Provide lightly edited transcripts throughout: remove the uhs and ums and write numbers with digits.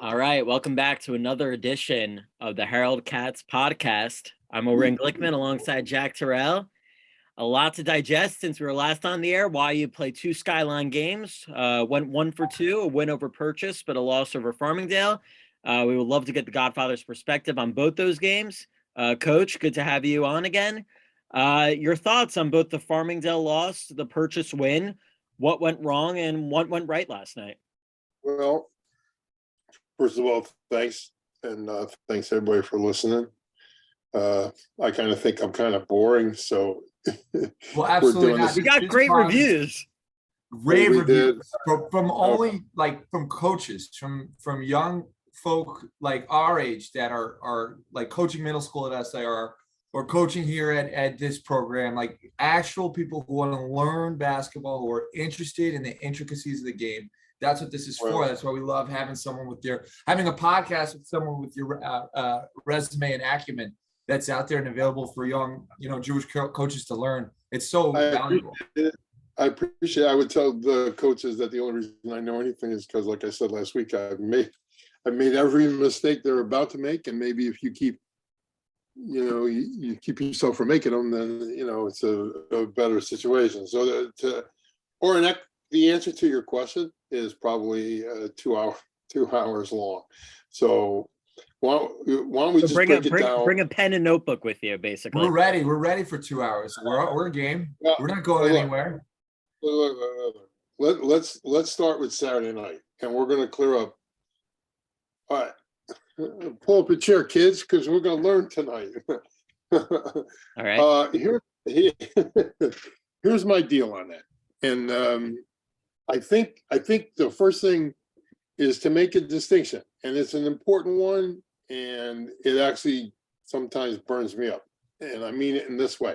All right, welcome back to another edition of the Katz podcast. I'm Oren Glickman alongside Jack Terrell. A lot to digest since we were last on the air. Why you play two Skyline games, went 1-for-2, a win over Purchase, but a loss over Farmingdale. We would love to get the Godfather's perspective on both those games. Coach, good to have you on again. Your thoughts on both the Farmingdale loss, the Purchase win, what went wrong and what went right last night? Well, first of all, thanks. And thanks everybody for listening. I kind of think I'm kind of boring, so well, absolutely not. We got great reviews. Rave reviews from only like from coaches, from young folk like our age that are like coaching middle school at SIR or coaching here at this program, like actual people who want to learn basketball, who are interested in the intricacies of the game. That's what this is for. That's why we love having someone having a podcast with someone with your resume and acumen that's out there and available for young, Jewish coaches to learn. It's so valuable. I appreciate it. I would tell the coaches that the only reason I know anything is because, like I said last week, I've made every mistake they're about to make, and maybe if you keep, you keep yourself from making them, then it's a better situation. So the answer to your question is probably 2 hours long. So why don't we just break it down? Bring a pen and notebook with you, basically. We're ready. We're ready for 2 hours. We're game. We're not going anywhere. Let's start with Saturday night, and we're going to clear up. All right, pull up a chair, kids, because we're going to learn tonight. All right. Here's my deal on that, and I think the first thing is to make a distinction, and it's an important one, and it actually sometimes burns me up, and I mean it in this way.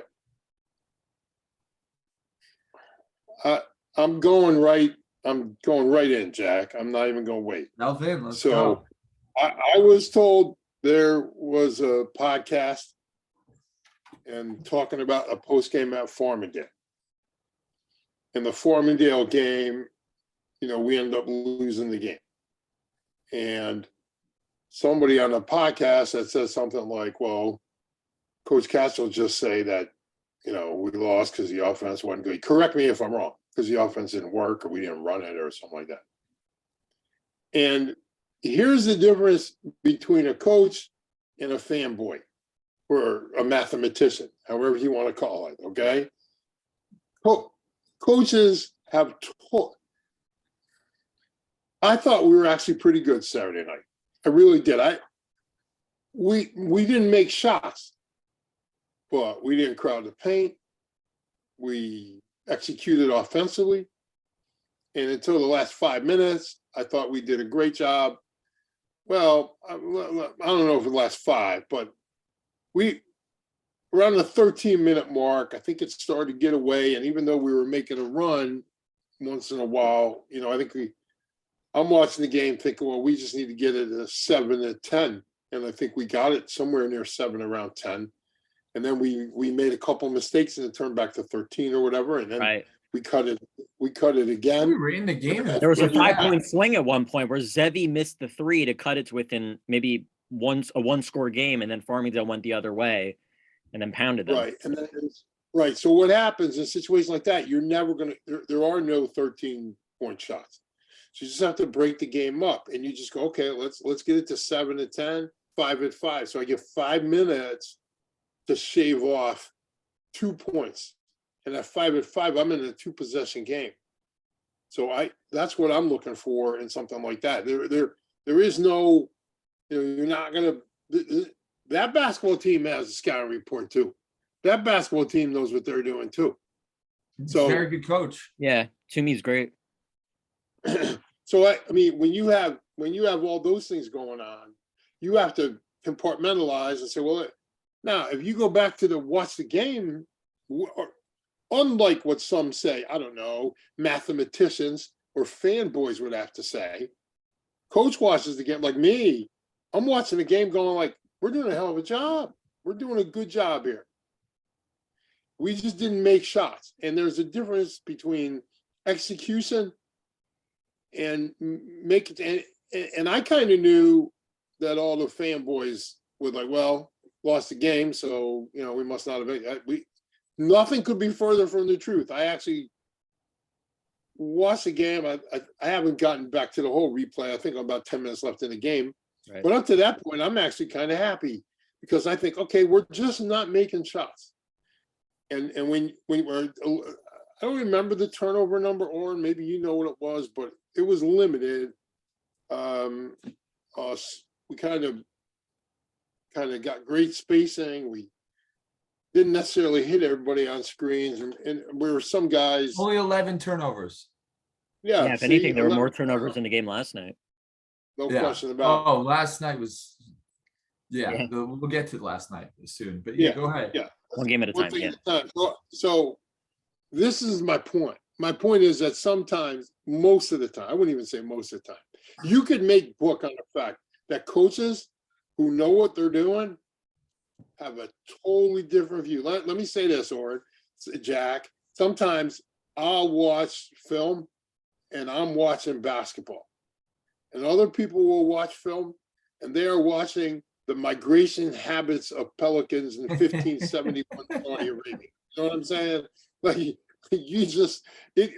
I'm going right in, Jack. I'm not even going to wait. Let's go. I was told there was a podcast and talking about a post game at Farmingdale. In the Farmingdale game, we ended up losing the game. And somebody on the podcast that says something like, well, Coach Katz will just say that, we lost because the offense wasn't good. Correct me if I'm wrong, because the offense didn't work or we didn't run it or something like that. And here's the difference between a coach and a fanboy or a mathematician, however you want to call it, okay? Coaches have taught. I thought we were actually pretty good Saturday night. I really did. We didn't make shots, but we didn't crowd the paint. We executed offensively. And until the last 5 minutes, I thought we did a great job. Well, I don't know if the last 5, but around the 13-minute mark, I think it started to get away. And even though we were making a run once in a while, I think I'm watching the game thinking, well, we just need to get it a 7-10. And I think we got it somewhere near 7, around 10. And then we made a couple of mistakes and it turned back to 13 or whatever. And then we cut it again. We were in the game. There was a 5-point swing at one point where Zevi missed the 3 to cut it to within maybe a 1-score game, and then Farmingdale went the other way and then pounded them. Right. And then so what happens in a situation like that, you're never going to, there are no 13-point shots. So you just have to break the game up and you just go, okay, let's get it to 7-10, 5-5. So I get 5 minutes to shave off 2 points. And at 5-5, I'm in a 2-possession game. So that's what I'm looking for in something like that. There is no, you're not going to, that basketball team has a scouting report too. That basketball team knows what they're doing too. So very good coach. Yeah, Toomey's great. So I mean, when you have all those things going on, you have to compartmentalize and say, well, now if you go back to watch the game, unlike what some say, I don't know, mathematicians or fanboys would have to say, coach watches the game like me. I'm watching the game going like, we're doing a hell of a job. We're doing a good job here. We just didn't make shots. And there's a difference between execution and and I kind of knew that all the fanboys were like, well, lost the game, so we must not have. Nothing could be further from the truth. I actually watched the game. I haven't gotten back to the whole replay. I think I'm about 10 minutes left in the game. Right. But up to that point, I'm actually kind of happy because I think, okay, we're just not making shots. And when we're, I don't remember the turnover number, or maybe you know what it was, but it was limited. We kind of got great spacing. We didn't necessarily hit everybody on screens, and we were some guys. Only 11 turnovers. Yeah. If anything, there were more turnovers in the game last night. No question about it. Oh, last night was, Yeah. we'll get to last night soon, but Yeah, go ahead. Yeah. One game at a One time. thing Yeah. at a time. So this is my point. My point is that sometimes, most of the time, I wouldn't even say most of the time, you could make book on the fact that coaches who know what they're doing have a totally different view. Let me say this, or Jack. Sometimes I'll watch film and I'm watching basketball, and other people will watch film and they are watching the migration habits of pelicans in 1571 Saudi Arabia. You know what I'm saying? Like,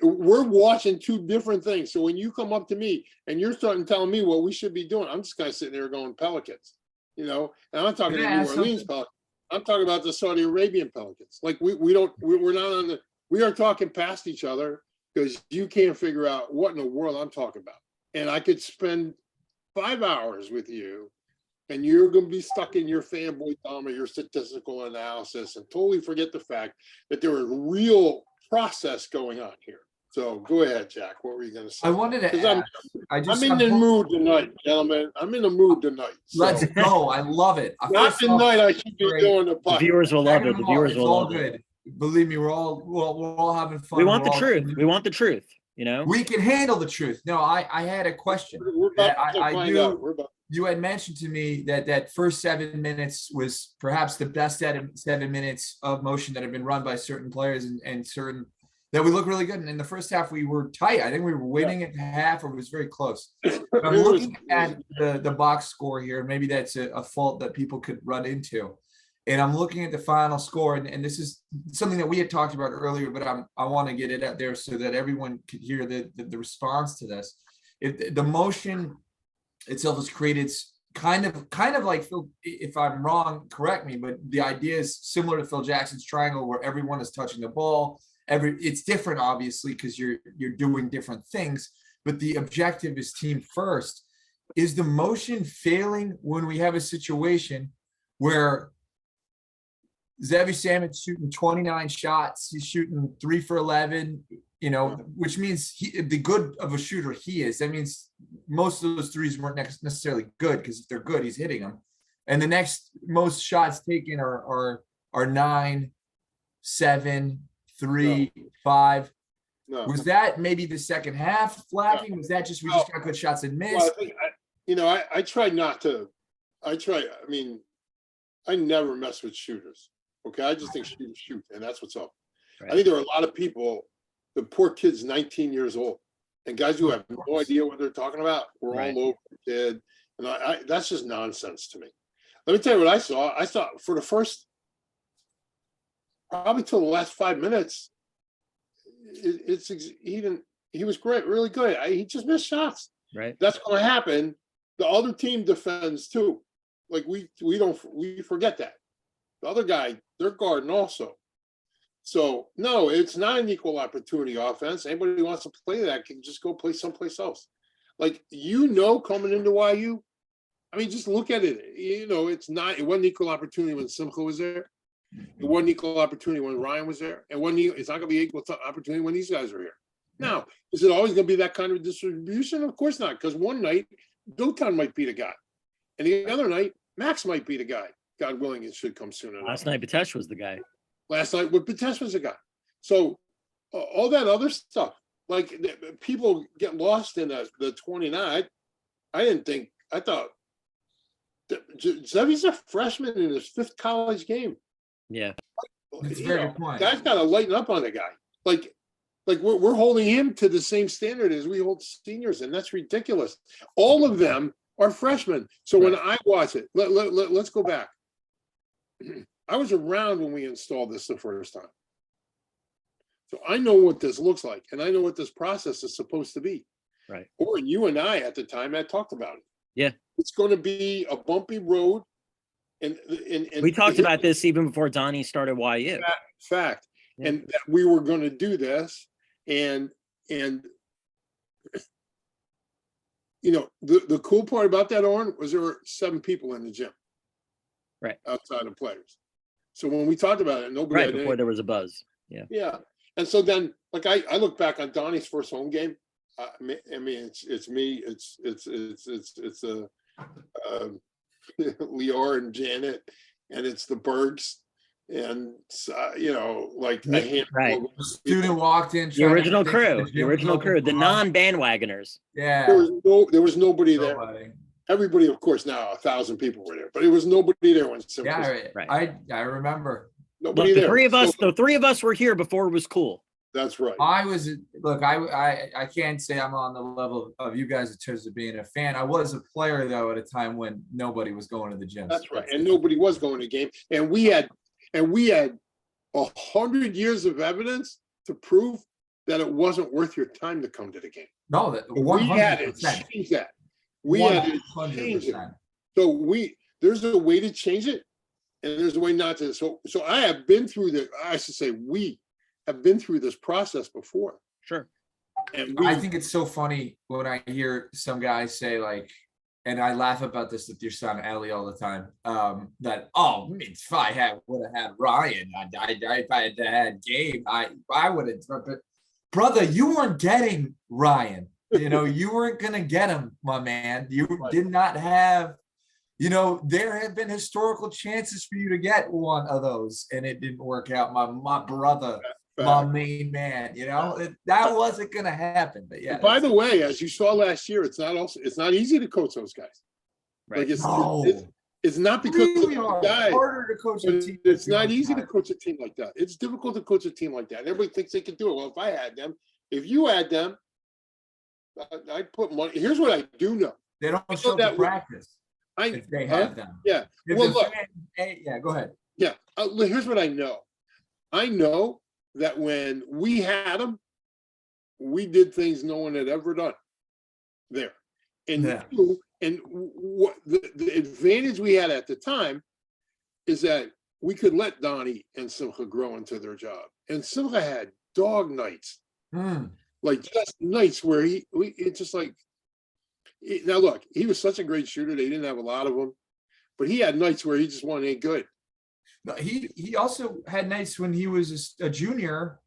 we're watching two different things. So when you come up to me and you're starting telling me what we should be doing, I'm just kind of sitting there going Pelicans, and I'm not talking to New Orleans Pelicans. I'm talking about the Saudi Arabian Pelicans. Like we're not on the, we are talking past each other because you can't figure out what in the world I'm talking about. And I could spend 5 hours with you and you're going to be stuck in your fanboy dumb or your statistical analysis and totally forget the fact that there is real process going on here. So go ahead, Jack. What were you going to say? I wanted to ask. I'm in the mood tonight, gentlemen. I'm in the mood tonight. So. Let's go. I love it. Not the night I should be doing the podcast. The viewers will love it. The viewers will love it. Believe me, we're all having fun. We want the truth. We want the truth. We can handle the truth. No, I had a question. You had mentioned to me that first 7 minutes was perhaps the best 7 minutes of motion that have been run by certain players and certain that we look really good. And in the first half, we were tight. I think we were winning at half, or it was very close. I'm looking at the box score here. Maybe that's a fault that people could run into. And I'm looking at the final score, and this is something that we had talked about earlier, but I want to get it out there so that everyone could hear the response to this. The motion itself is created kind of like Phil, if I'm wrong, correct me, but the idea is similar to Phil Jackson's triangle where everyone is touching the ball. It's different, obviously, because you're doing different things, but the objective is team first. Is the motion failing when we have a situation where Zevi Salmon's shooting 29 shots, he's shooting 3 for 11, which means the good of a shooter he is. That means most of those threes weren't necessarily good, because if they're good, he's hitting them. And the next most shots taken are 9, 7, 3, 5. No. Was that maybe the second half flapping? No. Was that just we just got good shots and missed? Well, I try not to. I never mess with shooters. Okay, I just think shoot, and that's what's up. Right. I think there are a lot of people. The poor kid's 19 years old, and guys who have no idea what they're talking about. We're all over the kid, and that's just nonsense to me. Let me tell you what I saw. I saw for the first, probably till the last 5 minutes, he was great, really good. He just missed shots. Right, that's going to happen. The other team defends too. Like we forget that. The other guy, they're guarding also. So no, it's not an equal opportunity offense. Anybody who wants to play that can just go play someplace else. Like, coming into YU, I mean, just look at it. It wasn't equal opportunity when Simcha was there. It wasn't equal opportunity when Ryan was there. And it's not going to be equal opportunity when these guys are here. Now, is it always going to be that kind of distribution? Of course not, because one night, Dotan might be the guy. And the other night, Max might be the guy. God willing, it should come soon enough. Last night, Batesh was the guy. Last night, Batesh was the guy. So all that other stuff, like people get lost in the 29. I thought Zevi's a freshman in his 5th college game. Yeah. That's a very good point. Guys got to lighten up on the guy. Like, Like we're holding him to the same standard as we hold seniors, and that's ridiculous. All of them are freshmen. So when I watch it, let's go back. I was around when we installed this the first time. So I know what this looks like, and I know what this process is supposed to be. Right. Or you and I at the time had talked about it. Yeah. It's going to be a bumpy road. And we talked about this even before Donnie started YU. Fact. Yeah. And that we were going to do this. And you know, the cool part about that, Oren, was there were 7 people in the gym. Right. Outside of players. So when we talked about it, nobody right before there was a buzz. Yeah. Yeah. And so then, like, I look back on Donnie's first home game. I mean, it's me. It's Lior and Janet, and it's the Bergs, and you know, like a handful right. The student walked in. The original crew, the non-bandwagoners. Yeah. There was nobody there. Everybody, of course, now 1,000 people were there, but it was nobody there when Sim was there. Right. I remember. Nobody there. The three of us were here before it was cool. That's right. I can't say I'm on the level of you guys in terms of being a fan. I was a player though at a time when nobody was going to the gym. That's right. And nobody was going to the game. And we had 100 years of evidence to prove that it wasn't worth your time to come to the game. No, that 100%. We had to change that. We had to change it. So there's a way to change it, and there's a way not to. So I have been through we have been through this process before. Sure. And I think it's so funny when I hear some guys say, like, and I laugh about this with your son Ellie all the time, that if I would have had Ryan, if I had Gabe, I would have. But brother, you weren't getting Ryan. You know, you weren't gonna get him, my man. You did not have. You know, there have been historical chances for you to get one of those, and it didn't work out. My brother. My main man, you know, that wasn't going to happen. But yeah. By the way, as you saw last year, it's not easy to coach those guys. Right. Like it's not because really harder to coach a team. It's not easy to coach a team like that. It's difficult to coach a team like that. And everybody thinks they can do it. Well, if you had them, I'd put money. Here's what I do know. They don't show up to practice. If they have them. Yeah. Well, look. Go ahead. Yeah. Here's what I know. I know that when we had them, we did things no one had ever done there. And what the advantage we had at the time is that we could let Donnie and Simcha grow into their job. And Simcha had dog nights, like just nights where now look, he was such a great shooter. They didn't have a lot of them, but he had nights where he just ain't good. No, he also had nights when he was a junior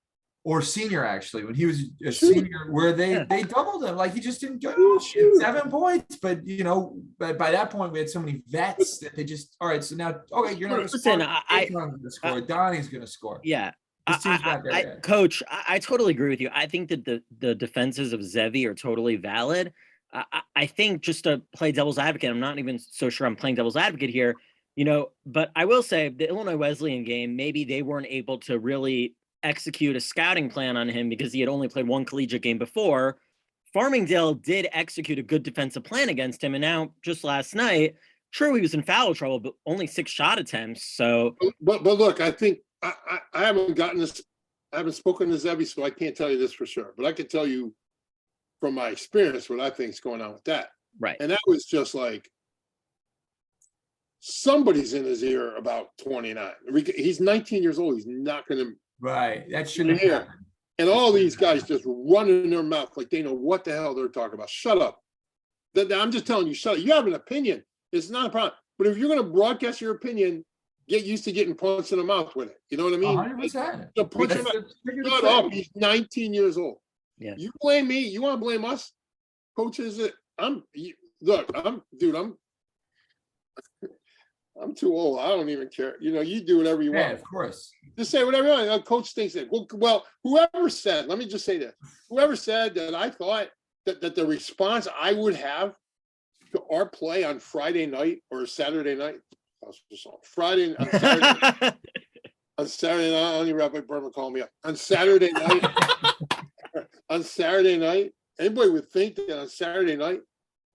or senior, actually, when he was a senior, where they doubled him. Like, he just didn't go 7 points. But, you know, by that point, we had so many vets that they just, all right, so now, okay, you're not going to score. Donnie's going to score. Yeah. Coach, I totally agree with you. I think that the defenses of Zevi are totally valid. I think, just to play devil's advocate, I'm not even so sure I'm playing devil's advocate here. You know, but I will say the Illinois Wesleyan game, maybe they weren't able to really execute a scouting plan on him because he had only played one collegiate game before. Farmingdale did execute a good defensive plan against him. And now, just last night, true, he was in foul trouble, but only 6 shot attempts. So, but look, I think I haven't gotten this. I haven't spoken to Zevi, so I can't tell you this for sure. But I can tell you from my experience what I think is going on with that. Right. And that was just like, somebody's in his ear about 29. He's 19 years old. He's not going to. Right. That shouldn't happen. And all these guys just running their mouth like they know what the hell they're talking about. Shut up. I'm just telling you, shut up. You have an opinion. It's not a problem. But if you're going to broadcast your opinion, get used to getting punched in the mouth with it. You know what I mean? 100%. Shut up. He's 19 years old. Yeah. You blame me. You want to blame us? Coaches, I'm too old. I don't even care. You know, you do whatever you want. Of course. Just say whatever you want. A coach thinks that. Well, whoever said, let me just say this. Whoever said that I thought that the response I would have to our play on Friday night or Saturday night, on Saturday night, only Rabbi Berman called me up. On Saturday night, on Saturday night, anybody would think that on Saturday night,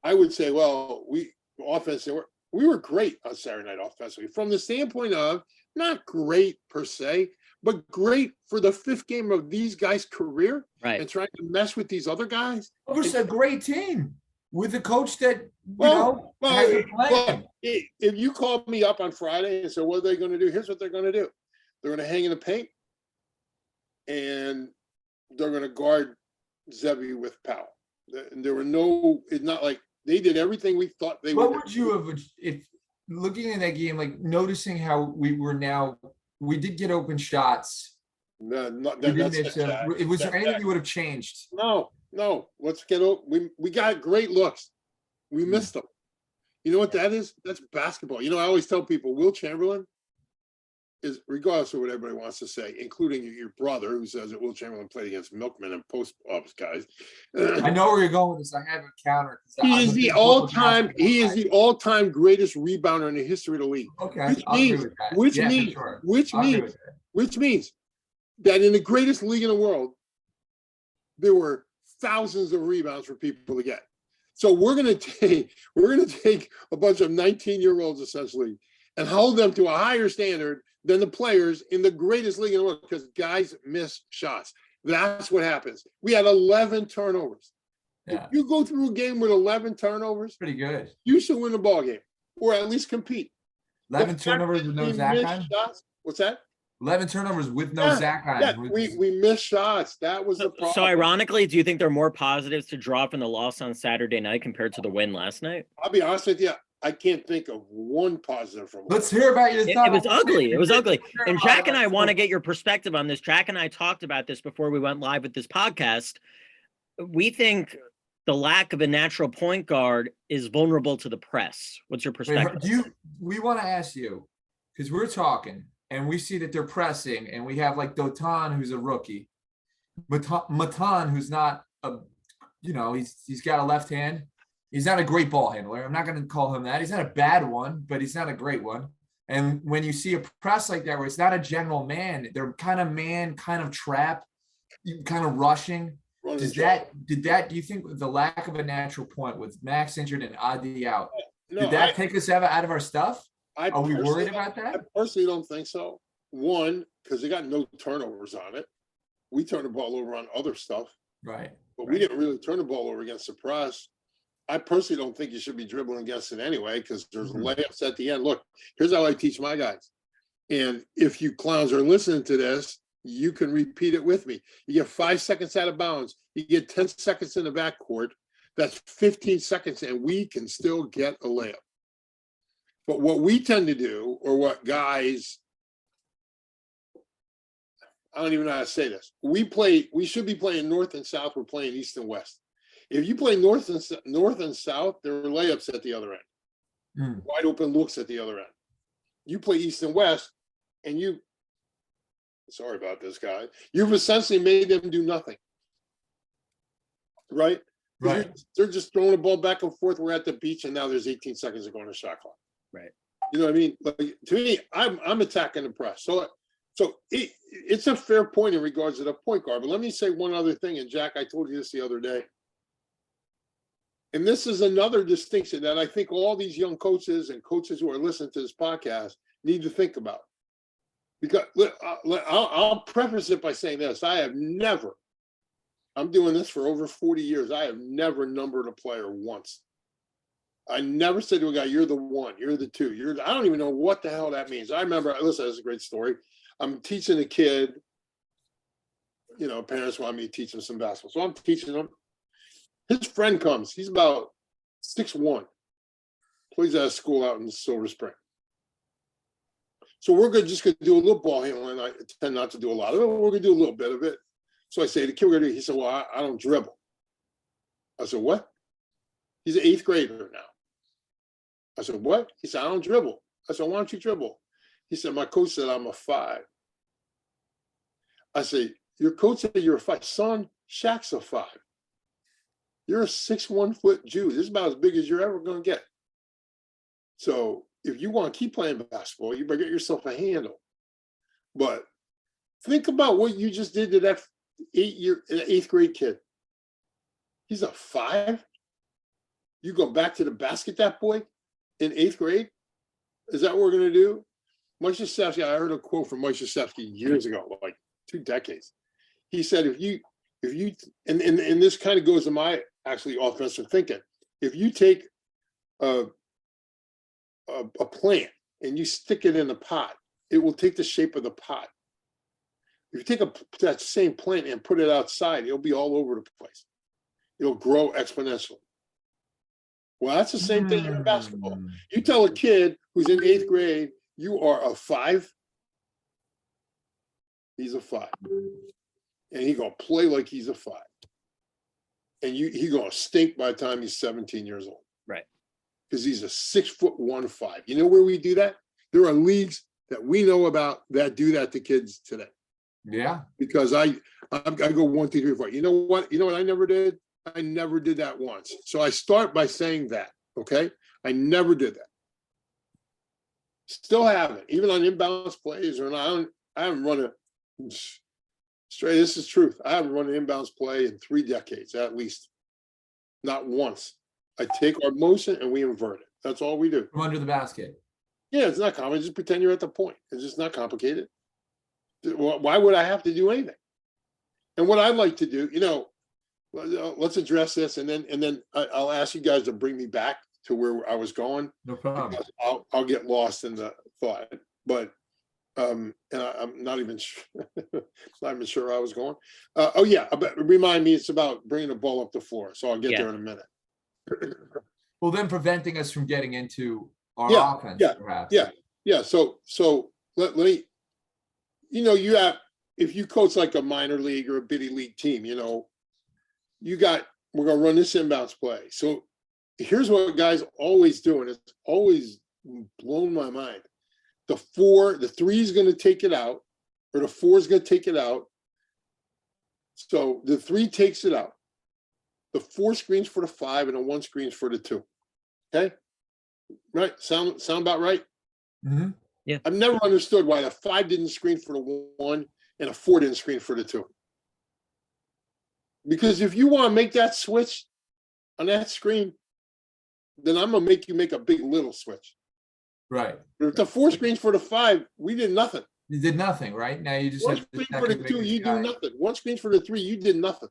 I would say, well, we were great on Saturday night offensively from the standpoint of not great per se, but great for the fifth game of these guys' career and trying to mess with these other guys. Versus a great team with a coach that, Well, has a plan. if you called me up on Friday and said, what are they going to do? Here's what they're going to do. They're going to hang in the paint and they're going to guard Zevi with Powell. It's not like they did everything we thought they would. What would you have, if looking at that game, like noticing how we did get open shots. Was there anything you would have changed? No. Let's get over. We got great looks. We missed them. You know what that is? That's basketball. I always tell people Will Chamberlain is, regardless of what everybody wants to say, including your brother who says that Will Chamberlain played against milkmen and post office guys. I know where you're going with this. I have a counter. He is the all-time greatest rebounder in the history of the league. Okay. Which means that in the greatest league in the world, there were thousands of rebounds for people to get. So we're going to take a bunch of 19-year-olds essentially and hold them to a higher standard than the players in the greatest league in the world because guys miss shots. That's what happens. We had 11 turnovers. Yeah. If you go through a game with 11 turnovers, pretty good. You should win the ball game or at least compete. 11 turnovers with no Zach. What's that? 11 turnovers with no Zach. Yeah, we missed shots. That was the problem. So ironically, do you think there are more positives to draw from the loss on Saturday night compared to the win last night? I'll be honest with you. I can't think of one positive from. Let's hear about your thoughts. It was ugly. It was ugly. And Jack and I want to get your perspective on this. Jack and I talked about this before we went live with this podcast. We think the lack of a natural point guard is vulnerable to the press. What's your perspective? We want to ask you, because we're talking and we see that they're pressing and we have like Dotan, who's a rookie, Matan, who's not he's got a left hand. He's not a great ball handler. I'm not going to call him that. He's not a bad one, but he's not a great one. And when you see a press like that, where it's not a general man, they're kind of man, kind of trap, kind of rushing. Do you think the lack of a natural point with Max injured and Adi out, did that take us out of our stuff? Are we worried about that? I personally don't think so. One, because they got no turnovers on it. We turned the ball over on other stuff. Right. But we didn't really turn the ball over against the press. I personally don't think you should be dribbling against it anyway, because there's layups at the end. Look, here's how I teach my guys. And if you clowns are listening to this, you can repeat it with me. You get 5 seconds out of bounds. You get 10 seconds in the backcourt. That's 15 seconds, and we can still get a layup. But what we tend to do, or what guys, I don't even know how to say this. We should be playing north and south. We're playing east and west. If you play north and south, there are layups at the other end. Wide open looks at the other end. You play east and west, and sorry about this, guy. You've essentially made them do nothing. Right? Right. They're just throwing the ball back and forth. We're at the beach, and now there's 18 seconds to go on the shot clock. Right. You know what I mean? Like, to me, I'm attacking the press. So it's a fair point in regards to the point guard. But let me say one other thing, and Jack, I told you this the other day. And this is another distinction that I think all these young coaches and coaches who are listening to this podcast need to think about. Because I'll preface it by saying this. I'm doing this for over 40 years. I have never numbered a player once. I never said to a guy, you're the one, you're the two. I don't even know what the hell that means. I remember, listen, this is a great story. I'm teaching a kid, parents want me to teach them some basketball. So I'm teaching them. His friend comes. He's about 6'1". Plays at a school out in Silver Spring. So we're just going to do a little ball handling. I tend not to do a lot of it. But we're going to do a little bit of it. So I say, the kid, we're going to do. He said, well, I don't dribble. I said, what? He's an 8th grader now. I said, what? He said, I don't dribble. I said, why don't you dribble? He said, my coach said I'm a 5. I said, your coach said you're a 5. Son, Shaq's a 5. You're a 6'1" Jew. This is about as big as you're ever going to get. So if you want to keep playing basketball, you better get yourself a handle. But think about what you just did to that eighth grade kid. He's a 5. You go back to the basket, that boy, in 8th grade. Is that what we're gonna do? Mike Krzyzewski, I heard a quote from Mike Krzyzewski years ago, like 2 decades. He said, if you, and this kind of goes to my actually offensive thinking. If you take a plant and you stick it in a pot, it will take the shape of the pot. If you take that same plant and put it outside, it'll be all over the place. It'll grow exponentially. Well, that's the same thing in basketball. You tell a kid who's in 8th grade, you are a 5. He's a 5. And he's going to play like he's a 5. And he's going to stink by the time he's 17 years old. Right. Because he's a 6'1" 5. You know where we do that? There are leagues that we know about that do that to kids today. Yeah. Because I go 1, 2, 3, 4. You know what? You know what I never did? I never did that once. So I start by saying that, okay? I never did that. Still haven't, even on inbounds plays, or I haven't run a straight. This is truth. I haven't run an inbounds play in 3 decades, at least. Not once. I take our motion and we invert it. That's all we do. From under the basket. Yeah, it's not complicated. Just pretend you're at the point. It's just not complicated. Why would I have to do anything? And what I'd like to do, let's address this, and then I'll ask you guys to bring me back to where I was going. No problem. I'll get lost in the thought, but and I'm not even sure, not even sure where I was going. Oh yeah, remind me, it's about bringing the ball up the floor. So I'll get there in a minute. Well, then preventing us from getting into our offense, perhaps. Yeah. So let me, you have, if you coach like a minor league or a bitty league team, we're going to run this inbounds play. So here's what guys always do, and it's always blown my mind. The 3 is going to take it out, or the 4 is going to take it out. So the 3 takes it out. The 4 screens for the 5, and the 1 screens for the 2. Okay? Right? Sound about right? Mm-hmm. Yeah. I've never understood why the 5 didn't screen for the 1 and a 4 didn't screen for the 2. Because if you want to make that switch on that screen, then I'm going to make you make a big little switch. Right. But if the 4 screens for the 5, we did nothing. You did nothing, right? Now you just 1 have screen for the 2, you do nothing. 1 screen for the 3, you did nothing.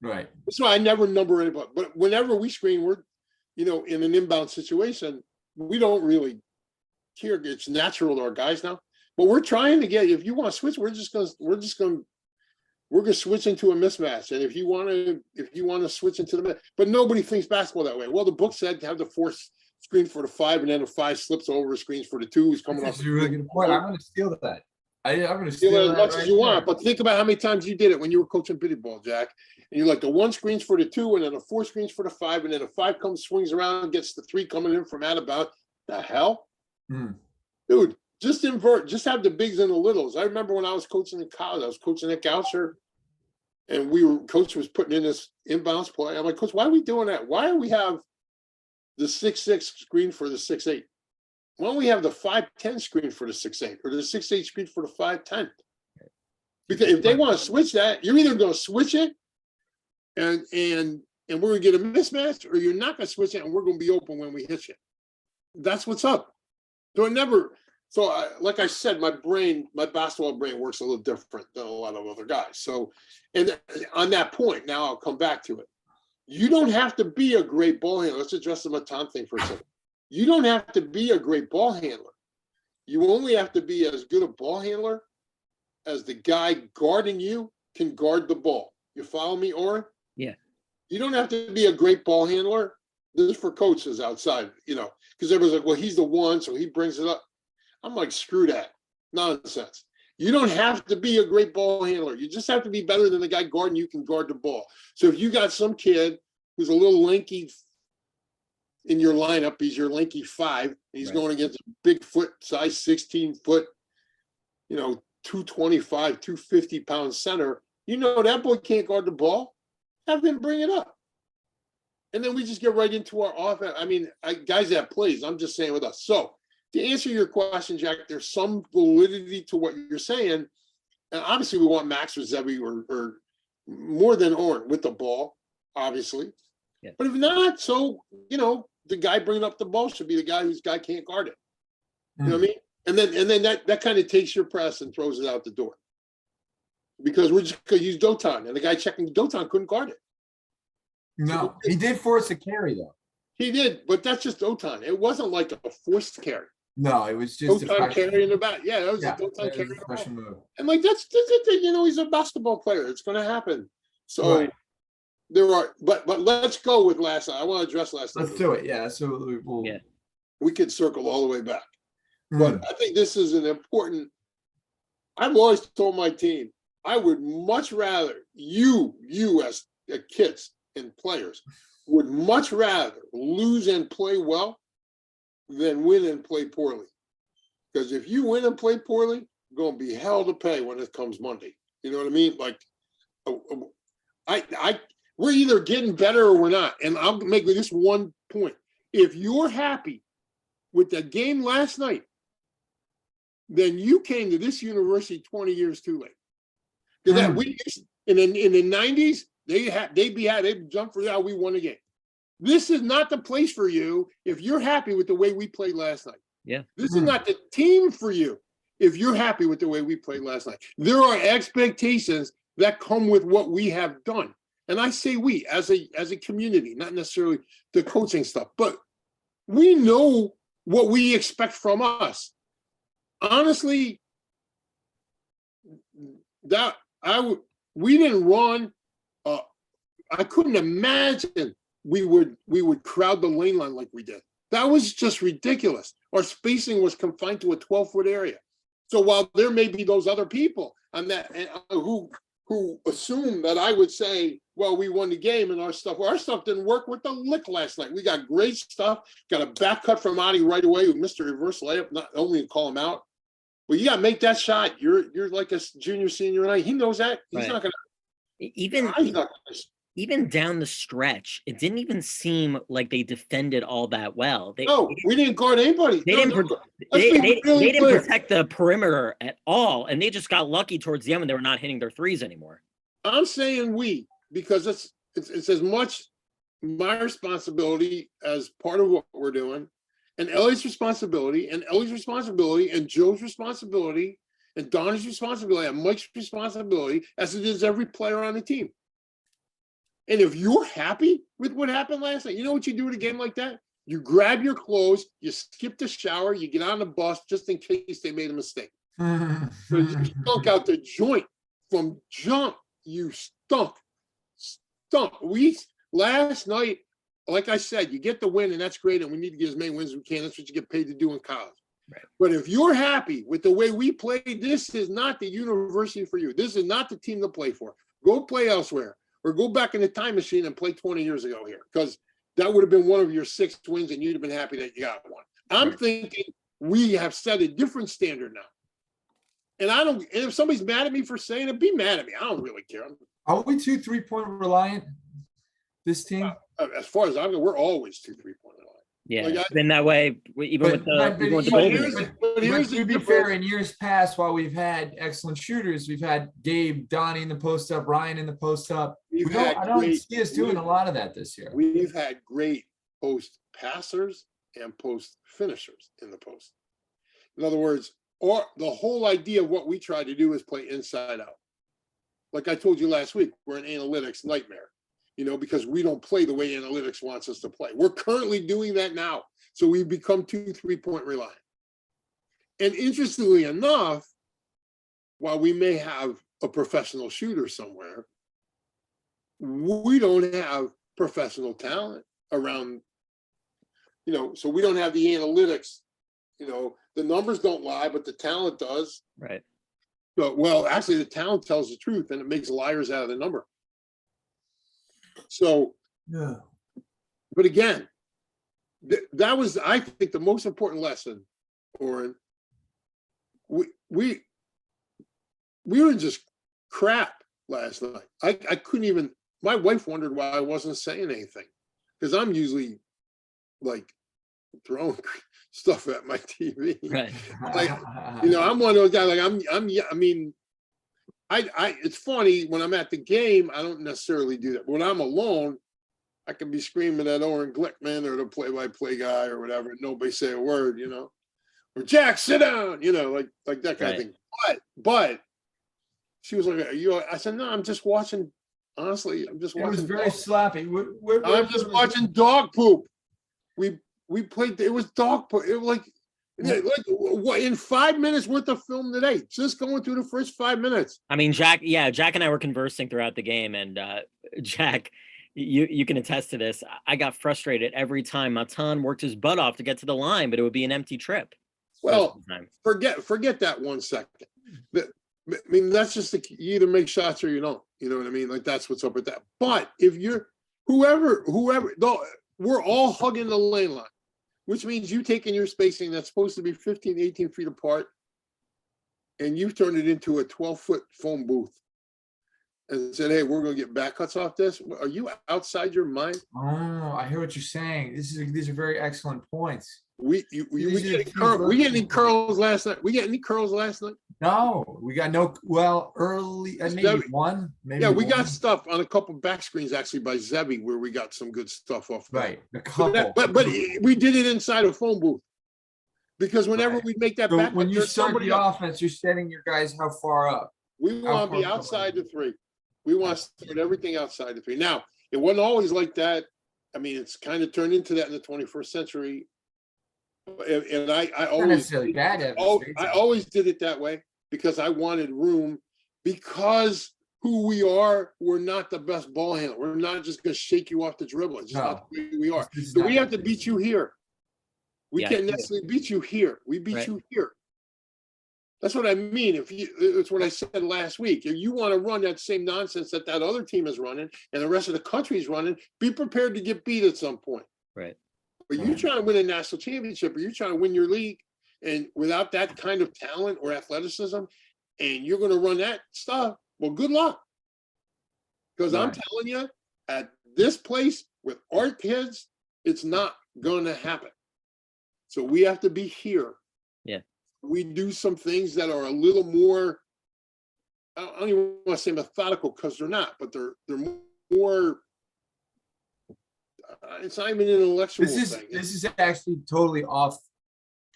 Right. That's why I never number anybody. But whenever we screen, we're, in an inbound situation, we don't really care. It's natural to our guys now. But we're trying to get, if you want to switch, we're going to switch into a mismatch. And if you want to switch into the, but nobody thinks basketball that way. Well, the book said to have the 4 screen for the 5, and then the 5 slips over, screens for the 2, who's coming off. That's a really good point. I'm going to steal that. I'm going to steal it as much as you want, but think about how many times you did it when you were coaching bitty ball, Jack. And you're like, the 1 screens for the 2, and then the 4 screens for the 5, and then the 5 comes, swings around, and gets the 3 coming in from out about. The hell? Dude, just invert, just have the bigs and the littles. I remember when I was coaching in college, I was coaching at Goucher, and coach was putting in this inbounds play. I'm like, Coach, why are we doing that? Why do we have the 6'6" screen for the 6'8"? Why don't we have the 5'10" screen for the 6'8", or the 6'8" screen for the 5'10"? Because if they want to switch that, you're either going to switch it and we're going to get a mismatch, or you're not going to switch it and we're going to be open when we hit you. That's what's up. Like I said, my basketball brain works a little different than a lot of other guys. So, and on that point, now I'll come back to it. You don't have to be a great ball handler. Let's address the Matan thing for a second. You don't have to be a great ball handler. You only have to be as good a ball handler as the guy guarding you can guard the ball. You follow me, Oren? Yeah. You don't have to be a great ball handler. This is for coaches outside, because everyone's like, well, he's the one, so he brings it up. I'm like, screw that. Nonsense. You don't have to be a great ball handler. You just have to be better than the guy guarding you can guard the ball. So if you got some kid who's a little lanky in your lineup, he's your lanky 5, and he's going against a big foot, size 16 foot, 225, 250 pound center, that boy can't guard the ball. Have him bring it up. And then we just get right into our offense. I mean, guys that plays, I'm just saying with us. So to answer your question, Jack, there's some validity to what you're saying. And obviously we want Max or Zebi or more than Orrin with the ball, obviously. Yeah. But if not, so, the guy bringing up the ball should be the guy whose guy can't guard it. You know what I mean? And then that kind of takes your press and throws it out the door. Because we're just going to use Dotan, and the guy checking Dotan couldn't guard it. No, he did force a carry though. He did, but that's just Dotan. It wasn't like a forced carry. No, it was just Dotan carry in the back. Yeah, that was a Dotan that carry. was a freshman move. And like that's he's a basketball player. It's going to happen. So Right. there are, but let's go with last night. I want to address last night. Let's do it. Yeah. So we'll. Yeah. We could circle all the way back, but I think this is an important. I've always told my team, I would much rather you as kids and players would much rather lose and play well than win and play poorly. Because if you win and play poorly, you're going to be hell to pay when it comes Monday. You know what I mean? Like, we're either getting better or we're not. And I'll make this one point. If you're happy with the game last night, then you came to this university 20 years too late. Because that we in the 90s, they'd jump for that. We won the game. This is not the place for you if you're happy with the way we played last night. Yeah. This is not the team for you if you're happy with the way we played last night. There are expectations that come with what we have done. And I say we as a community, not necessarily the coaching stuff, but we know what we expect from us. Honestly, we didn't run. I couldn't imagine we would crowd the lane line like we did. That was just ridiculous. Our spacing was confined to a 12-foot area. So while there may be those other people on that who assume that I would say, well, we won the game and our stuff didn't work with the lick last night. We got great stuff. Got a back cut from Adi right away with Mr. Reverse layup, not only to call him out. Well, you got to make that shot. You're like a junior, senior, and he knows that. He's not going to. Even down the stretch, it didn't even seem like they defended all that well. We didn't guard anybody. They didn't protect the perimeter at all, and they just got lucky towards the end when they were not hitting their threes anymore. I'm saying we, because it's as much my responsibility as part of what we're doing, and Ellie's responsibility, and Joe's responsibility, and Donna's responsibility, and Mike's responsibility, as it is every player on the team. And if you're happy with what happened last night, you know what you do in a game like that? You grab your clothes, you skip the shower, you get on the bus just in case they made a mistake. So you stunk out the joint from jump. You stunk. We last night, like I said, you get the win, and that's great, and we need to get as many wins as we can. That's what you get paid to do in college. Right. But if you're happy with the way we played, this is not the university for you. This is not the team to play for. Go play elsewhere. Or go back in the time machine and play 20 years ago here, because that would have been one of your 6 wins, and you'd have been happy that you got one. I'm thinking we have set a different standard now. And if somebody's mad at me for saying it, be mad at me. I don't really care. Are we 2 3-point reliant, this team? As far as I'm concerned, we're always 2 3-point reliant. Yeah, like been that way even with the Golden. To be fair, in years past, while we've had excellent shooters, we've had Gabe, Donnie in the post up, Ryan in the post up. I don't see us doing a lot of that this year. We've had great post passers and post finishers in the post. In other words, or the whole idea of what we try to do is play inside out. Like I told you last week, we're an analytics nightmare. Because we don't play the way analytics wants us to play. We're currently doing that now. So we've become 2 3-point reliant. And interestingly enough, while we may have a professional shooter somewhere, we don't have professional talent around, so we don't have the analytics, the numbers don't lie, but the talent does. Right. But well, actually the talent tells the truth, and it makes liars out of the number. So, yeah. But again, that was, I think, the most important lesson, Orrin. We were just crap last night. I couldn't even. My wife wondered why I wasn't saying anything, because I'm usually like throwing stuff at my TV. Right. Like, I'm one of those guys. Like I it's funny when I'm at the game, I don't necessarily do that. When I'm alone, I can be screaming at Oren Glickman or the play-by-play guy or whatever, and nobody say a word, or Jack, sit down, like that kind of thing. But she was like, I said, no, I'm just watching. Honestly, I'm just watching. It was very sloppy. I'm just watching dog poop. We played. It was dog poop. It was like what in 5 minutes worth of film today. Just going through the first 5 minutes. I mean, Jack and I were conversing throughout the game, and Jack, you can attest to this. I got frustrated every time Matan worked his butt off to get to the line, but it would be an empty trip. Well, forget that 1 second. I mean, that's just you either make shots or you don't. You know what I mean? Like that's what's up with that. But if you're whoever, though, we're all hugging the lane line, which means you taking your spacing that's supposed to be 15, 18 feet apart, and you've turned it into a 12-foot phone booth and said, hey, we're going to get back cuts off this. Are you outside your mind? Oh, I hear what you're saying. These are very excellent points. We get any curls last night? We get any curls last night? No, we got no. Well, early, maybe one. Maybe we got stuff on a couple back screens actually by Zebi where we got some good stuff off. Right, a couple. But we did it inside a phone booth because whenever we make that back, when you start the offense, you're setting your guys how far up. We want to be outside the 3. We want to start everything outside the 3. Now, it wasn't always like that. I mean, it's kind of turned into that in the 21st century. And I always did it that way because I wanted room, because who we are, we're not the best ball handler. We're not just going to shake you off the dribble. It's just not the way we are. So we have to beat you here. We can't necessarily beat you here. We beat you here. That's what I mean. It's what I said last week. If you want to run that same nonsense that other team is running and the rest of the country is running, be prepared to get beat at some point. Right. But you're trying to win a national championship, or you're trying to win your league, and without that kind of talent or athleticism, and you're going to run that stuff, well, good luck. Because I'm telling you, at this place with our kids, it's not going to happen. So we have to be here. Yeah. We do some things that are a little more, I don't even want to say methodical because they're not, but they're more. It's not even an intellectual thing. This is actually totally off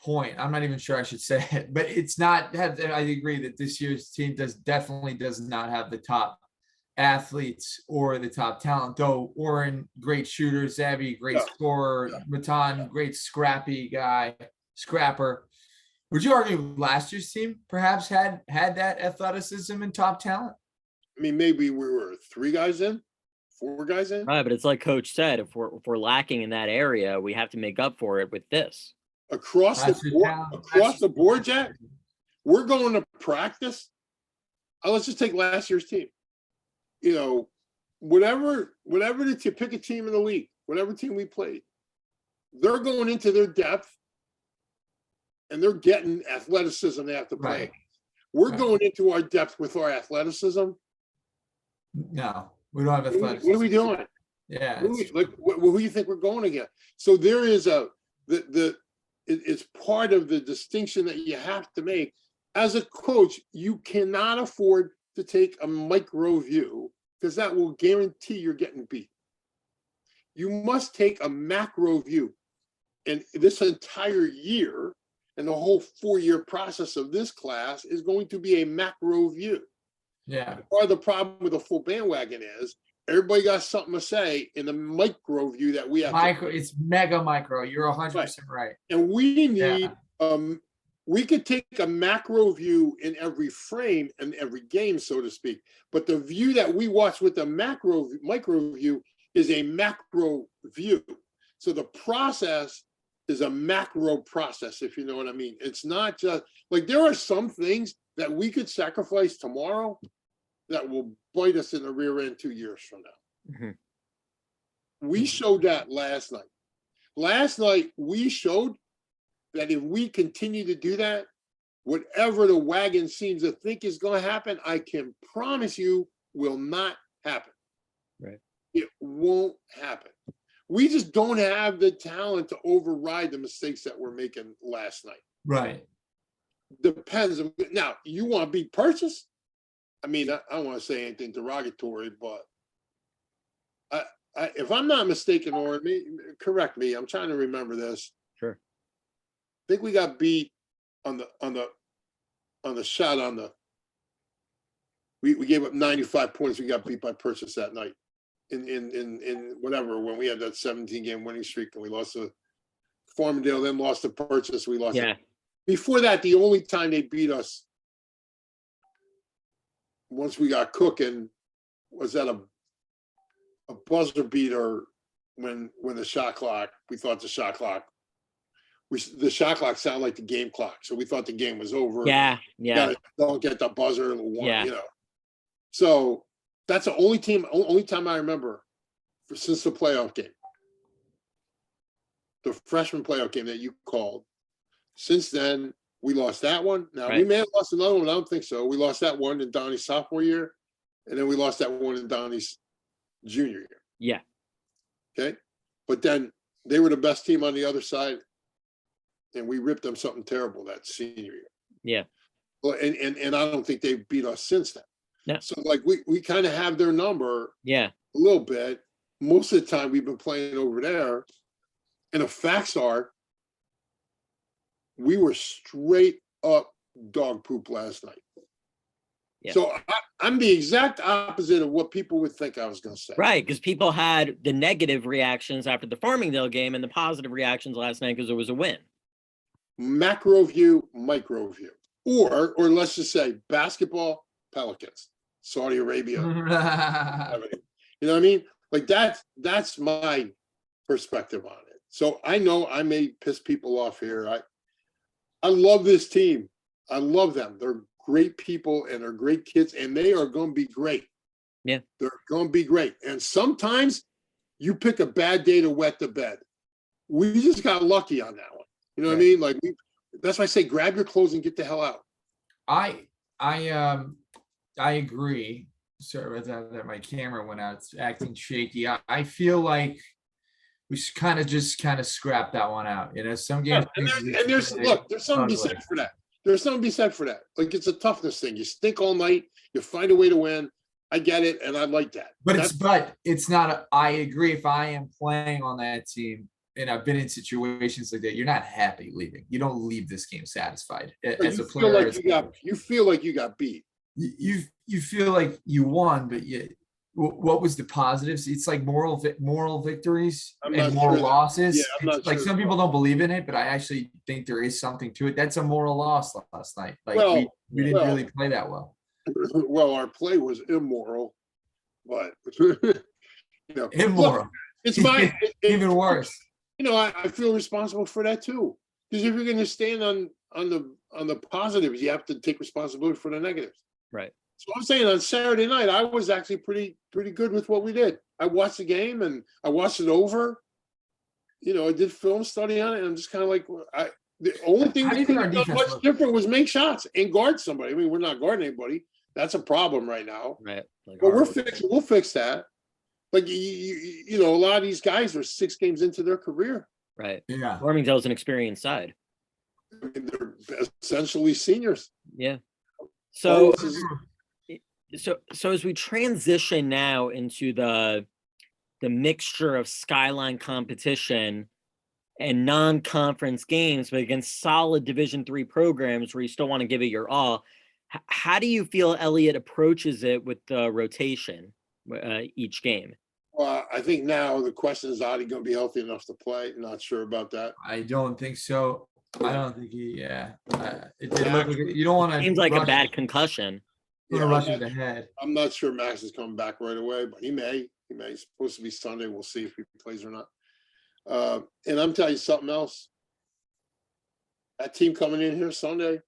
point. I'm not even sure I should say it, but it's not. I agree that this year's team definitely does not have the top athletes or the top talent. Though Oren, great shooter, Zabi, great scorer, Matan, great scrappy guy, scrapper. Would you argue last year's team perhaps had that athleticism and top talent? I mean, maybe we were 3 guys in. 4 guys in. Right, but it's like Coach said, if we're lacking in that area, we have to make up for it with this. Across the board, Jack, we're going to practice. Let's just take last year's team. Whatever you pick a team in the league, whatever team we played, they're going into their depth and they're getting athleticism they have to play. Right. We're going into our depth with our athleticism. No. We don't have athleticism. What are we doing? Yeah. Who do you think we're going against? So there is it's part of the distinction that you have to make. As a coach, you cannot afford to take a micro view because that will guarantee you're getting beat. You must take a macro view. And this entire year and the whole 4-year process of this class is going to be a macro view. Yeah. Part of the problem with a full bandwagon is everybody got something to say in the micro view that we have. It's mega micro. You're 100% right. And we need, we could take a macro view in every frame and every game, so to speak. But the view that we watch with the micro view is a macro view. So the process is a macro process, if you know what I mean. It's not just like there are some things that we could sacrifice tomorrow that will bite us in the rear end 2 years from now. Mm-hmm. We showed that last night. Last night, we showed that if we continue to do that, whatever the wagon seems to think is going to happen, I can promise you will not happen. Right. It won't happen. We just don't have the talent to override the mistakes that we're making last night. Right. Depends. Now, you want to beat Purchase? I mean, I don't want to say anything derogatory, but if I'm not mistaken, or correct me, I'm trying to remember this. Sure. I think we got beat on the shot on the. We gave up 95 points. We got beat by Purchase that night in whatever, when we had that 17-game winning streak and we lost to Farmingdale, then lost to Purchase. We lost. Yeah. Before that, the only time they beat us once we got cooking was at a buzzer beater when the shot clock, we thought the shot clock sounded like the game clock. So we thought the game was over. Yeah. Yeah. Don't get the buzzer. Yeah. You know. So that's the only time I remember since the playoff game. The freshman playoff game that you called. Since then, we lost that one. Now, we may have lost another one. I don't think so. We lost that one in Donnie's sophomore year, and then we lost that one in Donnie's junior year. Yeah. Okay. But then they were the best team on the other side, and we ripped them something terrible that senior year. Yeah. Well, and I don't think they've beat us since then. No. So, like, we kind of have their number Yeah. a little bit. Most of the time we've been playing over there. And the facts are, we were straight up dog poop last night. Yeah. So I'm the exact opposite of what people would think I was going to say. Right, because people had the negative reactions after the Farmingdale game and the positive reactions last night because it was a win. Macro view, micro view. Or let's just say basketball, Pelicans, Saudi Arabia. You know what I mean? Like that's my perspective on it. So I know I may piss people off here. I love this team. I love them. They're great people and they're great kids, and they are going to be great. Yeah. They're going to be great. And sometimes you pick a bad day to wet the bed. We just got lucky on that one. You know what I mean? Like that's why I say grab your clothes and get the hell out. I agree. Sorry about that. My camera went out. It's acting shaky. I feel like we kind of scrapped that one out. You know, some games. Yeah, there's something to be said for that. There's something to be said for that. Like it's a toughness thing. You stink all night. You find a way to win. I get it, and I like that. But it's not. I agree. If I am playing on that team, and I've been in situations like that, you're not happy leaving. You don't leave this game satisfied as a player. You feel like you got beat. You feel like you won, but what was the positives? It's like moral victories and moral losses. Yeah, like some people don't believe in it, but I actually think there is something to it. That's a moral loss last night. Like we didn't really play that well. Well, our play was immoral, but immoral. Look, it's my even worse. I feel responsible for that too. Because if you're going to stand on the positives, you have to take responsibility for the negatives. Right. So I'm saying on Saturday night, I was actually pretty good with what we did. I watched the game and I watched it over. I did film study on it, and I'm just kind of like, the only thing we could have done much different was make shots and guard somebody. I mean, we're not guarding anybody. That's a problem right now. Right. But we'll fix that. Like a lot of these guys are 6 games into their career. Right. Yeah. Farmingdale's an experienced side. I mean, they're essentially seniors. Yeah. So as we transition now into the mixture of Skyline competition and non-conference games, but against solid Division III programs where you still want to give it your all, how do you feel Elliott approaches it with the rotation each game? Well, I think now the question is, Adi going to be healthy enough to play? Not sure about that. I don't think so. I don't think he. Yeah. You don't want to. Seems like a bad concussion. Rush in the head. I'm not sure Max is coming back right away, but he may. He's supposed to be Sunday. We'll see if he plays or not. And I'm telling you something else. That team coming in here Sunday.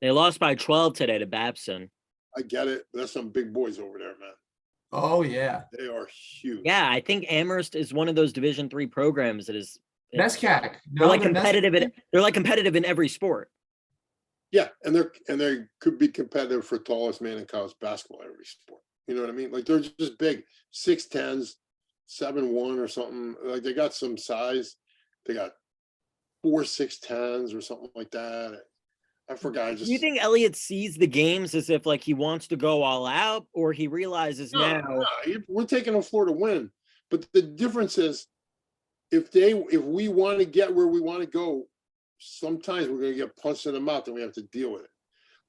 They lost by 12 today to Babson. I get it. There's some big boys over there, man. Oh yeah, they are huge. Yeah, I think Amherst is one of those Division III programs that is. NESCAC. They're like competitive. They're like competitive in every sport. Yeah, and they could be competitive for tallest man in college basketball every sport. You know what I mean? Like they're just big, 6'10s, 7'1" or something. Like they got some size. They got 4 6'10s or something like that. I forgot. Do you think Elliott sees the games as if like he wants to go all out, or he realizes now? We're taking the floor to win. But the difference is, if we want to get where we want to go, sometimes we're going to get punched in the mouth and we have to deal with it.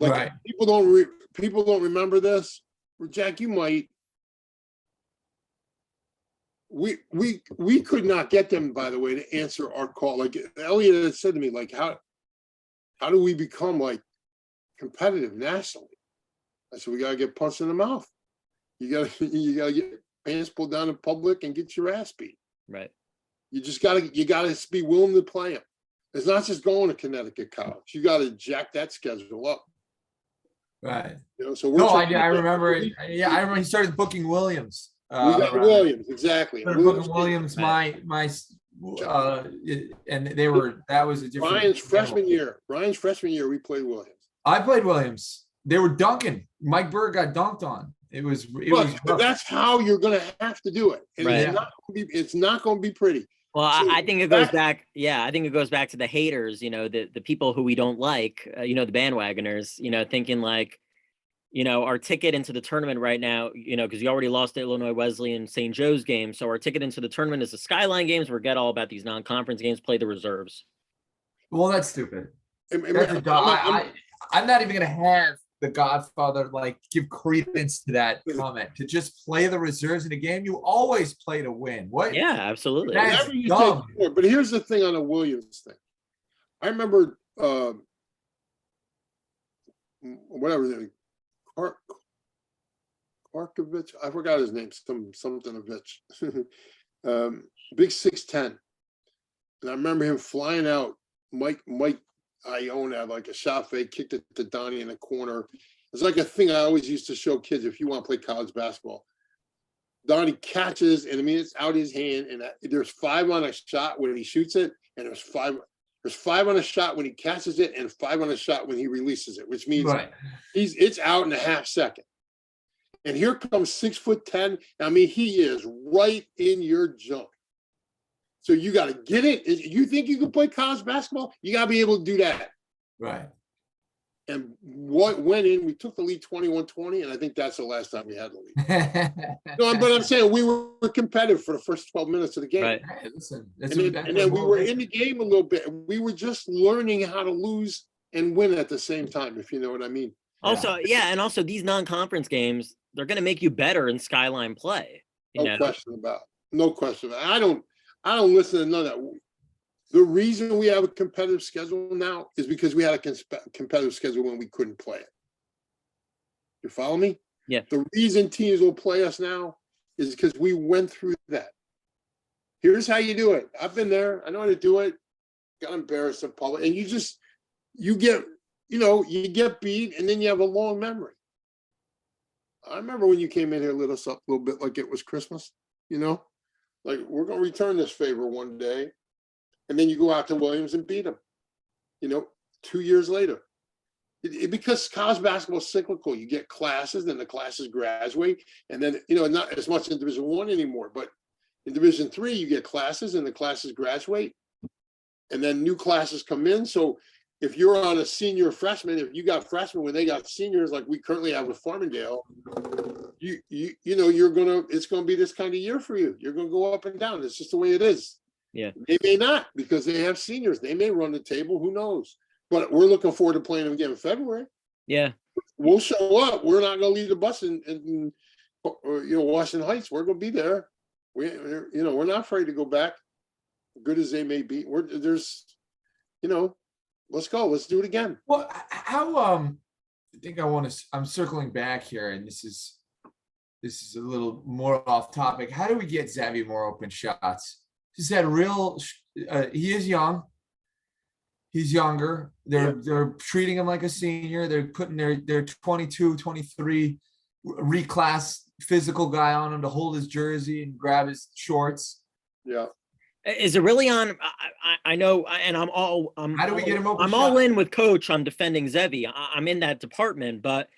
Like Right. people don't remember this. Jack, you might. We could not get them, by the way, to answer our call. Like Elliot had said to me, like, how do we become like competitive nationally? I said, we gotta get punched in the mouth. You gotta get pants pulled down in public and get your ass beat. Right. You gotta be willing to play them. It's not just going to Connecticut college. You gotta jack that schedule up. Right. You know, so I remember it. Yeah, I remember he started booking Williams. We got Williams, exactly. Williams, and that was a different. Brian's freshman year, we played Williams. I played Williams. They were dunking. Mike Berg got dunked on. It was but that's how you're going to have to do it. And right. It's not going to be pretty. Well, so I think it goes back. Yeah, I think it goes back to the haters. You know, the people who we don't like. You know, the bandwagoners. You know, thinking like, you know, our ticket into the tournament right now, you know, because you already lost the Illinois Wesleyan St. Joe's game. So our ticket into the tournament is the Skyline games. Forget all about these non-conference games. Play the reserves. Well, that's stupid. I'm not even going to have the Godfather like give credence to that comment. To just play the reserves in a game, you always play to win. What? Yeah, absolutely. That's dumb. But here's the thing on the Williams thing. I remember whatever. Karkovich, I forgot his name, something of Vitch. Big 6'10". And I remember him flying out. Mike Ione had like a shot fake, kicked it to Donnie in the corner. It's like a thing I always used to show kids if you want to play college basketball. Donnie catches, and I mean it's out his hand, and there's 5 on a shot when he shoots it, and there's 5 on a shot when he catches it, and 5 on a shot when he releases it, which means it's out in a half second. And here comes 6'10". I mean, he is right in your junk. So you got to get it. You think you can play college basketball? You got to be able to do that. Right. And what went in, we took the lead 21-20, and I think that's the last time we had the lead. No, but I'm saying we were competitive for the first 12 minutes of the game. Right. Hey, listen, and then we were in the game a little bit. We were just learning how to lose and win at the same time, if you know what I mean. Also, and also these non-conference games, they're going to make you better in Skyline play. No question about it. I don't listen to none of that. The reason we have a competitive schedule now is because we had a competitive schedule when we couldn't play it. You follow me? Yeah. The reason teams will play us now is because we went through that. Here's how you do it. I've been there. I know how to do it. Got embarrassed in public. And you get beat, and then you have a long memory. I remember when you came in here, lit us up a little bit like it was Christmas, you know? Like, we're going to return this favor one day. And then you go out to Williams and beat them, 2 years later. Because college basketball is cyclical. You get classes, then the classes graduate. And then, not as much in Division I anymore. But in Division III, you get classes, and the classes graduate. And then new classes come in. So if you're on a senior freshman, if you got freshmen when they got seniors, like we currently have with Farmingdale, it's going to be this kind of year for you. You're going to go up and down. It's just the way it is. Yeah. They may not, because they have seniors. They may run the table. Who knows? But we're looking forward to playing them again in February. Yeah. We'll show up. We're not going to leave the bus in Washington Heights. We're going to be there. We're not afraid to go back, good as they may be. Let's go. Let's do it again. Well, I'm circling back here, and this is a little more off topic. How do we get Xavier more open shots? He's had he is young. He's younger. They're treating him like a senior. They're putting their 22, 23 reclass physical guy on him to hold his jersey and grab his shorts. Yeah. Is it really on? I know, and how do we get him open? I'm all in with Coach on defending Zevi. I'm in that department, but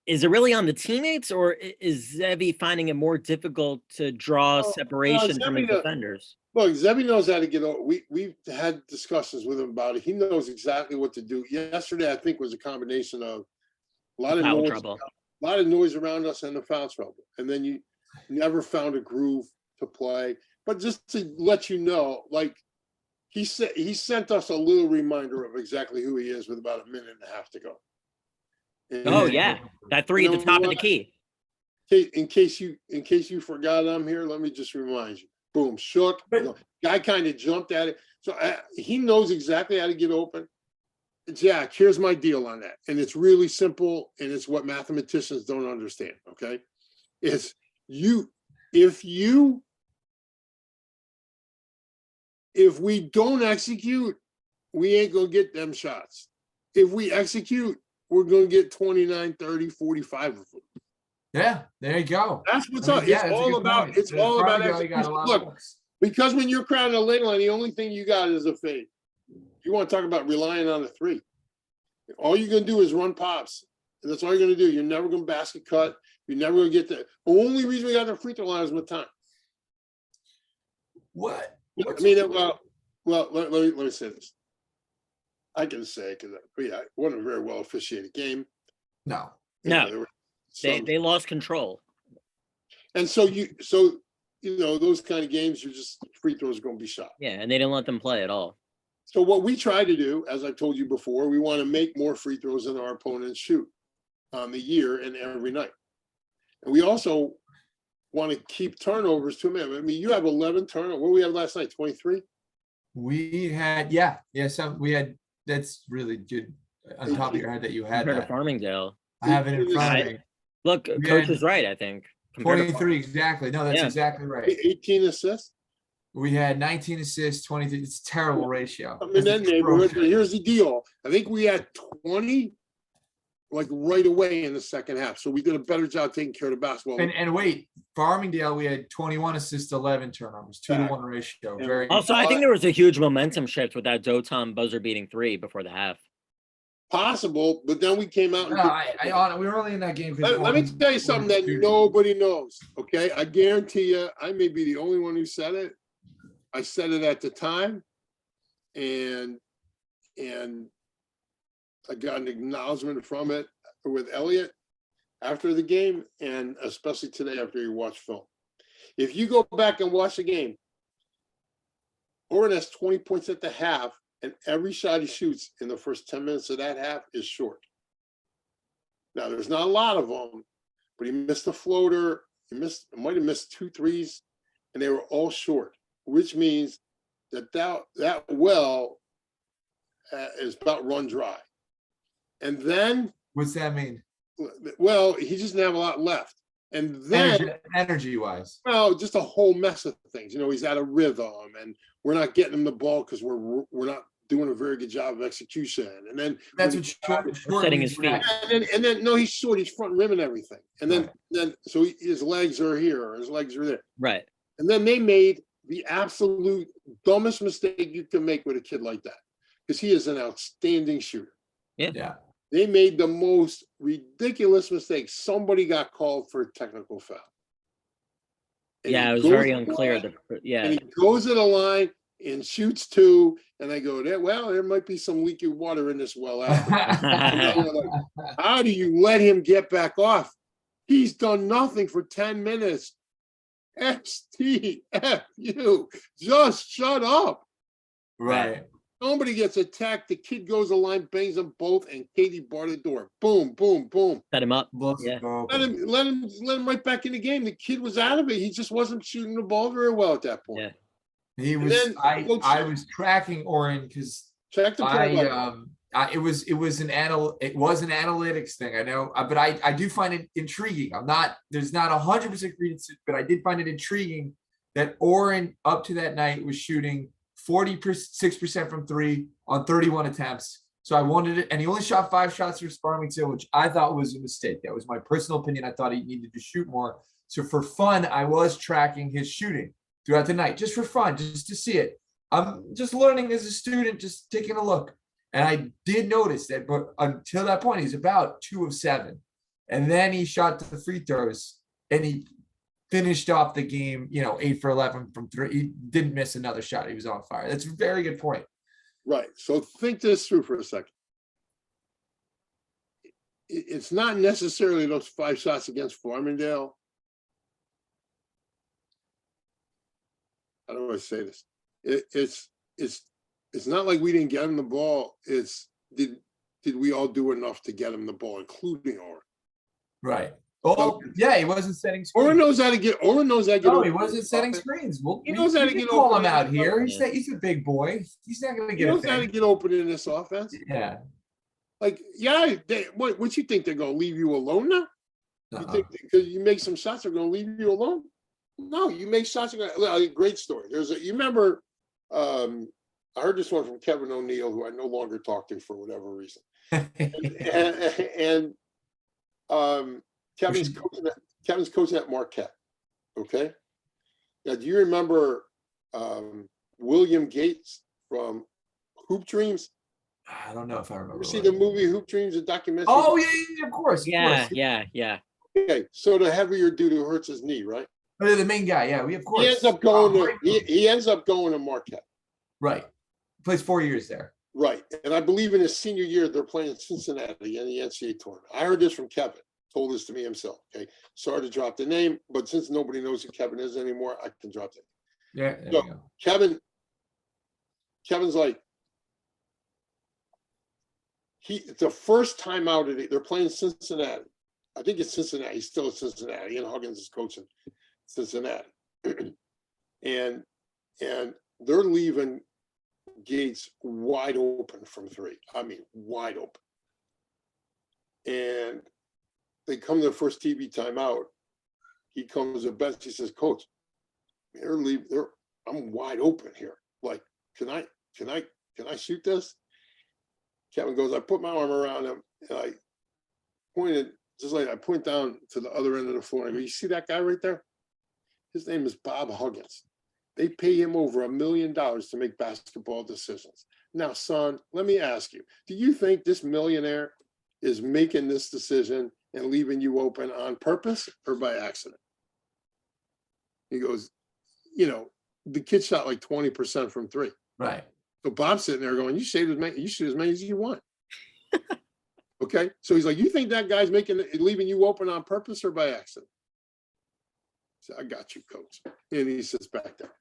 is it really on the teammates, or is Zevi finding it more difficult to draw separation from his defenders? Look, Zebby knows how to get over. We've had discussions with him about it. He knows exactly what to do. Yesterday, I think, was a combination of a lot of Foul noise, trouble. a lot of noise around us and the foul trouble. And then you never found a groove to play. But just to let you know, like he sent us a little reminder of exactly who he is with about a minute and a half to go. And Oh yeah, that three at the top of the key. In case you forgot I'm here, let me just remind you. Boom, shook. Guy kind of jumped at it. So he knows exactly how to get open. Jack, here's my deal on that. And it's really simple. And it's what mathematicians don't understand. Okay. It's if we don't execute, we ain't going to get them shots. If we execute, we're going to get 29, 30, 45 of them. Yeah, there you go. That's what's up. It's all about execution. Look, because when you're crowding a lane line, the only thing you got is a fade. You want to talk about relying on a three. All you're going to do is run pops. And that's all you're going to do. You're never going to basket cut. You're never going to get the only reason we got the free throw line is with time. What? I mean, well, let me say this. I can say because it wasn't a very well officiated game. No. They lost control. And so those kind of games, you're just free throws are going to be shot. Yeah, and they didn't let them play at all. So what we try to do, as I've told you before, we want to make more free throws than our opponents shoot on the year and every night. And we also want to keep turnovers to a minimum. I mean, you have 11 turnovers. What did we have last night? 23? We had, we had, that's really good on top of your head that you had compared to Farmingdale. I have it in front of me. Look, coach is right, I think. 23, exactly. No, that's exactly right. 18 assists? We had 19 assists, 23. It's a terrible ratio. I'm in that neighborhood, but here's the deal. I think we had 20 like right away in the second half. So we did a better job taking care of the basketball. And wait, Farmingdale, we had 21 assists, 11 turnovers, 2-to-1 ratio. Very also, I think there was a huge momentum shift with that Dotom buzzer beating three before the half. Possible, but then we came out. And we were only in that game. Let me tell you something that nobody knows. Okay, I guarantee you, I may be the only one who said it. I said it at the time, and I got an acknowledgement from it with Elliot after the game, and especially today after you watch film. If you go back and watch the game, Oren has 20 points at the half, and every shot he shoots in the first 10 minutes of that half is short. Now, there's not a lot of them, but he missed a floater. Might have missed 2 threes, and they were all short, which means that well is about run dry. And then, what's that mean? Well, he just didn't have a lot left. And then energy-wise, well, just a whole mess of things. He's out of rhythm, and we're not getting him the ball because we're not doing a very good job of execution. And then that's what short setting his feet. And then no, he's short. He's front rim and everything. And then so his legs are here, his legs are there. Right. And then they made the absolute dumbest mistake you can make with a kid like that, because he is an outstanding shooter. Yeah. They made the most ridiculous mistake. Somebody got called for a technical foul. And it was very unclear. And he goes to the line and shoots 2, and I go, there might be some leaky water in this well. How do you let him get back off? He's done nothing for 10 minutes. STFU, just shut up. Right. Somebody gets attacked. The kid goes to the line, bangs them both, and Katie barred the door. Boom, boom, boom. Set him up. Yeah. Let him right back in the game. The kid was out of it. He just wasn't shooting the ball very well at that point. Yeah. He was. I was tracking Oren because it was an analytics thing. I know, but I do find it intriguing. There's not 100% credence, but I did find it intriguing that Oren up to that night was shooting 46% from 3 on 31 attempts. So I wanted it, and he only shot 5 shots for Farmingdale, which I thought was a mistake. That was my personal opinion. I thought he needed to shoot more. So for fun, I was tracking his shooting throughout the night, just for fun, just to see it. I'm just learning as a student, just taking a look. And I did notice that, but until that point, he's about 2 of 7. And then he shot the free throws, and he finished off the game, 8 for 11 from 3. He didn't miss another shot. He was on fire. That's a very good point. Right. So think this through for a second. It's not necessarily those 5 shots against Farmingdale. How do I say this? It's not like we didn't get him the ball. It's did we all do enough to get him the ball, including Oren? Right. Oh, yeah, he wasn't setting screens. Oren knows how to get. No, he wasn't setting screens. Well, he knows how to get call open him out here. He's a big boy. He's not going to He get knows how to get open in this offense. Yeah. Like, yeah, what you think they're going to leave you alone now? You think because you make some shots, they're going to leave you alone? No, you make shots. Great story. You remember, I heard this one from Kevin O'Neill, who I no longer talk to for whatever reason. and Kevin's coaching at Marquette. Okay. Now, do you remember William Gates from Hoop Dreams? I don't know if I remember. You see the movie Hoop Dreams, the documentary? Oh, yeah, of course. Yeah. Okay, so the heavier dude who hurts his knee, right? The main guy, yeah, of course. He ends up going he ends up going to Marquette. Right. Plays 4 years there. Right. And I believe in his senior year, they're playing Cincinnati in the NCAA tournament. I heard this from Kevin, told this to me himself. Okay. Sorry to drop the name, but since nobody knows who Kevin is anymore, I can drop it. Yeah. So Kevin's like, it's the first time out of they're playing Cincinnati. I think it's Cincinnati. He's still at Cincinnati, and Huggins is coaching Cincinnati. and they're leaving Gates wide open from 3. I mean, wide open. And they come to the first TV timeout. He comes to bench. He says, "Coach, I'm wide open here. Like, can I shoot this?" Kevin goes, I put my arm around him and I pointed, just like I point down to the other end of the floor. I go, "You see that guy right there? His name is Bob Huggins. They pay him over $1 million to make basketball decisions. Now, son, let me ask you, do you think this millionaire is making this decision and leaving you open on purpose or by accident?" He goes, the kid shot like 20% from 3. Right. So Bob's sitting there going, you shoot as many as you want. Okay. So he's like, you think that guy's leaving you open on purpose or by accident? So I got you, coach. And he sits back there.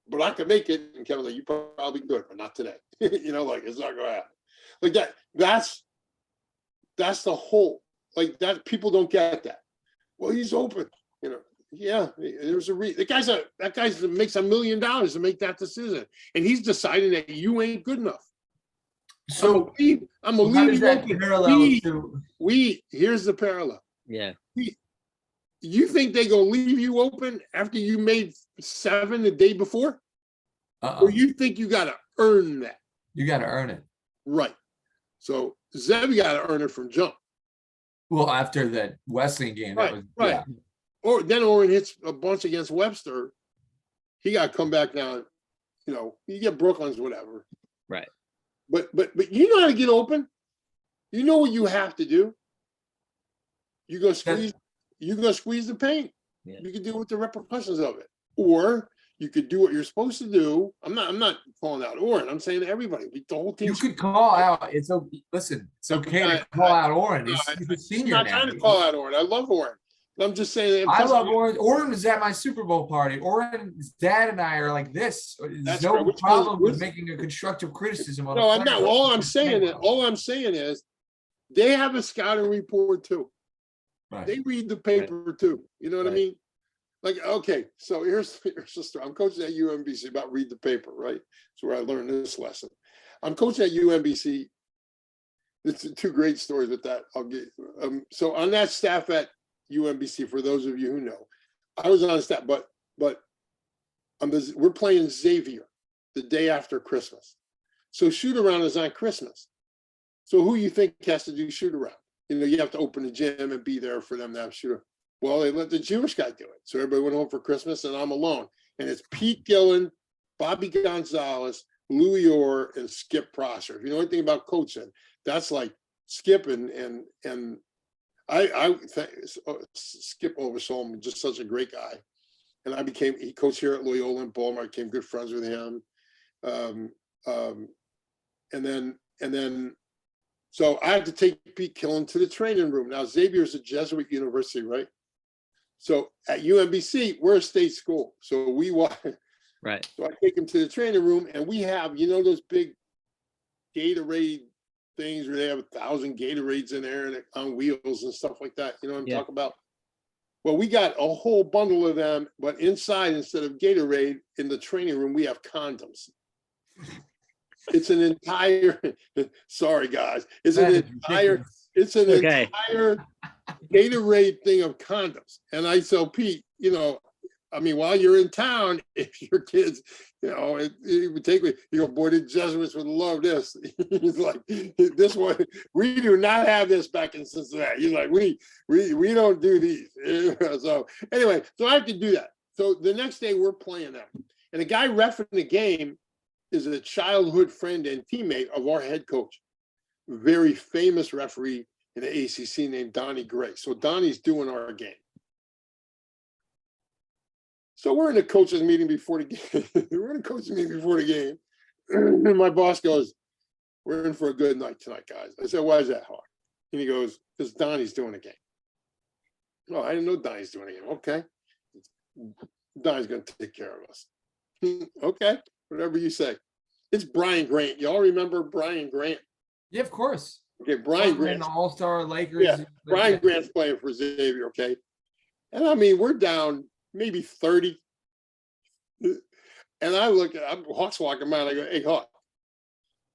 But I can make it. And Kevin's like, you probably good, but not today. Like it's not gonna happen. Like that's the whole, like that people don't get that. Well, he's open, Yeah, there's a that guy's makes $1 million to make that decision, and he's deciding that you ain't good enough. So I'm gonna leave you open. Here's the parallel. Yeah. You think they gonna leave you open after you made 7 the day before? Or you think you gotta earn that? You gotta earn it. Right. So Zeb gotta earn it from jump. Well, after that Wesleyan game, right. Yeah. Or then Oren hits a bunch against Webster. He got to come back now. You get Brooklyn's whatever. Right. But you know how to get open. You know what you have to do. You're gonna squeeze the paint. Yeah. You can deal with the repercussions of it, or you could do what you're supposed to do. I'm not calling out Oren. I'm saying to everybody, the whole team. You could call out. It's okay. Listen, it's okay to call out Oren. He's a senior now. I'm not trying to call out Oren. I love Oren. I'm just saying. I love Oren. Oren was at my Super Bowl party. Oren's dad and I are like this. There's no problem with making a constructive criticism on. No, I'm not. All I'm saying is, they have a scouting report too. Right. They read the paper too. You know what I mean? Like, okay, so here's the story. I'm coaching at UMBC about read the paper, right? That's where I learned this lesson. I'm coaching at UMBC. It's 2 great stories with that. I'll get. So on that staff at UMBC, for those of you who know, I was on staff, but we're playing Xavier the day after Christmas. So shoot around is on Christmas. So who you think has to do shoot around? You have to open the gym and be there for them to have shoot. Well, they let the Jewish guy do it. So everybody went home for Christmas and I'm alone. And it's Pete Gillen, Bobby Gonzalez, Louis Orr, and Skip Prosser. If you know anything about coaching, that's like Skip and Skip Oversholm, just such a great guy. And he coached here at Loyola in Baltimore. I became good friends with him. And then, so I had to take Pete Killen to the training room. Now, Xavier's a Jesuit university, right? So at UMBC, we're a state school. So we walk, Right. so I take him to the training room, and we have, those big Gatorade things where they have 1,000 Gatorades in there and on wheels and stuff like that. You know what I'm talking about? Well, we got a whole bundle of them, but inside, instead of Gatorade, in the training room, we have condoms. It's an entire, sorry guys, it's an entire Gatorade thing of condoms. And I tell Pete, while you're in town, if your kids, it would take me, boy, the Jesuits would love this. He's like, this one, we do not have this back in Cincinnati. He's like, we don't do these. So anyway, so I have to do that. So the next day we're playing them. And the guy reffing the game is a childhood friend and teammate of our head coach, very famous referee in the ACC named Donnie Gray. So Donnie's doing our game. So we're in the coaches meeting before the game. And my boss goes, "We're in for a good night tonight, guys." I said, "Why is that, Hawk?" And he goes, "Because Donnie's doing a game." Oh, I didn't know Donnie's doing a game. Okay. Donnie's going to take care of us. Okay. Whatever you say. It's Brian Grant. Y'all remember Brian Grant? Yeah, of course. Okay, Brian Grant. All-Star Lakers. Yeah, Brian Grant's playing for Xavier, okay? And I mean, we're down maybe 30. And I look at, Hawk's walking by and I go, "Hey, Hawk,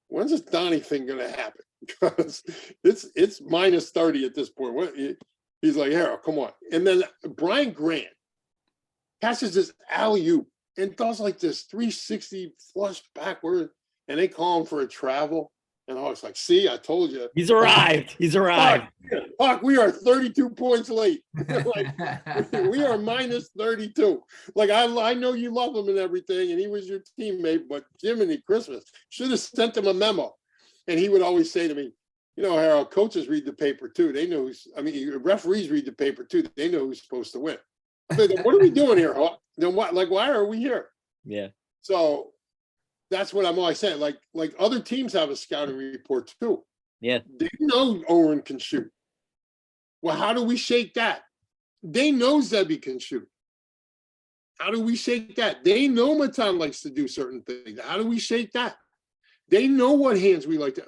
when's this Donnie thing going to happen?" Because it's minus 30 at this point. He's like, "Harold, come on." And then Brian Grant catches this alley-oop and does like this 360 flush backward, and they call him for a travel. And Hawk's like, "See, I told you." He's arrived. He's arrived. Hawk, we are 32 points late. We are minus 32. Like, I know you love him and everything, and he was your teammate, but Jiminy Christmas, should have sent him a memo. And he would always say to me, "Harold, coaches read the paper too. They know referees read the paper too. They know who's supposed to win." I said, "What are we doing here, Hawk? Then what? Like, why are we here?" Yeah. So that's what I'm always saying. Like other teams have a scouting report too. Yeah. They know Owen can shoot. Well, how do we shake that? They know Zebby can shoot. How do we shake that? They know Matan likes to do certain things. How do we shake that? They know what hands we like to,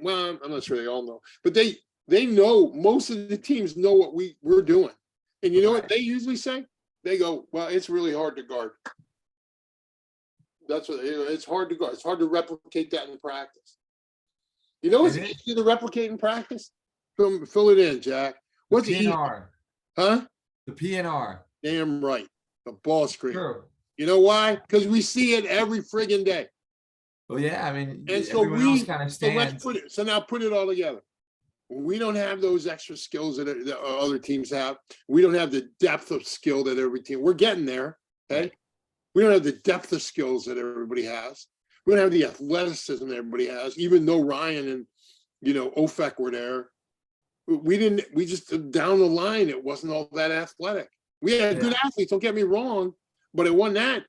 well, I'm not sure they all know, but they know, most of the teams know what we're doing. And you know what they usually say? They go, "Well, it's really hard to guard." That's what it's hard to guard. It's hard to replicate that in practice. It's easy to replicate in practice? Fill it in, Jack. What's the PNR? Huh? The PNR. Damn right. The ball screen. Sure. You know why? Because we see it every friggin' day. Well, yeah, I mean, and so else kind of stands. So now put it all together. We don't have those extra skills that other teams have. We don't have the depth of skill that every team. We're getting there. Okay. Right. We don't have the depth of skills that everybody has. We don't have the athleticism that everybody has, even though Ryan and, Ofek were there. We just, down the line, it wasn't all that athletic. We had good athletes, don't get me wrong, but it wasn't that.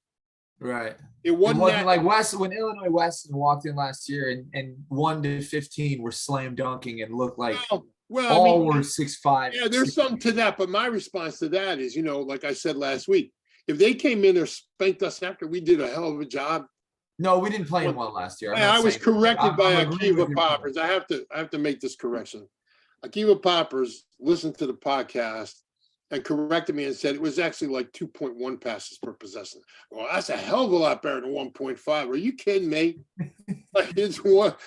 Right. It wasn't that. Like when Illinois Weston walked in last year and 1 to 15 were slam dunking and looked like all were 6'5". Yeah, there's something to that. But my response to that is, like I said last week, if they came in or spanked us after we did a hell of a job. No, we didn't play them well last year. I was corrected by Akiva Poppers. I have to make this correction. Akiva Poppers listened to the podcast and corrected me and said it was actually like 2.1 passes per possession. Well, that's a hell of a lot better than 1.5. Are you kidding me? Like, it's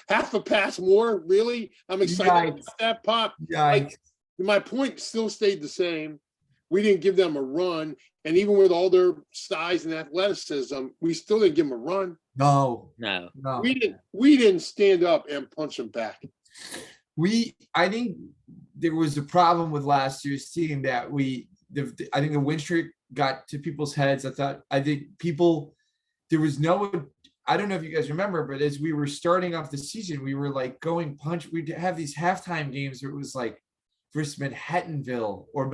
half a pass more? Really? I'm excited about that, Pop. Like, my point still stayed the same. We didn't give them a run. And even with all their size and athleticism, we still didn't give them a run. No. We didn't stand up and punch them back. I think there was a problem with last year's team that I think the win streak got to people's heads. I think I don't know if you guys remember, but as we were starting off the season, we were like going punch. We'd have these halftime games where it was like versus Manhattanville or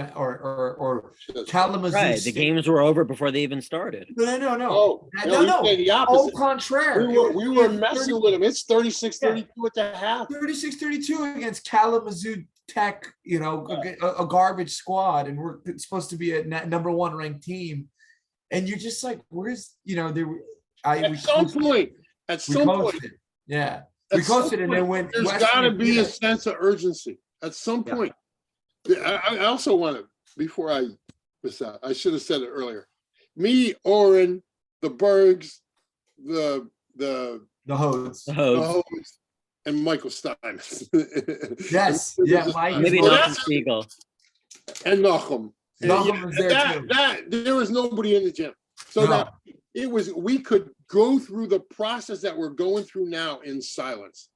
Kalamazoo. Right. The State. games were over before they even started. No. Oh, No. the Au opposite. contraire. We were messing with them. It's 36-32 at the half. 36-32 against Kalamazoo Tech, a garbage squad, and we're supposed to be a number 1 ranked team. And you're just like, where's, At some point. Yeah. We coasted, and then when there's got to be a sense of urgency at some point. I also want to, before I miss out, I should have said it earlier. Me, Oren, the Bergs, the Hodes, and Michael Stein. Yes, Mike. Maybe Nachum Spiegel. And Nachum. Nachum was there too. There was nobody in the gym. So that we could go through the process that we're going through now in silence.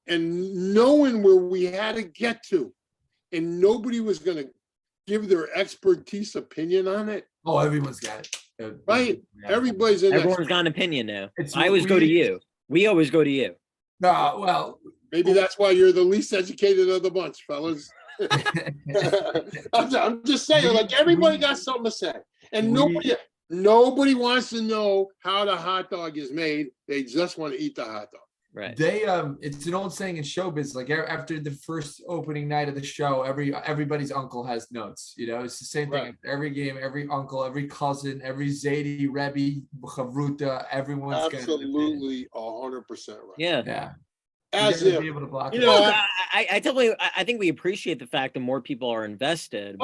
And knowing where we had to get to, and nobody was going to give their expertise opinion on it. Oh, everyone's got it. Right? Yeah. Everyone's got an opinion now. I always go to you. We always go to you. No, well, maybe that's why you're the least educated of the bunch, fellas. I'm just saying, like, everybody got something to say, and nobody wants to know how the hot dog is made. They just want to eat the hot dog. Right. It's an old saying in showbiz, like after the first opening night of the show, everybody's uncle has notes. It's the same thing. Right. Every game, every uncle, every cousin, every Zaidi, Rebbe, Chavruta, everyone's absolutely 100% right. Yeah. As if be able to block I think we appreciate the fact that more people are invested.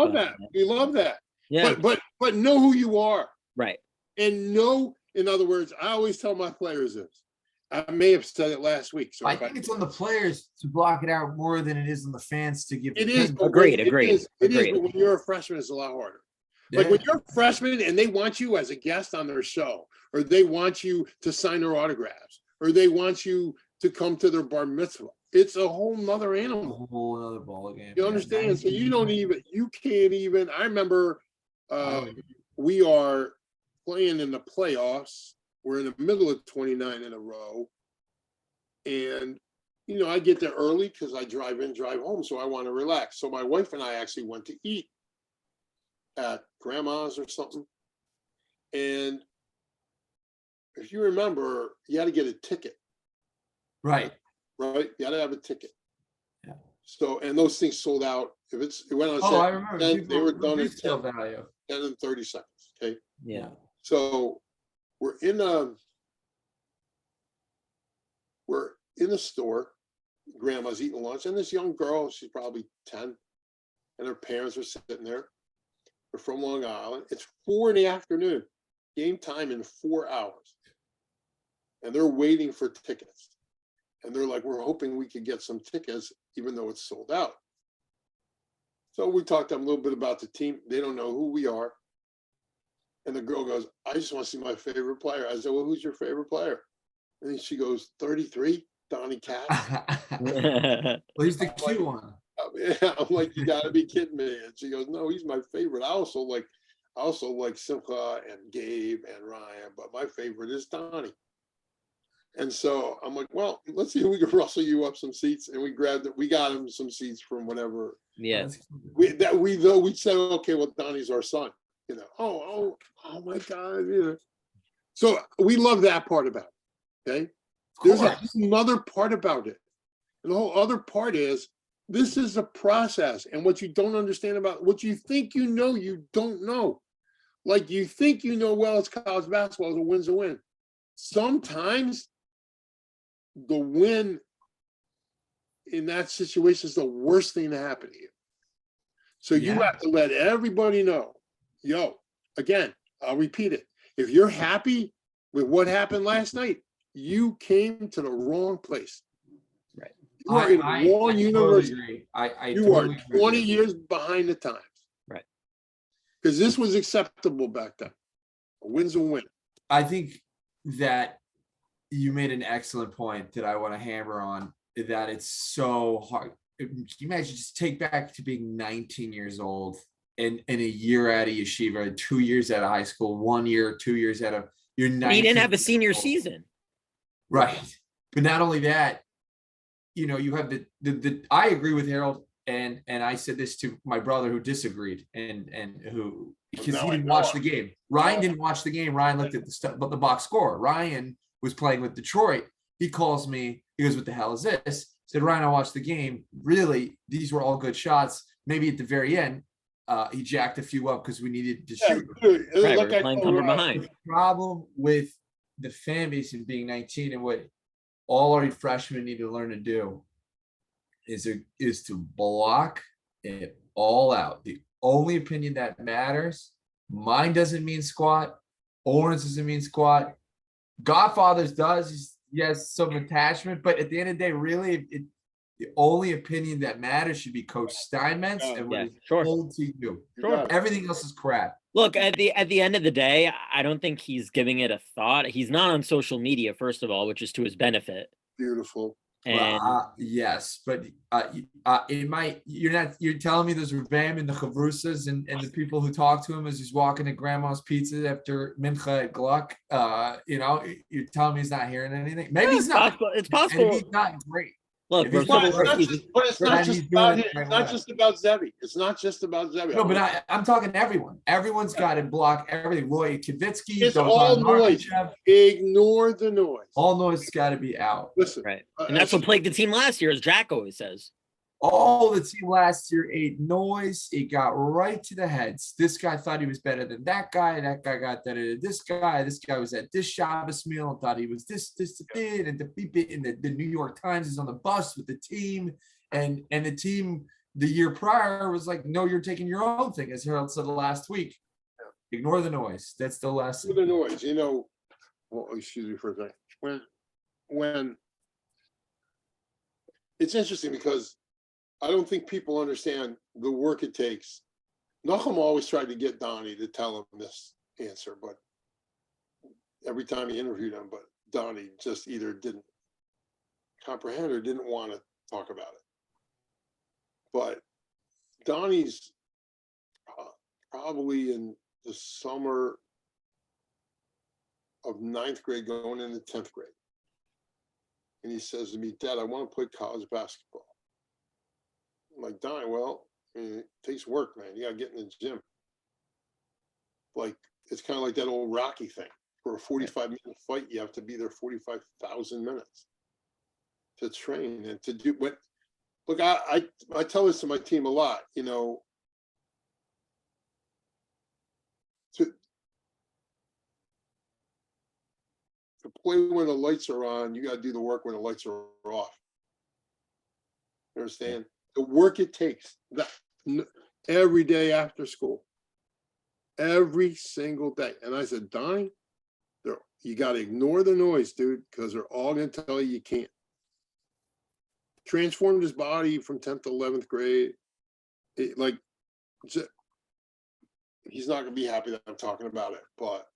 We love that. Yeah. But know who you are. Right. And know, in other words, I always tell my players this. I may have said it last week. So I think it's on the players to block it out more than it is on the fans to give. It is. Agreed. It is, but when you're a freshman, it's a lot harder. Like when you're a freshman and they want you as a guest on their show, or they want you to sign their autographs, or they want you to come to their bar mitzvah, it's a whole nother animal. A whole other ball game. You understand? So you can't even. I remember we are playing in the playoffs. We're in the middle of 29 in a row. And, I get there early because I drive in, drive home. So I want to relax. So my wife and I actually went to eat at grandma's or something. And if you remember, you had to get a ticket. Right. You had to have a ticket. Yeah. So, and those things sold out. It went on. I remember. They were done in 10 value. and 30 seconds. Okay. Yeah. So we're in a store. Grandma's eating lunch, and this young girl, she's probably 10, and her parents are sitting there. They're from Long Island. It's 4 p.m. Game time in 4 hours, and they're waiting for tickets. And they're like, "We're hoping we could get some tickets, even though it's sold out." So we talked to them a little bit about the team. They don't know who we are. And the girl goes, "I just want to see my favorite player." I said, "Well, who's your favorite player?" And then she goes, 33, Donnie Katz. Well, he's the cute one. I'm like, "You got to be kidding me." And she goes, "No, he's my favorite. I also like Simcha and Gabe and Ryan, but my favorite is Donnie." And so I'm like, "Well, let's see if we can rustle you up some seats." And we got him some seats from whatever. Yeah. We said, "Okay, well, Donnie's our son." Oh my God. So we love that part about it. Okay. There's another part about it. And the whole other part is this is a process. And what you don't understand about what you think you don't know. Like you think it's college basketball, the win's a win. Sometimes the win in that situation is the worst thing to happen to you. So you have to let everybody know. Again, I'll repeat it. If you're happy with what happened last night, you came to the wrong place. Right. You are in the wrong universe. Totally agree. You are 20 years behind the times. Right. Because this was acceptable back then. A win's a win. I think that you made an excellent point that I want to hammer on, that it's so hard. Can you imagine just take back to being 19 years old and a year out of yeshiva, 2 years out of high school, 1 year, 2 years out of your 19. He didn't have a senior season. Right. But not only that, you have the I agree with Harold, and I said this to my brother who disagreed and who, because Now he I didn't know watch him. the game. Ryan didn't watch the game. Ryan looked at the stuff, but the box score. Ryan was playing with Detroit. He calls me. He goes, "What the hell is this?" I said, "Ryan, I watched the game. Really, these were all good shots. Maybe at the very end, he jacked a few up because we needed to shoot." Dude, Right, like we're playing come from The behind. problem with the fan base and being 19 and what all our freshmen need to learn to do is to block it all out. The only opinion that matters, mine doesn't mean squat, Orange doesn't mean squat, Godfather's does. He has some attachment, but at the end of the day, really, the only opinion that matters should be Coach Steinmetz and what Yeah, he's sure. told to do. You Sure. got it. Everything else is crap. Look, at the end of the day, I don't think he's giving it a thought. He's not on social media, first of all, which is to his benefit. Beautiful. And Yes, but it might. You're telling me there's Ram and the Chavrusas and the people who talk to him as he's walking to Grandma's Pizza after Mincha at Gluck. You're telling me he's not hearing anything. Maybe he's not. possible. It's And possible. if he's not, great. Look, If he's bro, not civil great, rights- But it's Then not he's just doing about it him. right It's not way. just about Zevi. It's not just about Zevi. No, but I'm talking everyone. Everyone's got to block everything. Roy Kavitsky, It's Dozan all noise. Markachev, Ignore the noise. all noise has got to be out. Listen, right. And that's what plagued the team last year, as Jack always says. All the team last year ate noise. It got right to the heads. This guy thought he was better than that guy. That guy got better than this guy. This guy was at this Shabbos meal and thought he was this, and the New York Times is on the bus with the team. And the team the year prior was like, no, you're taking your own thing, as Harold said last week. Ignore the noise. That's the lesson. the noise, well, excuse me for a second. When it's interesting because I don't think people understand the work it takes. Nachum always tried to get Donnie to tell him this answer, but every time he interviewed him, but Donnie just either didn't comprehend or didn't want to talk about it. But Donnie's probably in the summer of 9th grade going into 10th grade. And he says to me, "Dad, I want to play college basketball." I'm like, "Donnie, well, it takes work, man. You got to get in the gym." Like, it's kind of like that old Rocky thing. For a 45-minute fight, you have to be there 45,000 minutes to train and to do what. Look, I tell this to my team a lot, to play when the lights are on, you got to do the work when the lights are off. You understand? The work it takes every day after school, every single day. And I said, "Donnie, you got to ignore the noise, dude, because they're all going to tell you can't." Transformed his body from 10th to 11th grade. He's not going to be happy that I'm talking about it, but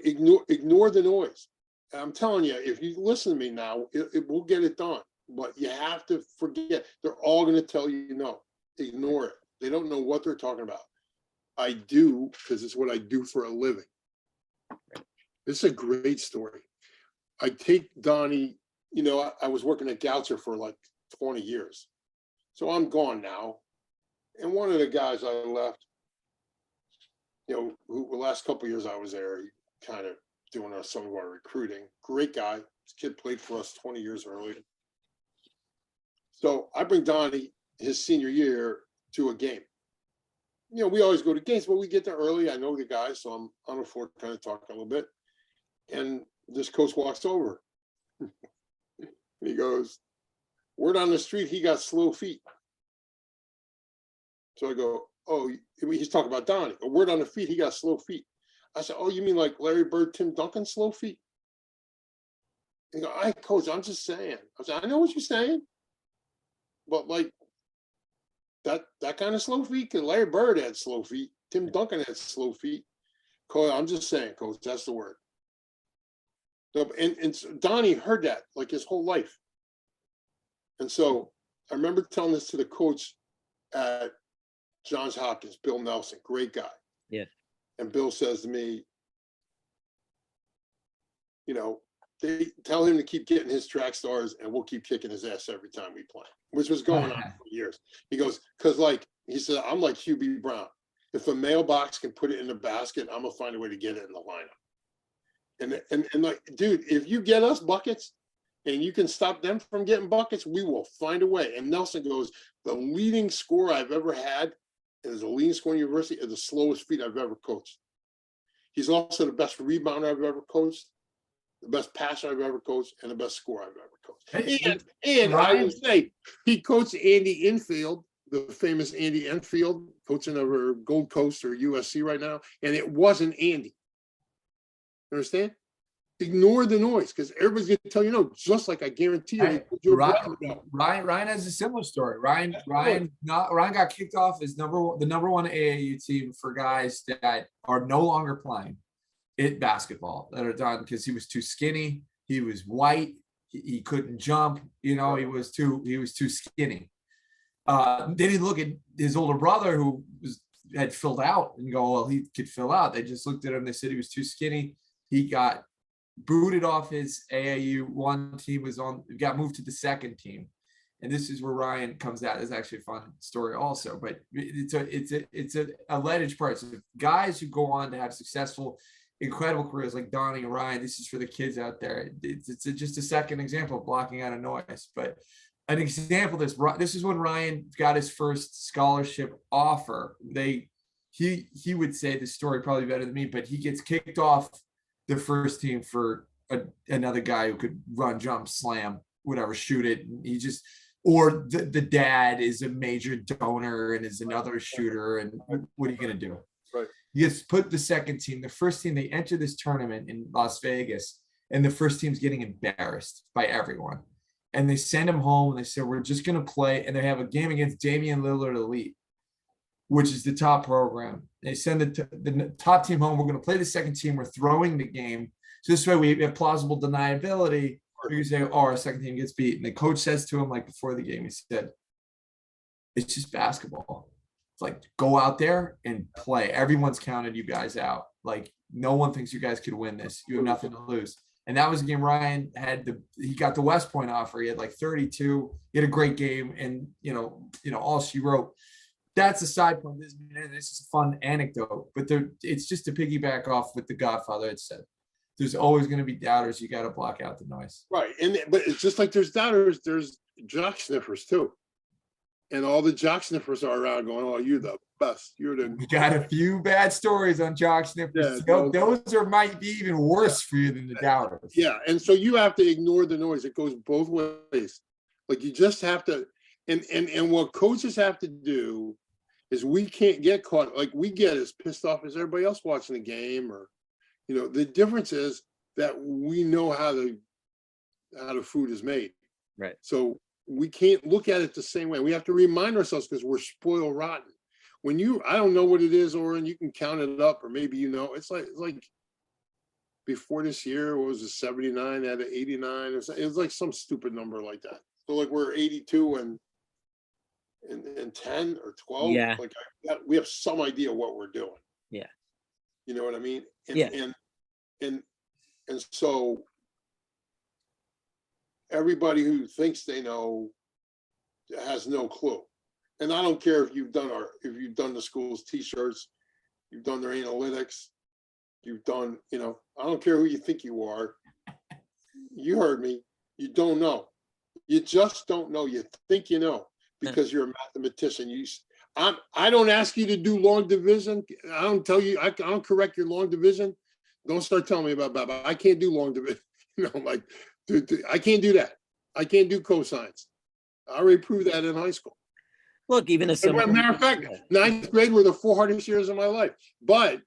ignore the noise. And I'm telling you, if you listen to me now, it will get it done. But you have to forget. They're all going to tell you no. Ignore it. They don't know what they're talking about. I do, because it's what I do for a living. This is a great story. I take Donnie, I was working at Gautzer for like 20 years. So I'm gone now. And one of the guys I left, who the last couple of years I was there, he kind of doing some of our recruiting. Great guy. This kid played for us 20 years earlier. So I bring Donnie his senior year to a game. We always go to games, but we get there early. I know the guys, so I'm on the floor kind of talking a little bit. And this coach walks over. He goes, "Word on the street, he got slow feet." So I go, "Oh," he's talking about Donnie. "A word on the feet, he got slow feet." I said, "Oh, you mean like Larry Bird, Tim Duncan slow feet?" He go, "Coach, I'm just saying." I said, "I know what you're saying. But like that kind of slow feet, because Larry Bird had slow feet. Tim Duncan had slow feet. Coach, I'm just saying, Coach, that's the word." And Donnie heard that like his whole life. And so I remember telling this to the coach at Johns Hopkins, Bill Nelson, great guy. Yeah. And Bill says to me, they tell him to keep getting his track stars and we'll keep kicking his ass every time we play, which was going on for years. He goes, because like he said, I'm like Hubie Brown. If a mailbox can put it in the basket, I'm gonna find a way to get it in the lineup. And like, dude, if you get us buckets and you can stop them from getting buckets, we will find a way. And Nelson goes, the leading scorer I've ever had is a leading scorer in university is the slowest feet I've ever coached. He's also the best rebounder I've ever coached, the best passer I've ever coached, and the best scorer I've ever coached. And I would say he coached Andy Enfield, the famous Andy Enfield, coaching over Gold Coast or USC right now, and it wasn't Andy. Understand? Ignore the noise because everybody's going to tell you no. Just like I guarantee you, Ryan has a similar story. Ryan got kicked off as the number one AAU team for guys that are no longer playing basketball, that are done because he was too skinny. He was white. He couldn't jump. He was too skinny. Then he look at his older brother who had filled out and go, well, he could fill out. They just looked at him. They said he was too skinny. He got booted off his AAU one team, got moved to the second team. And this is where Ryan comes out. It's actually a fun story also, but it's a alleged part. So guys who go on to have successful, incredible careers like Donnie and Ryan, this is for the kids out there. It's just a second example of blocking out a noise, but an example of this is when Ryan got his first scholarship offer. He would say the story probably better than me, but he gets kicked off the first team for another guy who could run, jump, slam, whatever, shoot it. Or the dad is a major donor and is another shooter. And what are you going to do? Right. He gets put the second team. The first team, they enter this tournament in Las Vegas, and the first team's getting embarrassed by everyone. And they send him home and they say, we're just going to play. And they have a game against Damian Lillard Elite, which is the top program. They send the top team home. We're going to play the second team. We're throwing the game. So this way we have plausible deniability. We can say, oh, our second team gets beat. And the coach says to him, like before the game, he said, it's just basketball. It's like, go out there and play. Everyone's counted you guys out. Like, no one thinks you guys could win this. You have nothing to lose. And that was a game Ryan he got the West Point offer. He had like 32. He had a great game. And, all she wrote. That's a side point. This is a fun anecdote, but it's just to piggyback off what the Godfather had said. There's always going to be doubters. You got to block out the noise. Right. But it's just like there's doubters, there's jock sniffers too. And all the jock sniffers are around going, oh, you're the best. We got a few bad stories on jock sniffers. Yeah, those might be even worse for you than the doubters. Yeah. And so you have to ignore the noise. It goes both ways. Like you just have to, and what coaches have to do is we can't get caught, like we get as pissed off as everybody else watching the game, or, the difference is that we know how the food is made. Right. So we can't look at it the same way. We have to remind ourselves because we're spoiled rotten. I don't know what it is, Oren, you can count it up, or maybe it's like before this year, what was it, 79 out of 89 or something? It was like some stupid number like that. So like we're 82 and 10 or 12. Yeah. Like we have some idea what we're doing. Yeah. You know what I mean? And so everybody who thinks they know has no clue. And I don't care if you've done the school's t-shirts, you've done their analytics, you've done, I don't care who you think you are. You heard me. You don't know. You just don't know. You think you know because you're a mathematician. I don't ask you to do long division. I don't tell you, I don't correct your long division. Don't start telling me about that. I can't do long division. I can't do that. I can't do cosines. I already proved that in high school. Look, even as a matter of fact, ninth grade were the 4 hardest years of my life. But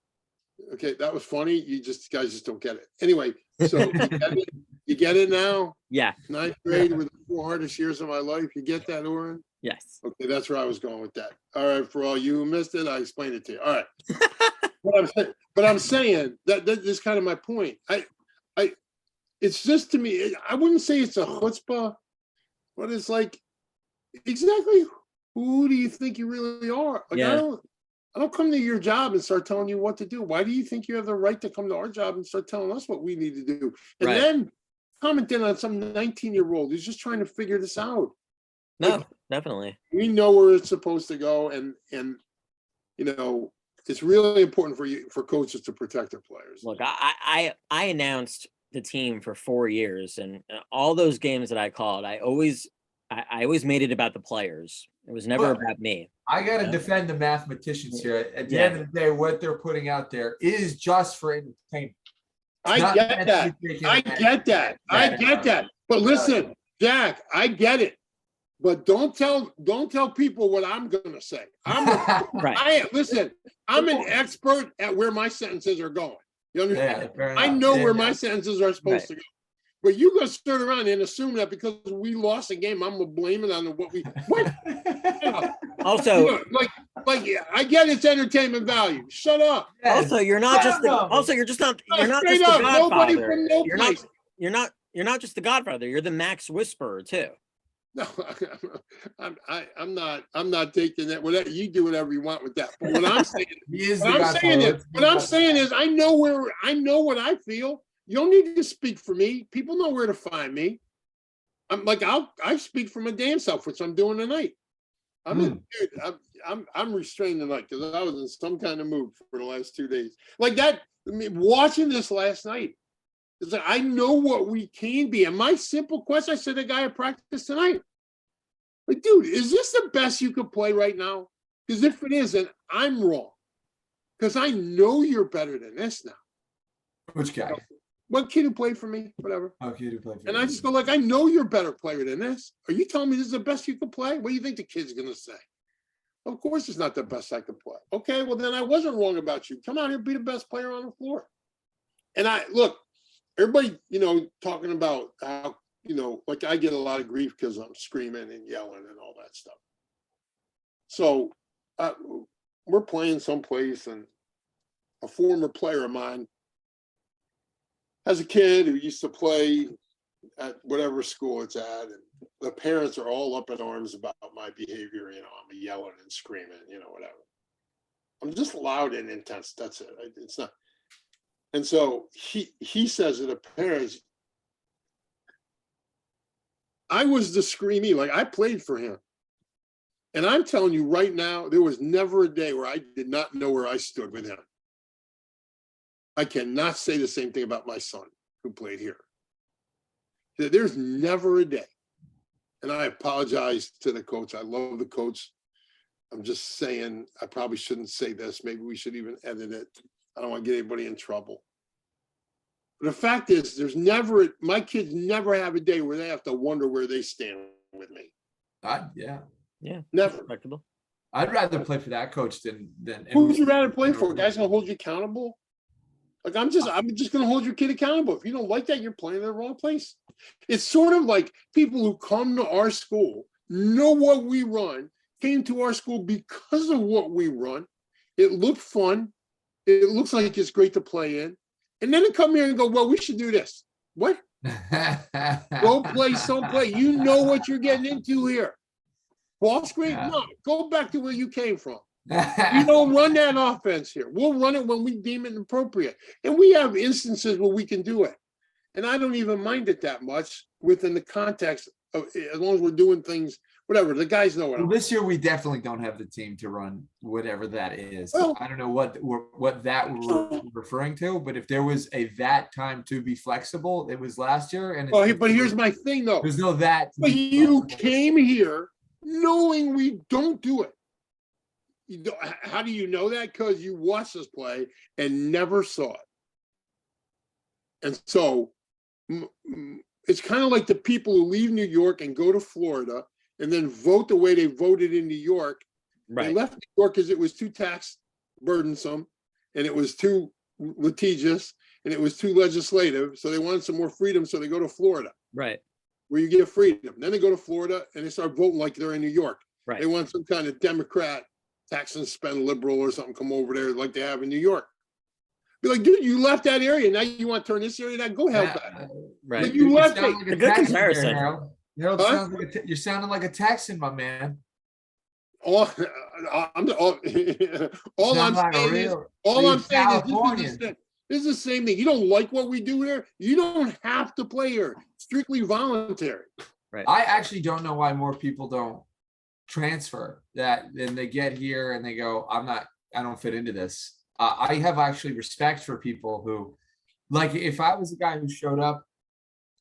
okay, that was funny. Guys just don't get it. Anyway, so you get it now? Yeah. Ninth grade were the 4 hardest years of my life. You get that, Oren? Yes. Okay, that's where I was going with that. All right, for all you who missed it, I explained it to you. All right. But I'm saying that is kind of my point. It's just, to me, I wouldn't say it's a chutzpah, but it's like, exactly who do you think you really are? Like, yeah. I don't come to your job and start telling you what to do. Why do you think you have the right to come to our job and start telling us what we need to do? And commenting on some 19-year-old who's just trying to figure this out. No, Like, definitely. we know where it's supposed to go, and it's really important for coaches to protect their players. Look, I announced the team for 4 years, and all those games that I called, I always made it about the players. It was never about me. I got to defend the mathematicians here. At the end of the day, what they're putting out there is just for entertainment. I get that. But listen, Jack, I get it. But don't tell people what I'm gonna say. Listen, I'm an expert at where my sentences are going. You understand? I know where my sentences are supposed to go. But you gonna turn around and assume that because we lost a game, I'm gonna blame it on what? Also, I get it's entertainment value. Shut up. Also, you're not just the Godfather. You're not just the Godfather. You're the Max Whisperer too. No, I'm not taking that. Whatever you do, whatever you want with that. But what I'm saying is, I know what I feel. You don't need to speak for me. People know where to find me. I speak for my damn self, which I'm doing tonight. I'm restrained tonight because I was in some kind of mood for the last 2 days. Like that, watching this last night. It's like, I know what we can be. And my simple question, I said to the guy at practice tonight, like, dude, is this the best you could play right now? Because if it isn't, I'm wrong. Because I know you're better than this now. Which guy? What kid who played for me? Whatever. Oh, kid who played for me. And I just go like, I know you're a better player than this. Are you telling me this is the best you could play? What do you think the kid's going to say? Of course it's not the best I could play. Okay, well then I wasn't wrong about you. Come out here, be the best player on the floor. And everybody, talking about how, like I get a lot of grief because I'm screaming and yelling and all that stuff. So we're playing someplace, and a former player of mine has a kid who used to play at whatever school it's at, and the parents are all up in arms about my behavior. I'm yelling and screaming, whatever. I'm just loud and intense. That's it. It's not. And so he says to the parents, I was the screamy, like I played for him. And I'm telling you right now, there was never a day where I did not know where I stood with him. I cannot say the same thing about my son who played here. There's never a day. And I apologize to the coach. I love the coach. I'm just saying, I probably shouldn't say this. Maybe we should even edit it. I don't want to get anybody in trouble. But the fact is, my kids never have a day where they have to wonder where they stand with me. Yeah. Never. Respectable. I'd rather play for that coach than. Who would you rather play for? Guys gonna hold you accountable? Like I'm just gonna hold your kid accountable. If you don't like that, you're playing in the wrong place. It's sort of like people who come to our school, know what we run, came to our school because of what we run. It looked fun. It looks like it's great to play in. And then they come here and go, well, we should do this. What? Go play someplace. You know what you're getting into here. Ball screen? No, go back to where you came from. You don't run that offense here. We'll run it when we deem it appropriate. And we have instances where we can do it. And I don't even mind it that much within the context of, as long as we're doing things, whatever. The guys know what. This year we definitely don't have the team to run whatever that is. Well, I don't know what that we're referring to, but if there was that time to be flexible, it was last year. And but here's my thing though. There's no that. But you came here knowing we don't do it. How do you know that? Because you watched us play and never saw it. And so it's kind of like the people who leave New York and go to Florida and then vote the way they voted in New York. Right. They left New York because it was too tax burdensome and it was too litigious and it was too legislative. So they wanted some more freedom. So they go to Florida. Right. Where you get freedom. Then they go to Florida and they start voting like they're in New York. Right. They want some kind of Democrat, tax and spend liberal or something come over there like they have in New York. Be like, dude, you left that area. Now you want to turn this area down? Go help that. Right. But you left it. Like a good comparison. You're sounding like a Texan, my man. All I'm saying is This is the same thing. You don't like what we do here, you don't have to play here. Strictly voluntary. Right. I actually don't know why more people don't transfer that, then they get here and they go, I don't fit into this. I have actually respect for people who, like, if I was a guy who showed up,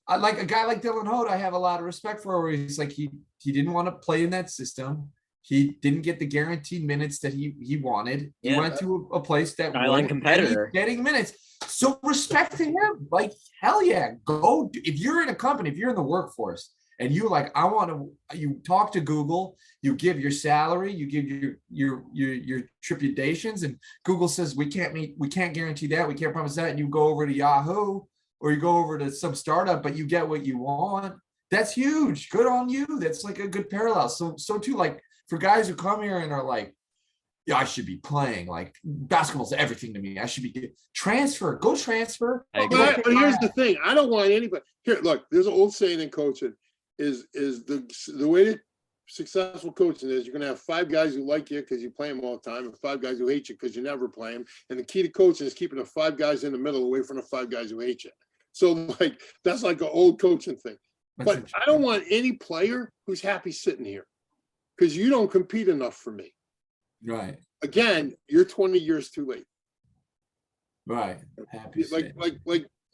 I like a guy like Dylan Holt, I have a lot of respect for, where he's like, he didn't want to play in that system. He didn't get the guaranteed minutes that he wanted. He went to a place that Skyline competitor getting minutes. So respect to him. Like, hell yeah, go. If you're in a company, if you're in the workforce, and you like, you talk to Google, you give your salary, you give your tributations, and Google says we can't guarantee that, we can't promise that, and you go over to Yahoo or you go over to some startup, but you get what you want. That's huge. Good on you. That's like a good parallel. So too, like, for guys who come here and are like, yeah, I should be playing, like, basketball's everything to me, I should be go transfer. But here's the thing, I don't want anybody here. Look, there's an old saying in coaching, is the way that successful coaching is, you're going to have 5 guys who like you because you play them all the time, and 5 guys who hate you because you never play them. And the key to coaching is keeping the 5 guys in the middle away from the 5 guys who hate you. So, like, that's like an old coaching thing. But I don't want any player who's happy sitting here, because you don't compete enough for me. Right. Again, you're 20 years too late. Right. Happy.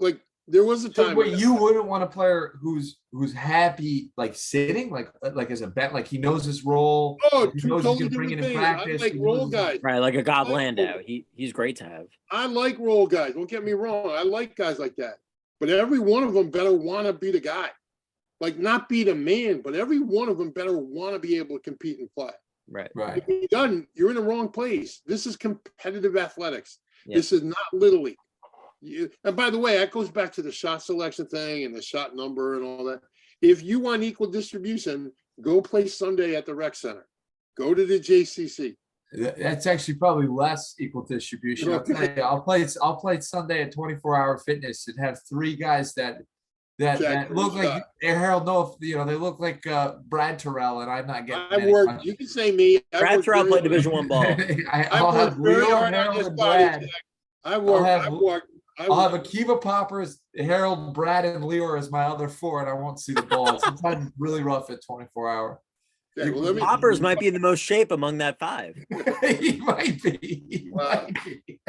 Like there was a time. So wait, you wouldn't want a player who's happy, like, sitting, like as a bet, like he knows his role. Oh, he two knows totally he's gonna bring it different in things. practice. I like role guys. Right, like a God Landau. He's great to have. I like role guys. Don't get me wrong. I like guys like that. But every one of them better want to be the guy. Like, not be the man, but every one of them better want to be able to compete and play. Right. Right. If you're done, you're in the wrong place. This is competitive athletics. Yeah. This is not Little League. And by the way, that goes back to the shot selection thing and the shot number and all that. If you want equal distribution, go play Sunday at the rec center. Go to the JCC. That's actually probably less equal distribution. I'll tell you, I'll play Sunday at 24-hour fitness and have 3 guys that look like Harold. No, they look like Brad Terrell, and I'm not getting. I worked. You can say me. Brad Terrell played Division I ball. I'll have Leo, Harold, and Brad. I'll have Akiva Poppers, Harold, Brad, and Leo as my other 4, and I won't see the ball. Sometimes really rough at 24-hour. Okay, well, Poppers might be in the most shape among that 5. He might be.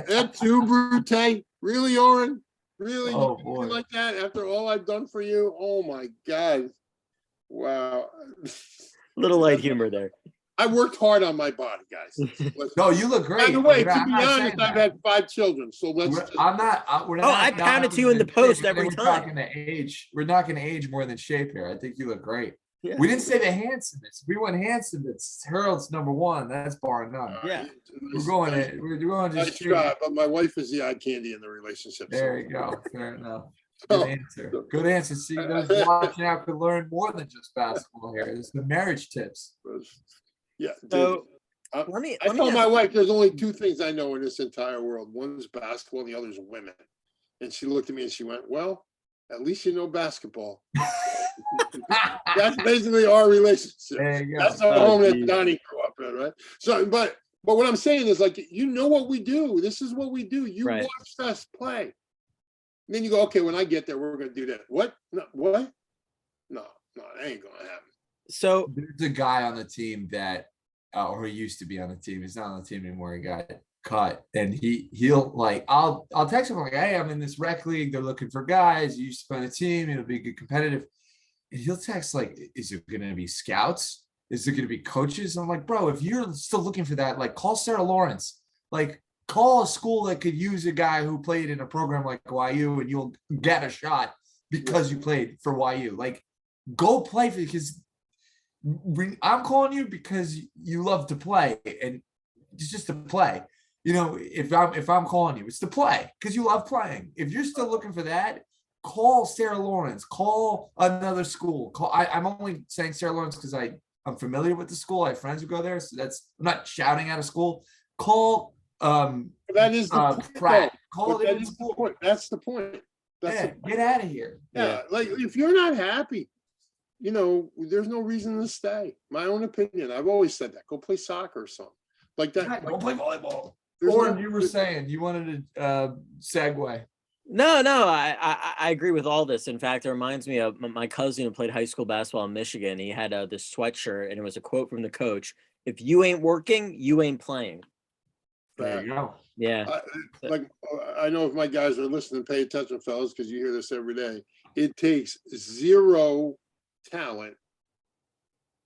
That too, Brute. Really, Oren? Really? Oh, you boy. like that after all I've done for you? Oh my God. Wow. Little light humor there. I worked hard on my body, guys. No, you look great. By the way, I'm to be not honest, saying I've that. had 5 children, so let's. I'm not. We're not. I pounded to you in the post every we're time. Not gonna age. We're not going to age more than shape here. I think you look great. Yeah. We didn't say the handsomest. We went handsomest. Harold's number 1. That's bar none. Yeah. We're going Nice just. try, but my wife is the eye candy in the relationship. There you go. Fair enough. Good answer. Good answer. See, those watching out could learn more than just basketball here. It's the marriage tips. Yeah. So I let told me my wife there's only 2 things I know in this entire world. One's basketball, and the other's women. And she looked at me and she went, "Well, at least you know basketball." That's basically our relationship. There you go. That's the home that Donnie grew up in, right? So, but what I'm saying is, like, you know what we do. This is what we do. You watched us play. And then you go, okay, when I get there, we're going to do that. What? No, what? No, that ain't going to happen. So there's a guy on the team that, or he used to be on the team. He's not on the team anymore. He got cut, and he'll like, I'll text him like, "Hey, I'm in this rec league. They're looking for guys. You used to play on a team. It'll be good competitive." And he'll text like, "Is it going to be scouts? Is it going to be coaches?" I'm like, "Bro, if you're still looking for that, like, call Sarah Lawrence. Like, call a school that could use a guy who played in a program like YU, and you'll get a shot because you played for YU. Like, go play for, because I'm calling you because you love to play, and it's just to play. If I'm calling you, it's to play because you love playing. If you're still looking for that, call Sarah Lawrence. Call another school. I'm only saying Sarah Lawrence because I'm familiar with the school. I have friends who go there, so I'm not shouting out a school. Call that is the Pratt. Call it the point. That's the point. Get out of here. Yeah, like, if you're not happy, there's no reason to stay. My own opinion. I've always said that. Go play soccer or something like that. Go play volleyball. Or you were saying you wanted to segue. No, I agree with all this. In fact, it reminds me of my cousin who played high school basketball in Michigan. He had this sweatshirt, and it was a quote from the coach: "If you ain't working, you ain't playing." There you go. Yeah. I know if my guys are listening, pay attention, fellas, because you hear this every day. It takes zero talent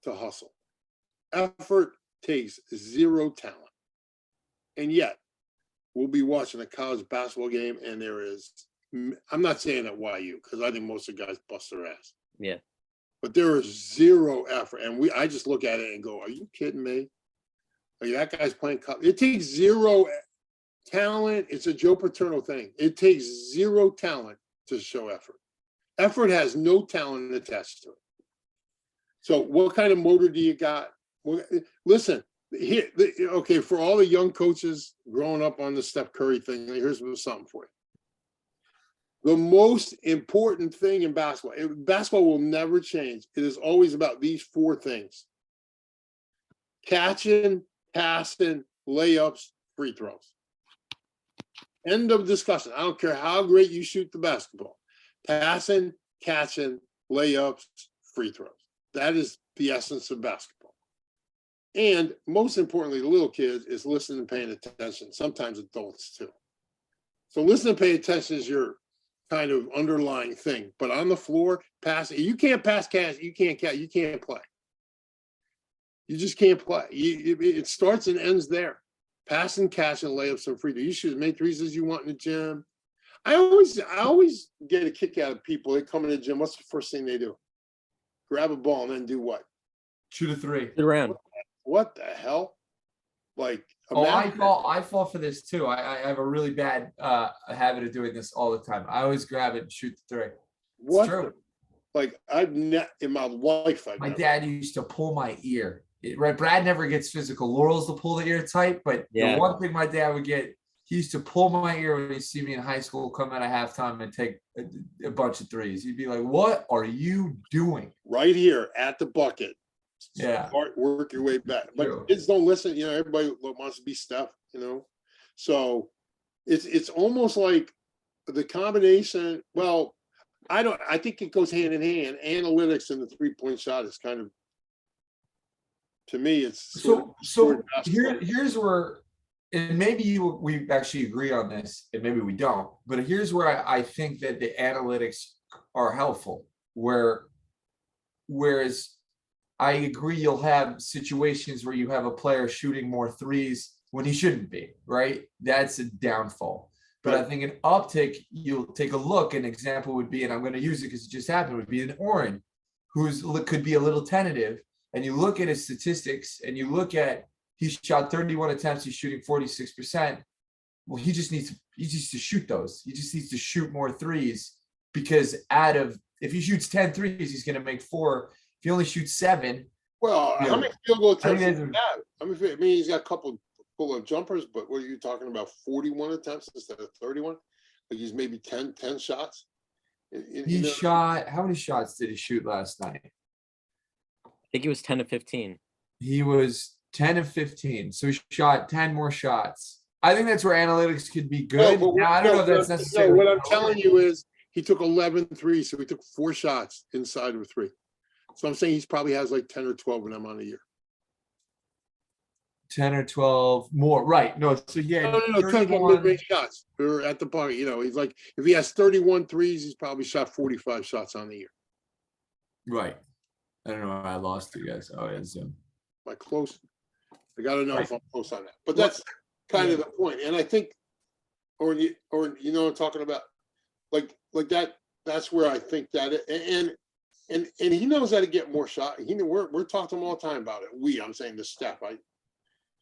to hustle. Effort takes zero talent. And yet, we'll be watching a college basketball game, and there is, I'm not saying at YU, because I think most of the guys bust their ass. Yeah. But there is zero effort. And I just look at it and go, are you kidding me? Like, that guy's playing college. It takes zero talent. It's a Joe Paterno thing. It takes zero talent to show effort. Effort has no talent attached to it. So what kind of motor do you got? Well, listen, here, okay, for all the young coaches growing up on the Steph Curry thing, here's something for you. The most important thing in basketball will never change. It is always about these four things: catching, passing, layups, free throws. End of discussion. I don't care how great you shoot the basketball. Passing, catching, layups, free throws. That is the essence of basketball. And most importantly, the little kids is listening and paying attention. Sometimes adults too. So listen and pay attention is your kind of underlying thing. But on the floor, passing, you can't pass catch, you can't play. You just can't play. It starts and ends there. Passing, catching, layups, and free throws. You should make threes as you want in the gym. I always get a kick out of people. They come in the gym. What's the first thing they do? Grab a ball and then do what? Shoot a three. Sit around. What the hell? Like, I fall for this too. I have a really bad habit of doing this all the time. I always grab it and shoot the three. What? It's true. Like, I've in my life. My dad used to pull my ear. Right, Brad never gets physical. Laurel's the pull the ear type, but the one thing my dad would get, he used to pull my ear when he'd see me in high school, come out of halftime and take a bunch of threes. He'd be like, "What are you doing?" Right here at the bucket. Yeah. Work your way back. But kids don't listen. You know, everybody wants to be Steph, you know. So it's almost like the combination. Well, I think it goes hand in hand. Analytics and the 3-point shot is kind of, to me, it's so here's where, and maybe we actually agree on this, and maybe we don't, but here's where I think that the analytics are helpful. Whereas I agree, you'll have situations where you have a player shooting more threes when he shouldn't be, right? That's a downfall. But I think an uptick, you'll take a look. An example would be, and I'm going to use it because it just happened, would be an Oren, could be a little tentative. And you look at his statistics and you look at, he shot 31 attempts, he's shooting 46%. Well, he just needs to shoot those. He just needs to shoot more threes, because if he shoots 10 threes, he's going to make 4. If he only shoots 7. Well, how many field goal attempts does he have? I mean, he's got a couple of jumpers, but what are you talking about? 41 attempts instead of 31? Like, he's maybe 10 shots. Shot, how many shots did he shoot last night? I think he was 10 to 15. He was 10 of 15. So he shot 10 more shots. I think that's where analytics could be good. I don't know if that's necessarily. What I'm telling you is he took 11 threes, so he took 4 shots inside of 3. So I'm saying he probably has like 10 or 12 of them on a year. 10 or 12 more, right? No, so yeah. No, 10 mid-range shots. We're at the party. You know, he's like, if he has 31 threes, he's probably shot 45 shots on the year. Right. I don't know why I lost you guys. Oh, yeah, Zoom. Am I close? I got to know if I'm close on that. But that's kind of the point. And I think, or you know what I'm talking about? Like that. That's where I think that and he knows how to get more shots. We're talking to him all the time about it. I'm saying the Steph.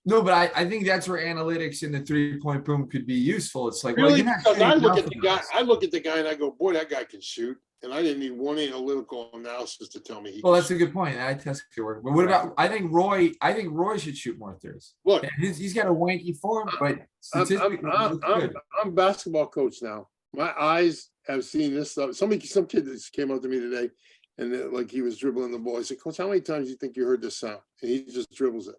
No, but I think that's where analytics in the 3-point boom could be useful. It's like, really, because I look at the guy and I go, boy, that guy can shoot. And I didn't need one analytical analysis to tell me. Well, that's a good point. I test your work. But what about? I think Roy should shoot more threes. Look, he's got a wanky form, but statistically, I'm a basketball coach now. My eyes have seen this stuff. Some kid just came up to me today, and like he was dribbling the ball. I said, "Coach, how many times do you think you heard this sound?" And he just dribbles it.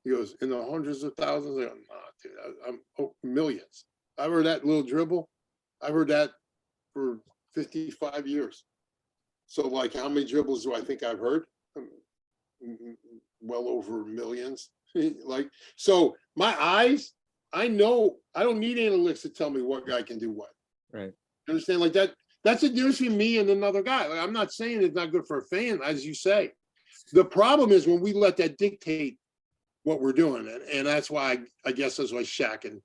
He goes, in the hundreds of thousands? I go, nah, dude, I'm millions. I heard that little dribble. I heard that for 55 years. So like, how many dribbles do I think I've heard? Well over millions. Like, so my eyes, I know I don't need analytics to tell me what guy can do what. Right. You understand? Like that's the difference between me and another guy. Like, I'm not saying it's not good for a fan, as you say. The problem is when we let that dictate what we're doing. And that's why I guess that's why Shaq and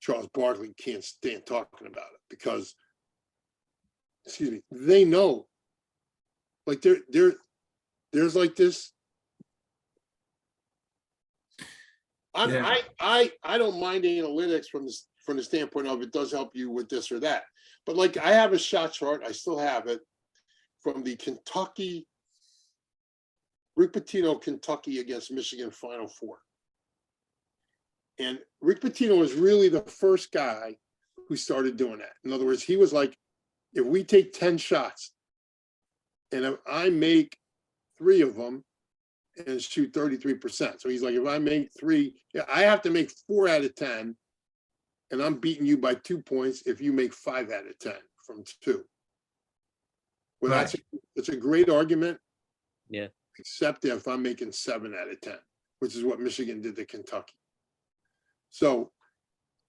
Charles Barkley can't stand talking about it, because, excuse me, they know. Like there's like this. I don't mind analytics from the standpoint of it does help you with this or that. But like I have a shot chart, I still have it, from the Kentucky, Rick Pitino, Kentucky against Michigan Final Four. And Rick Pitino was really the first guy who started doing that. In other words, he was like, if we take 10 shots and if I make 3 of them and shoot 33%. So he's like, if I make 3, I have to make 4 out of 10, and I'm beating you by 2 points if you make 5 out of 10 from 2. Well, right. That's a great argument. Yeah. Except if I'm making 7 out of 10, which is what Michigan did to Kentucky. So,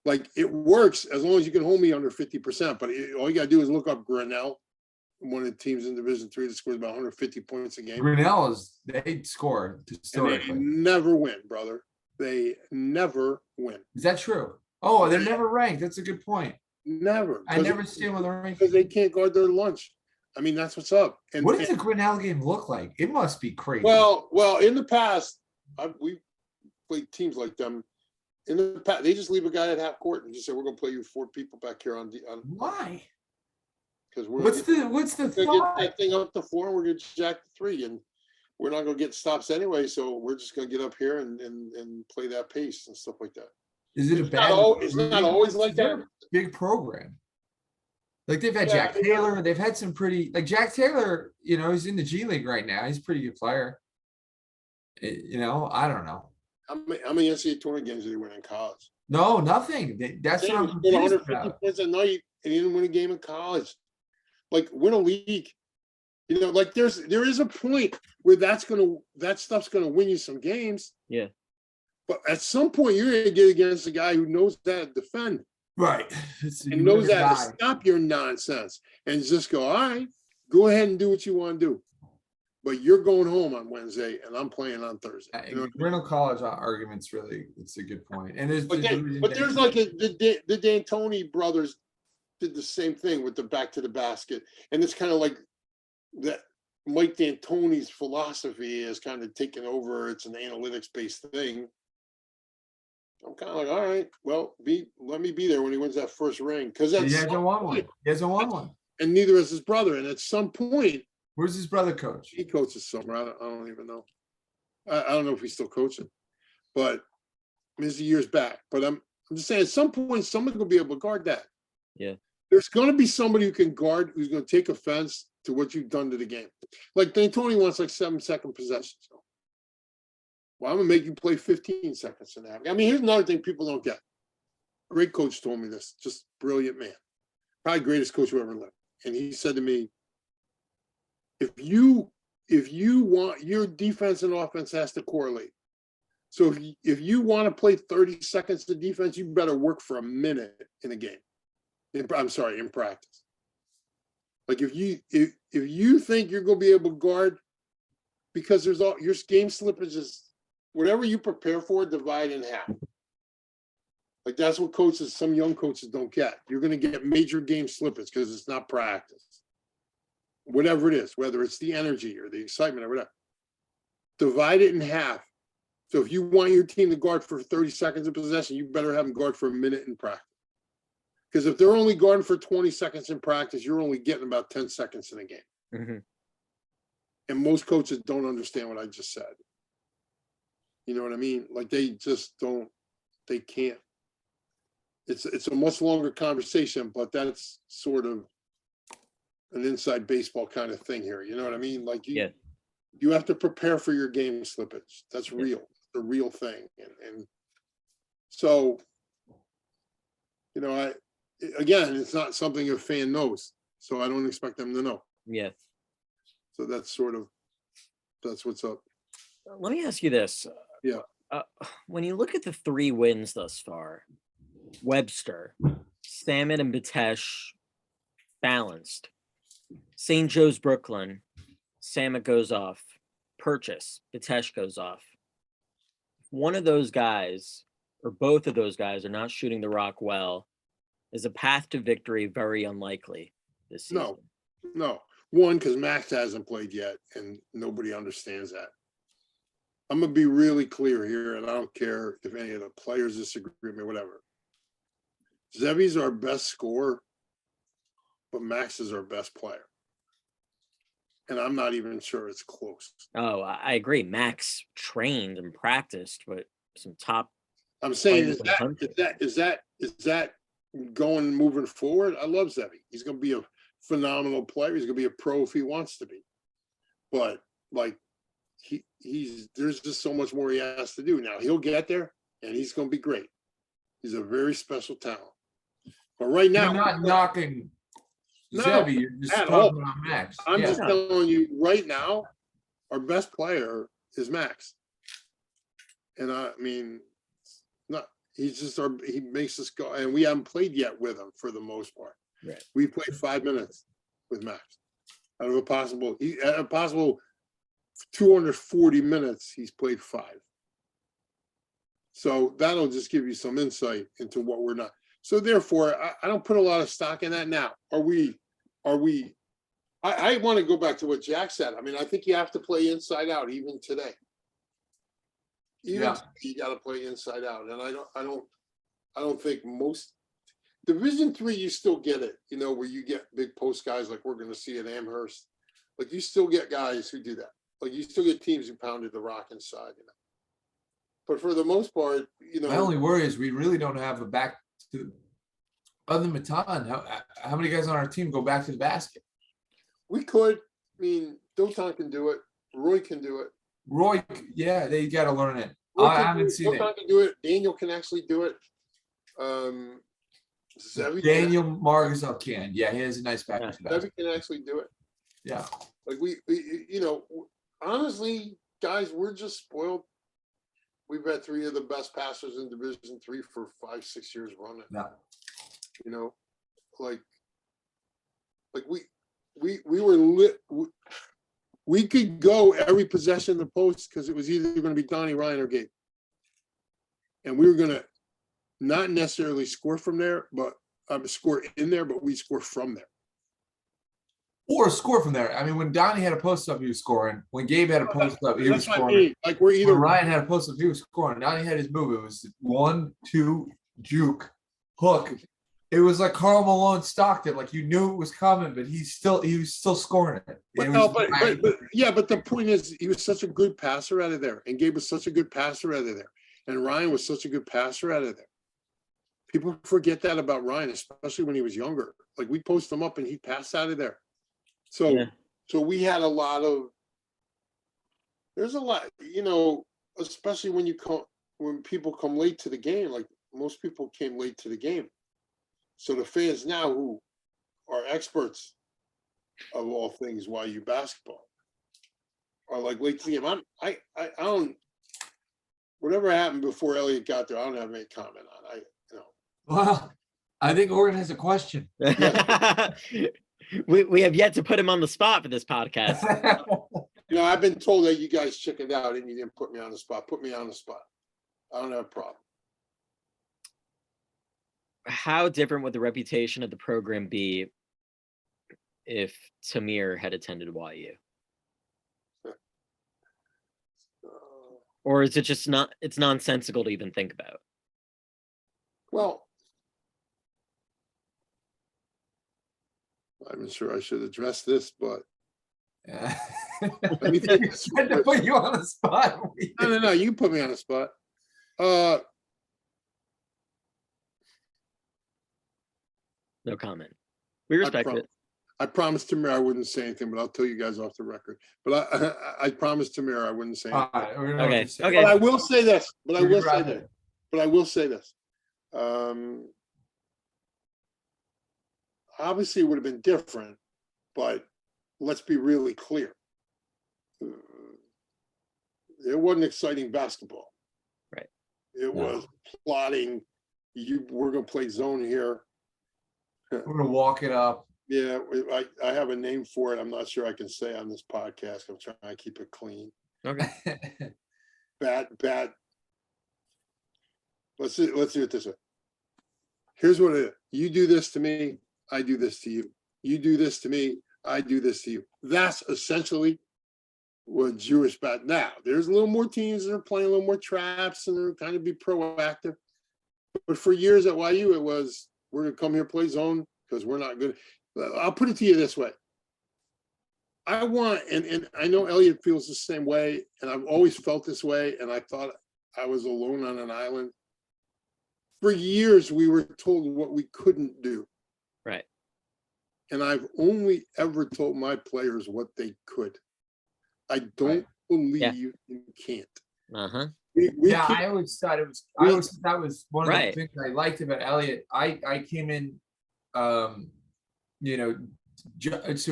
like, it works as long as you can hold me under 50%. But all you got to do is look up Grinnell, one of the teams in Division III that scores about 150 points a game. Grinnell they score historically. And they never win, brother. They never win. Is that true? Oh, they're never ranked. That's a good point. Never. I never see them with a rank. Because they can't guard their lunch. I mean, that's what's up. And what does the Grinnell game look like? It must be crazy. Well, in the past, we played teams like them. In the past, they just leave a guy at half court and just say, "We're going to play you 4 people back here on." Why? Because what's the thought? Get that thing up to 4, and we're going to jack to 3, and we're not going to get stops anyway. So we're just going to get up here and play that pace and stuff like that. Is it it's not always like that. Big program. Like they've had Jack Taylor. They've had some pretty, like Jack Taylor, he's in the G League right now. He's a pretty good player. I don't know. How many NCAA tournament games did he win in college? No, nothing. That's what I'm confused 150 about. points a night, and he didn't win a game in college. Like, win a league. Like there is a point where that stuff's gonna win you some games. Yeah. But at some point, you're gonna get against a guy who knows how to defend. Right. And knows how to stop your nonsense and just go, all right, go ahead and do what you want to do. But you're going home on Wednesday and I'm playing on Thursday. Grinnell College argument's it's a good point. And there's like the D'Antoni brothers did the same thing with the back to the basket. And it's kind of like that Mike D'Antoni's philosophy is kind of taken over. It's an analytics based thing. I'm kind of like, all right, well, let me be there when he wins that first ring, because he hasn't won one. He hasn't won one, and neither has his brother. And at some point, where's his brother coach? He coaches somewhere. I don't even know. I don't know if he's still coaching, but this is years back. But I'm just saying, at some point, someone's gonna be able to guard that. Yeah, there's gonna be somebody who can guard, who's gonna take offense to what you've done to the game. Like D'Antoni wants like 7-second possessions. Well, I'm gonna make you play 15 seconds in that. I mean, here's another thing people don't get. Great coach told me this, just brilliant man, probably greatest coach who ever lived. And he said to me, if you want, your defense and offense has to correlate. So if you want to play 30 seconds of defense, you better work for a minute in a game. In practice. Like if you think you're gonna be able to guard, because there's all your game slippage is. Whatever you prepare for, divide in half. Like that's what some young coaches don't get. You're going to get major game slippage because it's not practice. Whatever it is, whether it's the energy or the excitement or whatever. Divide it in half. So if you want your team to guard for 30 seconds of possession, you better have them guard for a minute in practice. Because if they're only guarding for 20 seconds in practice, you're only getting about 10 seconds in a game. Mm-hmm. And most coaches don't understand what I just said. You know what I mean? Like they just don't, they can't. It's a much longer conversation, but that's sort of an inside baseball kind of thing here. You know what I mean? Like you have to prepare for your game slippage. That's real. the real thing. And so, again, it's not something a fan knows, so I don't expect them to know. Yeah. So that's what's up. Let me ask you this. Yeah. When you look at the 3 wins thus far, Webster, Samet, and Bitesh balanced. St. Joe's Brooklyn, Samet goes off. Purchase, Bitesh goes off. One of those guys, or both of those guys, are not shooting the rock well. Is a path to victory very unlikely this season? No. One, because Max hasn't played yet, and nobody understands that. I'm gonna be really clear here, and I don't care if any of the players disagree with me, whatever. Zevi's our best scorer, but Max is our best player. And I'm not even sure it's close. Oh, I agree. Max trained and practiced with some top. I'm saying, players in the country. is that moving forward? I love Zevi. He's going to be a phenomenal player. He's going to be a pro if he wants to be. But like, there's just so much more he has to do. Now he'll get there, and he's going to be great. He's a very special talent. But right now, you're not knocking Zevi, you're just talking about Max. I'm just telling you right now, our best player is Max. And I mean, he makes us go, and we haven't played yet with him for the most part. Right. We played 5 minutes with Max. Out of a possible 240 minutes, he's played 5. So that'll just give you some insight into what we're not. So therefore, I don't put a lot of stock in that now. I want to go back to what Jack said. I mean, I think you have to play inside out even today. You got to play inside out. And I don't think most Division III, you still get it, where you get big post guys like we're going to see at Amherst. Like you still get guys who do that. Like you still get teams who pounded the rock inside, But for the most part, my only worry is we really don't have a back to, other than Matan, how many guys on our team go back to the basket? We could. I mean, Dotan can do it. Roy can do it. Roy, yeah, they got to learn it. I haven't seen it. Dotan can do it. Daniel can actually do it. Daniel Margasol can. Yeah, he has a nice back. Zevi can actually do it. Yeah. Like we honestly, guys, we're just spoiled. We've had 3 of the best passers in Division III for 5-6 years running. Yeah. Like we were lit. We could go every possession in the post because it was either going to be Donnie, Ryan, or Gabe, and we were going to not necessarily score from there, but score in there, but we score from there. Or score from there. I mean, when Donnie had a post up, he was scoring. When Gabe had a post up, he was scoring. I mean. Like we're either when Ryan had a post up, he was scoring. Donnie had his move. It was 1, 2, juke, hook. It was like Karl Malone Stockton. Like you knew it was coming, but he was still scoring it. But the point is, he was such a good passer out of there, and Gabe was such a good passer out of there, and Ryan was such a good passer out of there. People forget that about Ryan, especially when he was younger. Like we post him up and he'd pass out of there. So we had there's a lot, especially when people come late to the game, like most people came late to the game. So the fans now who are experts of all things YU basketball are like late to the game. I don't, whatever happened before Elliott got there, I don't have any comment on. Well, I think Oregon has a question. We have yet to put him on the spot for this podcast. I've been told that you guys chickened out and you didn't put me on the spot. Put me on the spot. I don't have a problem. How different would the reputation of the program be if Tamir had attended YU? Or is it just it's nonsensical to even think about? Well, I'm not sure I should address this, but let me think. Trying to put you on the spot. No, you can put me on the spot. No comment. We respect it. I promised Tamir I wouldn't say anything, but I'll tell you guys off the record. But I promised Tamir I wouldn't say anything. Okay. Okay. But I will say this. But I will say Rather. this. But I will say this. Obviously, it would have been different, but let's be really clear. It wasn't exciting basketball. Right. It was plotting. We're going to play zone here. We're going to walk it up. Yeah, I have a name for it. I'm not sure I can say on this podcast. I'm trying to keep it clean. Okay. Bad. Let's do it this way. Here's what it is. You do this to me, I do this to you. You do this to me, I do this to you. That's essentially what Jewish bat. Now, there's a little more teams that are playing a little more traps and they're kind of be proactive. But for years at YU, it was, we're going to come here, play zone because we're not good. I'll put it to you this way. I want, and I know Elliot feels the same way, and I've always felt this way, and I thought I was alone on an island. For years, we were told what we couldn't do. Right. And I've only ever told my players what they could. I don't believe you can't. Uh-huh. I always thought it was, that was one of the things I liked about Elliot. I came in, so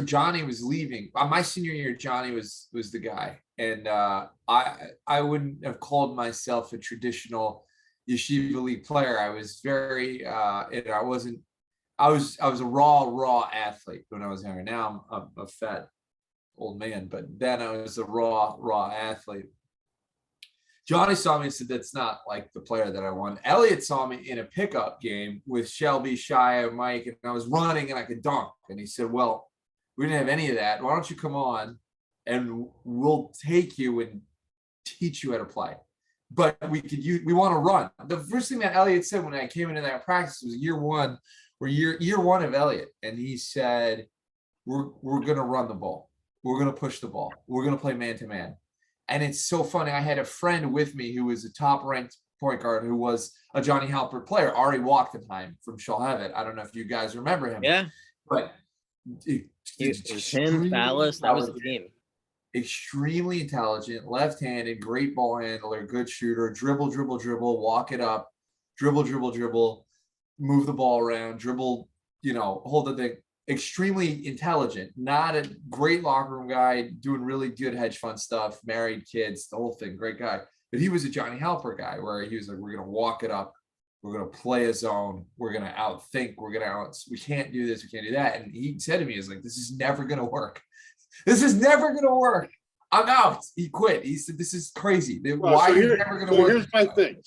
Johnny was leaving. My senior year, Johnny was the guy. And I wouldn't have called myself a traditional Yeshiva League player. I was very, I was a raw athlete when I was younger. Now I'm a fat old man, but then I was a raw athlete. Johnny saw me and said, that's not like the player that I want. Elliot saw me in a pickup game with Shelby, Shia, Mike, and I was running and I could dunk. And he said, well, we didn't have any of that. Why don't you come on and we'll take you and teach you how to play. But we want to run. The first thing that Elliot said when I came into that practice was year one of Elliot. And he said, we're going to run the ball. We're going to push the ball. We're going to play man-to-man. And it's so funny. I had a friend with me who was a top-ranked point guard who was a Johnny Halpert player, Ari Wachtenheim from Shalhevet. I don't know if you guys remember him. Yeah. But him, Fallis, that was the team. Extremely intelligent, left-handed, great ball handler, good shooter, dribble, walk it up, dribble, move the ball around, dribble, hold the thing. Extremely intelligent, not a great locker room guy, doing really good hedge fund stuff, married, kids, the whole thing, great guy. But he was a Johnny Halpert guy where he was like, we're going to walk it up. We're going to play a zone. We're going to outthink. We can't do this. We can't do that. And he said to me, he's like, this is never going to work. This is never going to work. I'm out. He quit. He said, this is crazy. Why is it never going to work?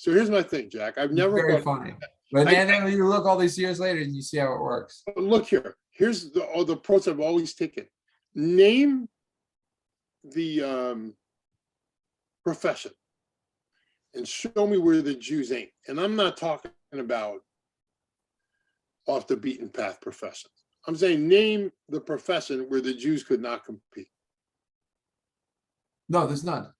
Here's my thing, Jack. I've never. Very funny. But then you look all these years later and you see how it works. Look here. Here's the approach I've always taken. Name the profession and show me where the Jews ain't. And I'm not talking about off the beaten path professions. I'm saying name the profession where the Jews could not compete. No, there's none.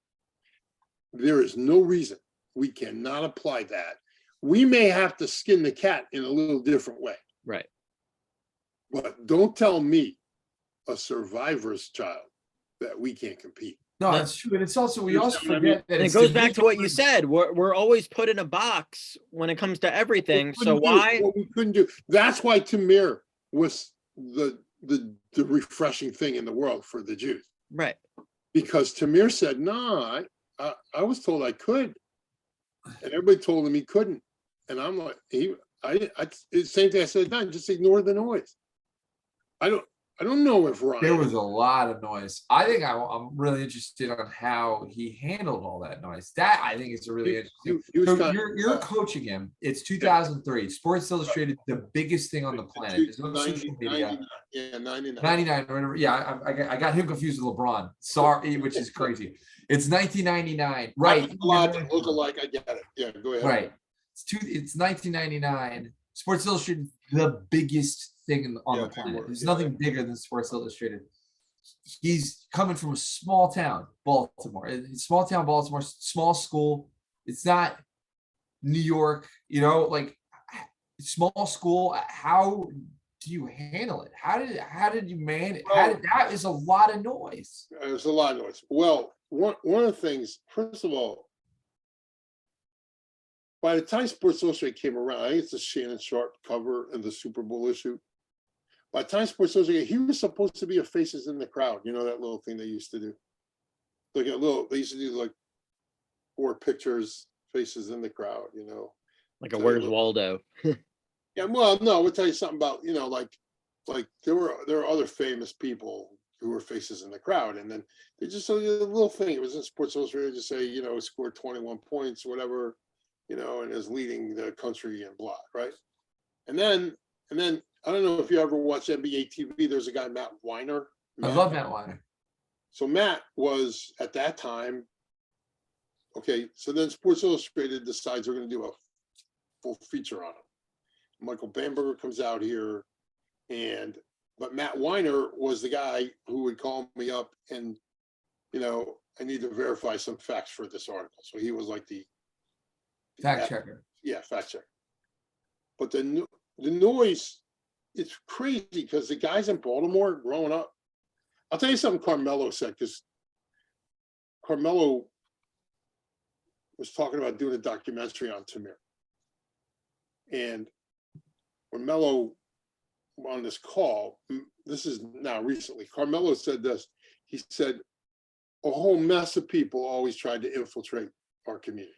There is no reason we cannot apply that. We may have to skin the cat in a little different way. Right. But don't tell me, a survivor's child, that we can't compete. No, that's true. And it's also, we also forget that it goes back to what you said. We're always put in a box when it comes to everything. So why? What we couldn't do. That's why Tamir was the refreshing thing in the world for the Jews. Right. Because Tamir said, no, I was told I could. And everybody told him he couldn't. And I'm like, it's the same thing I said, no, just ignore the noise. I don't know if Ryan. There was a lot of noise. I think I'm really interested on how he handled all that noise. That I think is a really interesting. So you're coaching him. It's 2003. Sports Illustrated, the biggest thing on the planet. There's no social media. 99. Whatever. Yeah, I got him confused with LeBron. Sorry, which is crazy. It's 1999. Right. Look alike. I get it. Yeah, go ahead. Right. It's 1999. Sports Illustrated, the biggest thing on the planet. There's nothing bigger than Sports Illustrated. He's coming from a small town, Baltimore. Baltimore, small school. It's not New York, like small school. How do you handle it? How did you manage? Well, That is a lot of noise. there's a lot of noise. Well, one of the things, first of all, by the time Sports Illustrated came around, I think it's the Shannon Sharp cover and the Super Bowl issue. By the time Sports Illustrated, he was supposed to be a Faces in the Crowd. You know that little thing they used to do? Like they used to do like 4 pictures, Faces in the Crowd, you know. Like a So Where's Waldo? Yeah, well, no, we'll tell you something about, you know, like there were other famous people who were Faces in the Crowd, and then they just so a little thing. It was in Sports Illustrated, just say, you know, scored 21 points, whatever, you know, and is leading the country and blah, right? And then I don't know if you ever watch NBA TV. There's a guy, Matt Weiner. I love Matt Weiner. So Matt was at that time. Okay, so then Sports Illustrated decides they're going to do a full feature on him. Michael Bamberger comes out here, but Matt Weiner was the guy who would call me up and, you know, I need to verify some facts for this article. So he was like the Fact checker. Yeah, fact checker. But the noise, it's crazy because the guys in Baltimore growing up, I'll tell you something Carmelo said, because Carmelo was talking about doing a documentary on Tamir. And when Melo on this call, this is now recently, Carmelo said this. He said, a whole mess of people always tried to infiltrate our community.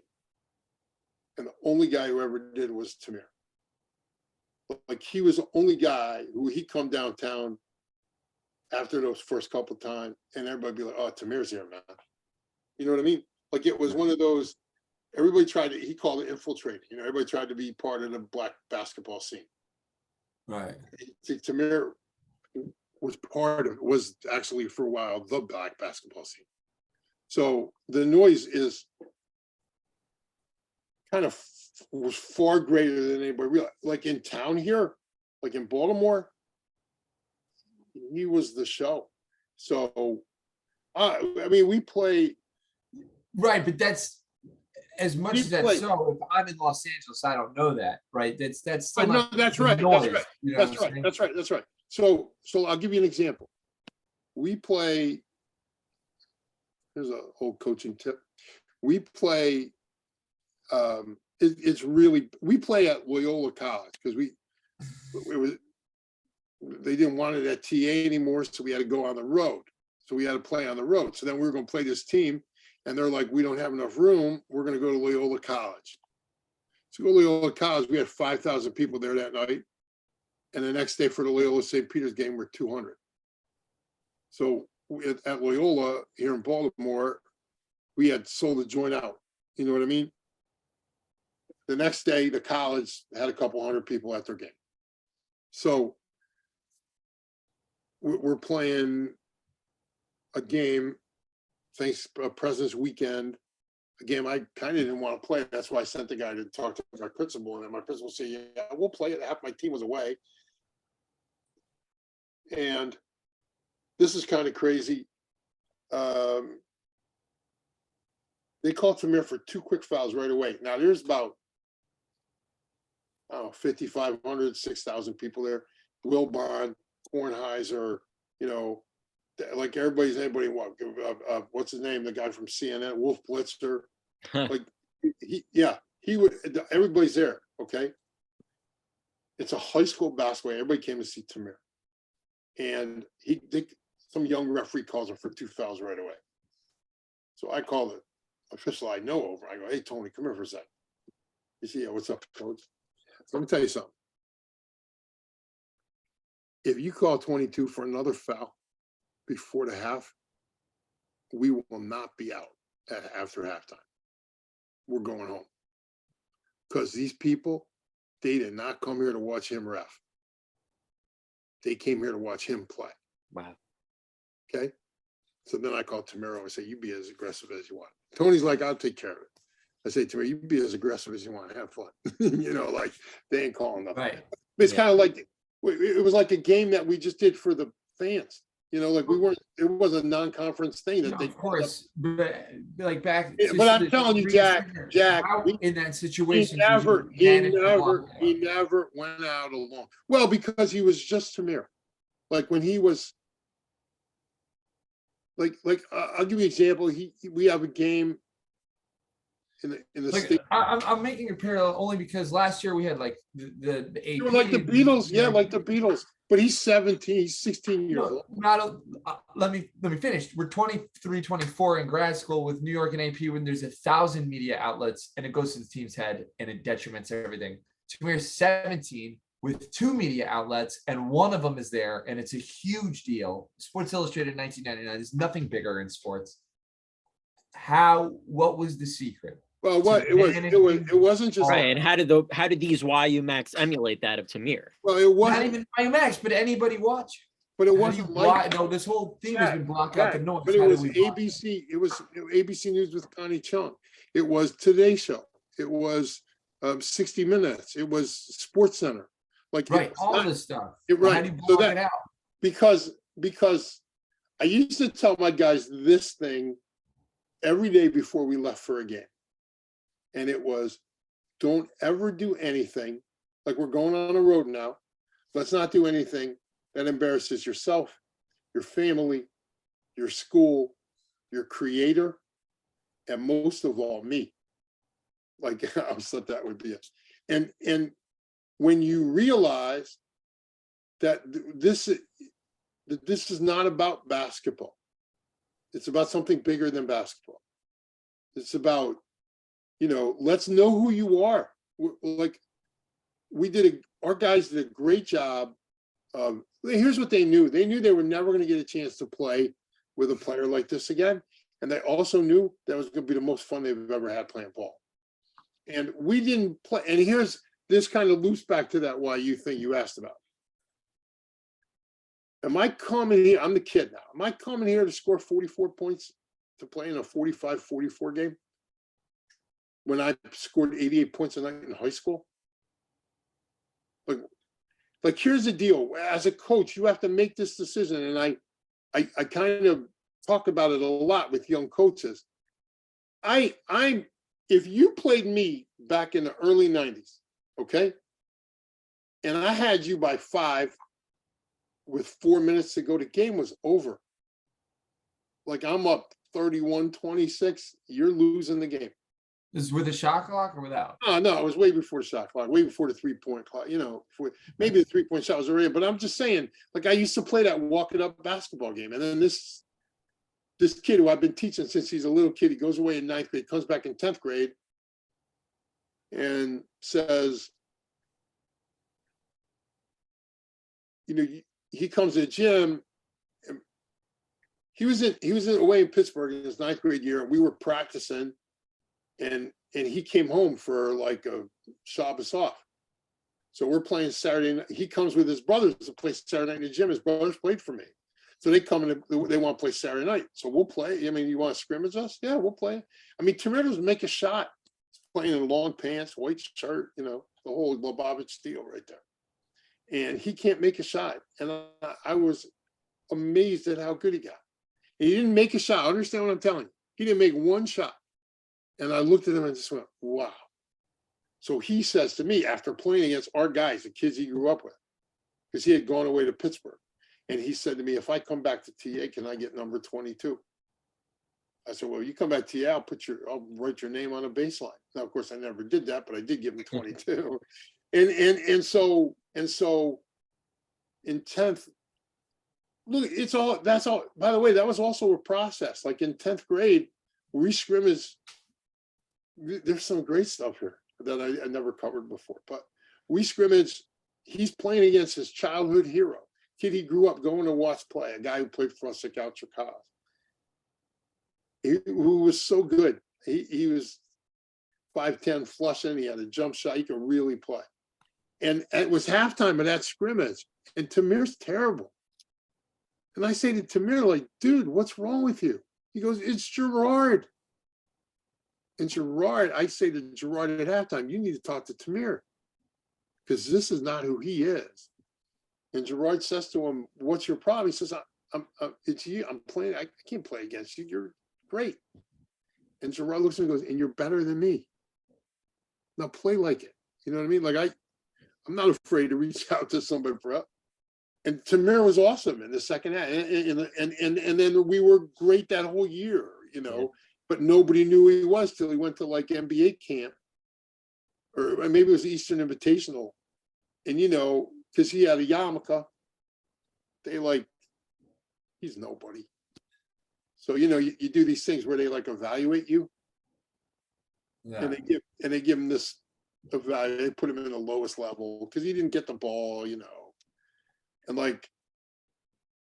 And the only guy who ever did was Tamir. Like he was the only guy who he'd come downtown after those first couple of times and everybody be like, oh, Tamir's here, man. You know what I mean? Like it was one of those, everybody tried to, he called it infiltrating. You know, everybody tried to be part of the black basketball scene. Right. Tamir was actually for a while the black basketball scene. So the noise is kind of was far greater than anybody realized. Like in town here, like in Baltimore, he was the show. So, I mean, we play. Right, but that's as much as that's so. If I'm in Los Angeles, I don't know that, right? That's still no, that's right. Noise, that's right. So I'll give you an example. We play. Here's an old coaching tip. We play. We play at Loyola College because they didn't want it at TA anymore, so we had to go on the road. So we had to play on the road. So then we were going to play this team, and they're like, we don't have enough room. We're going to go to Loyola College. So go to Loyola College. We had 5,000 people there that night, and the next day for the Loyola St. Peter's game, we're 200. So at Loyola here in Baltimore, we had sold the joint out. You know what I mean? The next day, the college had a couple hundred people at their game. So we're playing a game, President's Weekend, a game I kind of didn't want to play. That's why I sent the guy to talk to my principal, and then my principal said, yeah, we'll play it. Half my team was away. And this is kind of crazy. They called Tamir for 2 quick fouls right away. Now there's about 5,500, 6,000 people there. Wilbon, Kornheiser, you know, like anybody what's his name? The guy from CNN, Wolf Blitzer. Like he would, everybody's there. Okay. It's a high school basketball. Everybody came to see Tamir. And some young referee calls him for 2 fouls right away. So I call the official I know over. I go, hey, Tony, come here for a second. You see, yeah, what's up, coach? So let me tell you something. If you call 22 for another foul before the half, we will not be out after halftime. We're going home. Because these people, they did not come here to watch him ref. They came here to watch him play. Wow. Okay? So then I called Tamiro and say, you be as aggressive as you want. Tony's like, I'll take care of it. I say, Tamiro, you be as aggressive as you want. Have fun. You know, like they ain't calling nothing. Right. It's kind of like, it was like a game that we just did for the fans. You know, like we weren't. It was a non-conference thing that No, they. of course, but like back. Yeah, but I'm telling you, Jack, how in that he situation he never went out alone. Well, because he was just Tamir. Like when he was. I'll give you an example. We have a game. In the like state. I'm making a parallel only because last year we had like the AP. They were like the Beatles, yeah, like the Beatles. But he's 17, he's 16 years old. Let me finish. We're 23, 24 in grad school with New York and AP when there's 1,000 media outlets and it goes to the team's head and it detriments everything. Tamir's 17 with 2 media outlets and one of them is there and it's a huge deal. Sports Illustrated 1999. There's nothing bigger in sports. What was the secret? Well, it wasn't just right. And how did these YU Max emulate that of Tamir? Well, it wasn't not even YU Max, but anybody watch. But it wasn't like no. This whole thing has been blocked out the noise. But it was ABC. It was ABC News with Connie Chung. It was Today Show. It was 60 Minutes. It was Sports Center. Like right, all this stuff. Right. How do you block it out? Because I used to tell my guys this thing every day before we left for a game. And it was, don't ever do anything, like we're going on a road now, let's not do anything that embarrasses yourself, your family, your school, your creator, and most of all, me. Like, I thought that would be it. And when you realize that this is not about basketball, it's about something bigger than basketball. It's about, let's know who you are. Like our guys did a great job. Here's what they knew. They knew they were never going to get a chance to play with a player like this again. And they also knew that was going to be the most fun they've ever had playing ball. And we didn't play. And here's this kind of loops back to that YU thing you asked about. Am I coming here? I'm the kid now. Am I coming here to score 44 points to play in a 45-44 game? When I scored 88 points a night in high school? Like here's the deal. As a coach, you have to make this decision. And I kind of talk about it a lot with young coaches. If you played me back in the early 90s, okay? And I had you by 5 with 4 minutes to go, the game was over. Like I'm up 31-26, you're losing the game. This is with a shot clock or without? No, it was way before the shot clock, way before the 3-point clock, maybe the 3-point shot was already, but I'm just saying, like I used to play that walking up basketball game. And then this kid who I've been teaching since he's a little kid, he goes away in 9th grade, comes back in 10th grade and says, he comes to the gym. And he was away in Pittsburgh in his 9th grade year, and we were practicing, and he came home for like a Shabbos off. So we're playing Saturday night. He comes with his brothers to play Saturday night in the gym. His brothers played for me. So they come and they want to play Saturday night. So we'll play. I mean, you want to scrimmage us? Yeah, we'll play. I mean, Tamir doesn't make a shot. He's playing in long pants, white shirt, the whole Lubavitch deal right there. And he can't make a shot. And I was amazed at how good he got. And he didn't make a shot. Understand what I'm telling you? He didn't make one shot. And I looked at him and just went, wow. So he says to me, after playing against our guys, the kids he grew up with, because he had gone away to Pittsburgh. And he said to me, if I come back to TA, can I get number 22? I said, well, you come back to TA, I'll write your name on a baseline. Now, of course, I never did that, but I did give him 22. And so in 10th, look, that's all, by the way, that was also a process. Like in 10th grade, we scrimmage, there's some great stuff here that I never covered before, but we scrimmage, he's playing against his childhood hero, kid he grew up going to watch play, a guy who played for us at Chicago, who was so good. He was 5'10", flushing, he had a jump shot, he could really play. And it was halftime of that scrimmage, and Tamir's terrible. And I say to Tamir, like, dude, what's wrong with you? He goes, it's Gerard. And Gerard, I say to Gerard at halftime, you need to talk to Tamir, because this is not who he is. And Gerard says to him, what's your problem? He says, it's you. I'm playing. I can't play against you. You're great. And Gerard looks at me and goes, and you're better than me. Now play like it. You know what I mean? Like I'm not afraid to reach out to somebody for help. And Tamir was awesome in the second half. And then we were great that whole year, you know, but nobody knew who he was till he went to like NBA camp, or maybe it was Eastern Invitational. And, you know, because he had a yarmulke, they like, he's nobody. So, you know, you do these things where they like evaluate you. Yeah. And they give him this evaluate, they put him in the lowest level because he didn't get the ball, you know. And like,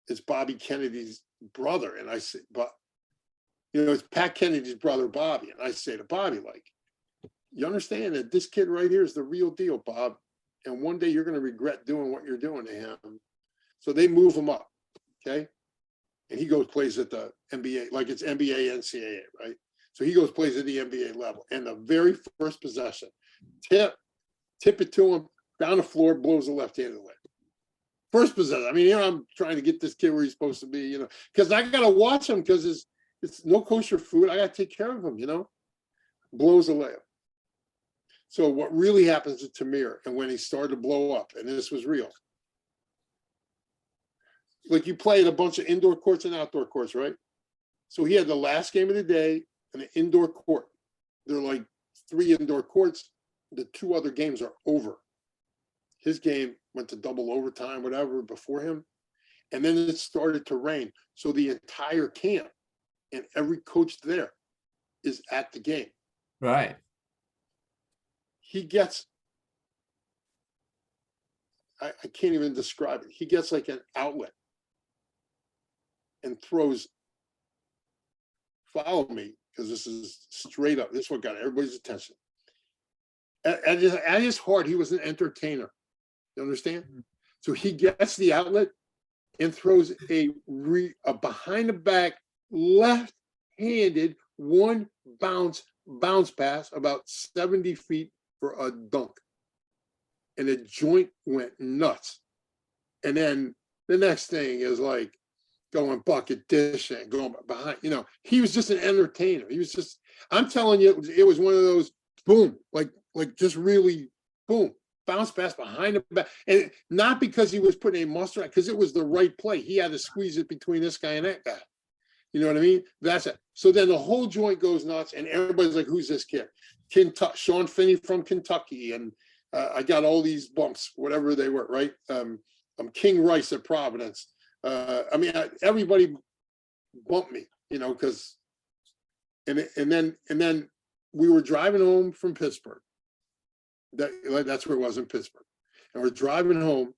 it's Bobby Kennedy's brother. And I say, but, you know, it's Pat Kennedy's brother, Bobby. And I say to Bobby, like, you understand that this kid right here is the real deal, Bob. And one day you're going to regret doing what you're doing to him. So they move him up. Okay. And he goes, plays at the NBA, like it's NBA, NCAA, right? So he goes, plays at the NBA level. And the very first possession, tip it to him, down the floor, blows the left-handed leg. First possession. I mean, you know, I'm trying to get this kid where he's supposed to be, you know, because I got to watch him because it's no kosher food. I got to take care of him, you know, blows a layup. So what really happens to Tamir, and when he started to blow up, and this was real, like you play at a bunch of indoor courts and outdoor courts, right? So he had the last game of the day and an indoor court. There are like 3 indoor courts. The 2 other games are over. His game went to double overtime, whatever, before him. And then it started to rain. So the entire camp and every coach there is at the game. Right. He gets, I can't even describe it. He gets like an outlet and throws, follow me, because this is straight up. This is what got everybody's attention. At his heart, he was an entertainer. You understand? So he gets the outlet and throws a behind the back, left-handed, one bounce pass about 70 feet for a dunk. And the joint went nuts. And then the next thing is like going bucket dish and going behind, you know, he was just an entertainer. He was just, I'm telling you, it was one of those boom, like just really boom, bounce pass behind the back. And not because he was putting a mustard, because it was the right play. He had to squeeze it between this guy and that guy. You know what I mean? That's it. So then the whole joint goes nuts and everybody's like, who's this kid? Sean Finney from Kentucky. And I got all these bumps, whatever they were, right? I'm King Rice at Providence. I mean, everybody bumped me, you know, because, and then we were driving home from Pittsburgh. That's where it was, in Pittsburgh. And we're driving home.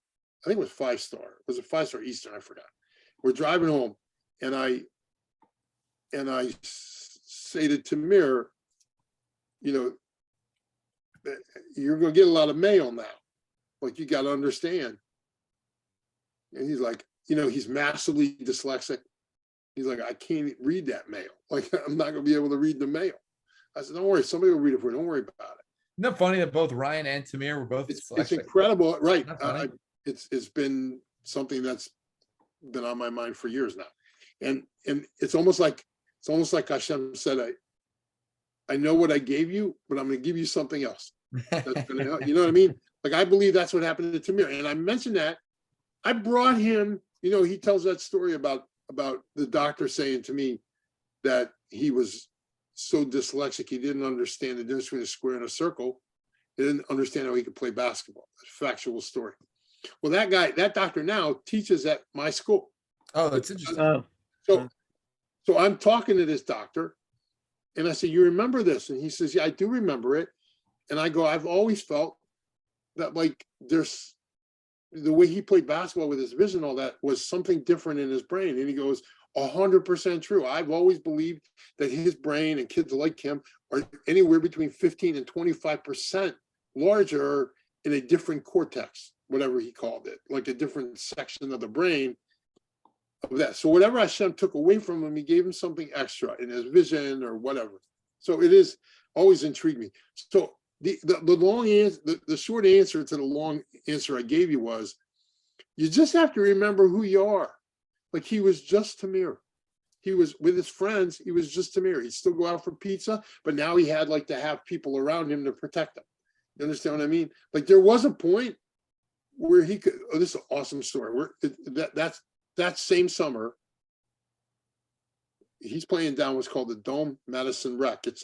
I think it was 5-star. It was a 5-star Eastern. I forgot. We're driving home, and I say to Tamir, you know, you're going to get a lot of mail now. Like, you got to understand. And he's like, you know, he's massively dyslexic. He's like, I can't read that mail. Like, I'm not going to be able to read the mail. I said, don't worry. Somebody will read it for you. Don't worry about it. Isn't it funny that both Ryan and Tamir were both dyslexic? It's incredible. Right. It's been something that's been on my mind for years now. And it's almost like Hashem said, I know what I gave you, but I'm going to give you something else. That's gonna help. You know what I mean? Like, I believe that's what happened to Tamir. And I mentioned that. I brought him, you know, he tells that story about the doctor saying to me that he was so dyslexic, he didn't understand the difference between a square and a circle. He didn't understand how he could play basketball. That's a factual story. Well, that doctor now teaches at my school. Oh, that's interesting. So I'm talking to this doctor and I say, you remember this? And he says, yeah, I do remember it. And I go, I've always felt that, like, there's the way he played basketball with his vision, all that was something different in his brain. And he goes, 100% true. I've always believed that his brain and kids like him are anywhere between 15 and 25% larger in a different cortex, whatever he called it, like a different section of the brain of that. So whatever Hashem took away from him, he gave him something extra in his vision or whatever. So it is always intrigued me. So the long answer, the short answer to the long answer I gave you was, you just have to remember who you are. Like he was just Tamir. He was with his friends. He was just Tamir. He'd still go out for pizza, but now he had like to have people around him to protect him. You understand what I mean? Like there was a point where he could. Oh, this is an awesome story. That same summer, he's playing down what's called the Dome Madison Rec. It's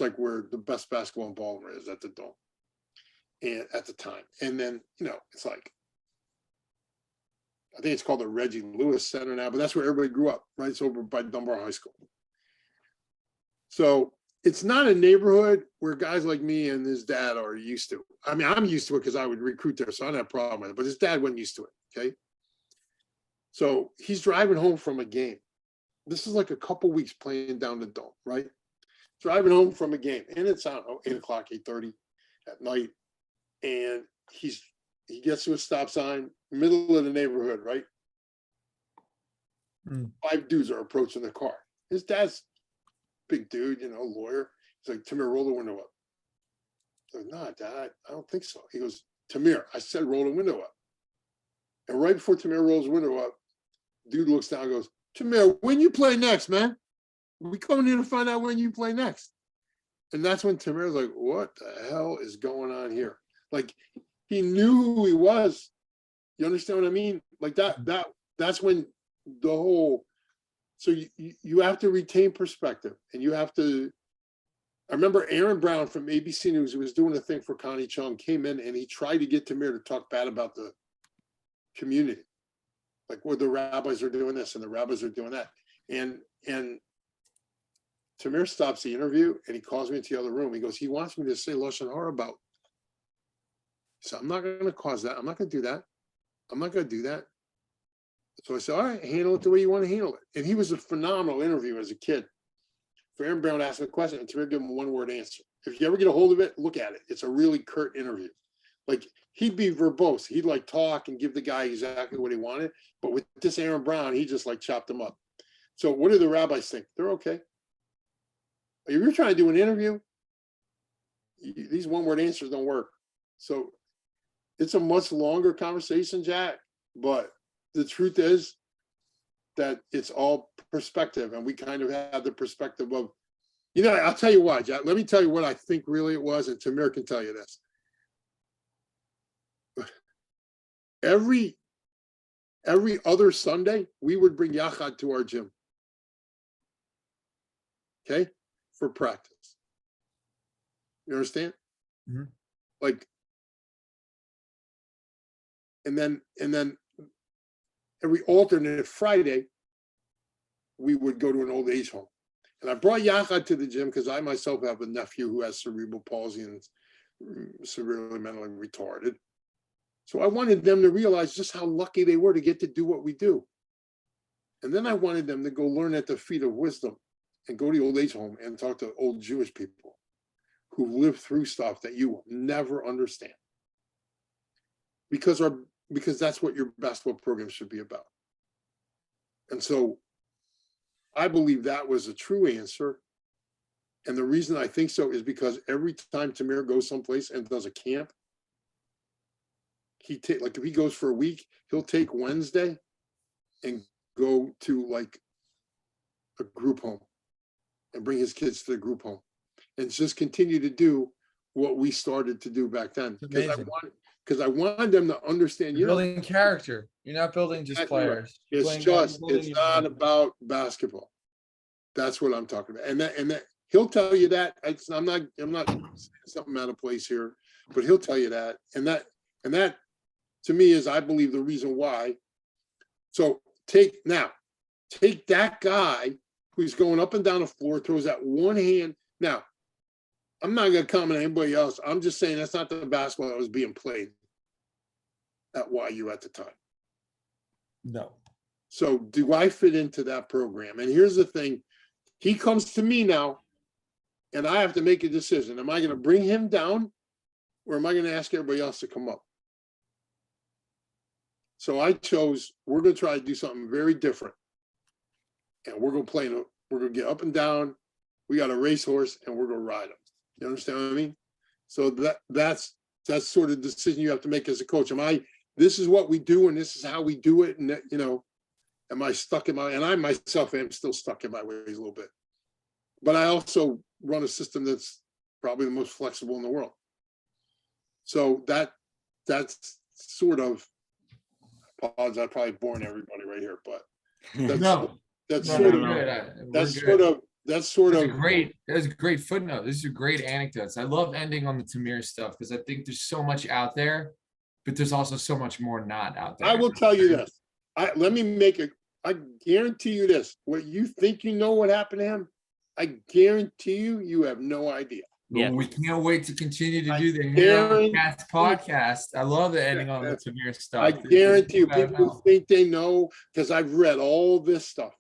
like where the best basketball and ballroom is, at the Dome, and at the time. And then it's like, I think it's called the Reggie Lewis Center now, but that's where everybody grew up, right? It's over by Dunbar High School. So it's not a neighborhood where guys like me and his dad are used to. I mean, I'm used to it because I would recruit there, so I don't have a problem with it, but his dad wasn't used to it, okay? So he's driving home from a game. This is like a couple weeks playing down the Dome, right? Driving home from a game, and it's, I don't know, 8 o'clock, 8:30 at night, and he gets to a stop sign, middle of the neighborhood, right? 5 dudes are approaching the car. His dad's big dude, lawyer. He's like, Tamir, roll the window up. I'm like, nah, Dad, I don't think so. He goes, Tamir, I said roll the window up. And right before Tamir rolls the window up, dude looks down and goes, Tamir, when you play next, man? We coming here to find out when you play next. And that's when Tamir's like, what the hell is going on here? Like, he knew who he was. You understand what I mean? Like that's when the whole, so you have to retain perspective, and you have to, I remember Aaron Brown from ABC News, who was doing a thing for Connie Chung, came in and he tried to get Tamir to talk bad about the community. Like, well, the rabbis are doing this and the rabbis are doing that. And Tamir stops the interview and he calls me into the other room. He goes, he wants me to say Lashon Hara about. So I'm not going to cause that. I'm not going to do that. I'm not going to do that. So I said, all right, handle it the way you want to handle it. And he was a phenomenal interview as a kid. For Aaron Brown asked him a question and Tamir gave him a one-word answer. If you ever get a hold of it, look at it. It's a really curt interview. Like, he'd be verbose. He'd like talk and give the guy exactly what he wanted. But with this Aaron Brown, he just like chopped him up. So what do the rabbis think? They're okay. If you're trying to do an interview, these one-word answers don't work. So it's a much longer conversation, Jack, but the truth is that it's all perspective, and we kind of have the perspective of, I'll tell you what, Jack, let me tell you what I think really it was, and Tamir can tell you this. Every other Sunday, we would bring Yachad to our gym, okay, for practice. You understand? Mm-hmm. Like, and then every alternate Friday, we would go to an old age home. And I brought Yachad to the gym because I myself have a nephew who has cerebral palsy and is severely mentally retarded. So I wanted them to realize just how lucky they were to get to do what we do. And then I wanted them to go learn at the feet of wisdom and go to the old age home and talk to old Jewish people who lived through stuff that you will never understand. Because that's what your basketball program should be about. And so I believe that was a true answer. And the reason I think so is because every time Tamir goes someplace and does a camp, like if he goes for a week, he'll take Wednesday and go to like a group home and bring his kids to the group home and just continue to do what we started to do back then. Because I wanted them to understand, You're building character. You're not building just players. It's not about basketball. That's what I'm talking about. And that he'll tell you that. I'm not saying something out of place here, but he'll tell you that. And that to me is, I believe, the reason why. So take that guy who's going up and down the floor, throws that one hand. Now, I'm not going to comment on anybody else. I'm just saying that's not the basketball that was being played at YU at the time. No. So do I fit into that program? And here's the thing. He comes to me now, and I have to make a decision. Am I going to bring him down, or am I going to ask everybody else to come up? So I chose, we're going to try to do something very different. And we're going to get up and down. We got a racehorse, and we're going to ride him. You understand what I mean? So that's sort of the decision you have to make as a coach. This is what we do, and this is how we do it. And Am I stuck in my, and I myself am still stuck in my ways a little bit. But I also run a system that's probably the most flexible in the world. So that's sort of, apologize, I'm probably boring everybody right here, but that's sort of That's a great footnote. This is a great anecdotes. I love ending on the Tamir stuff because I think there's so much out there, but there's also so much more not out there. I will tell you this. I guarantee you this. What you think you know what happened to him, I guarantee you have no idea. Well, Yeah. we can't wait to continue to do the Katz podcast. I love the ending on the Tamir stuff. I guarantee you, people who think they know, because I've read all this stuff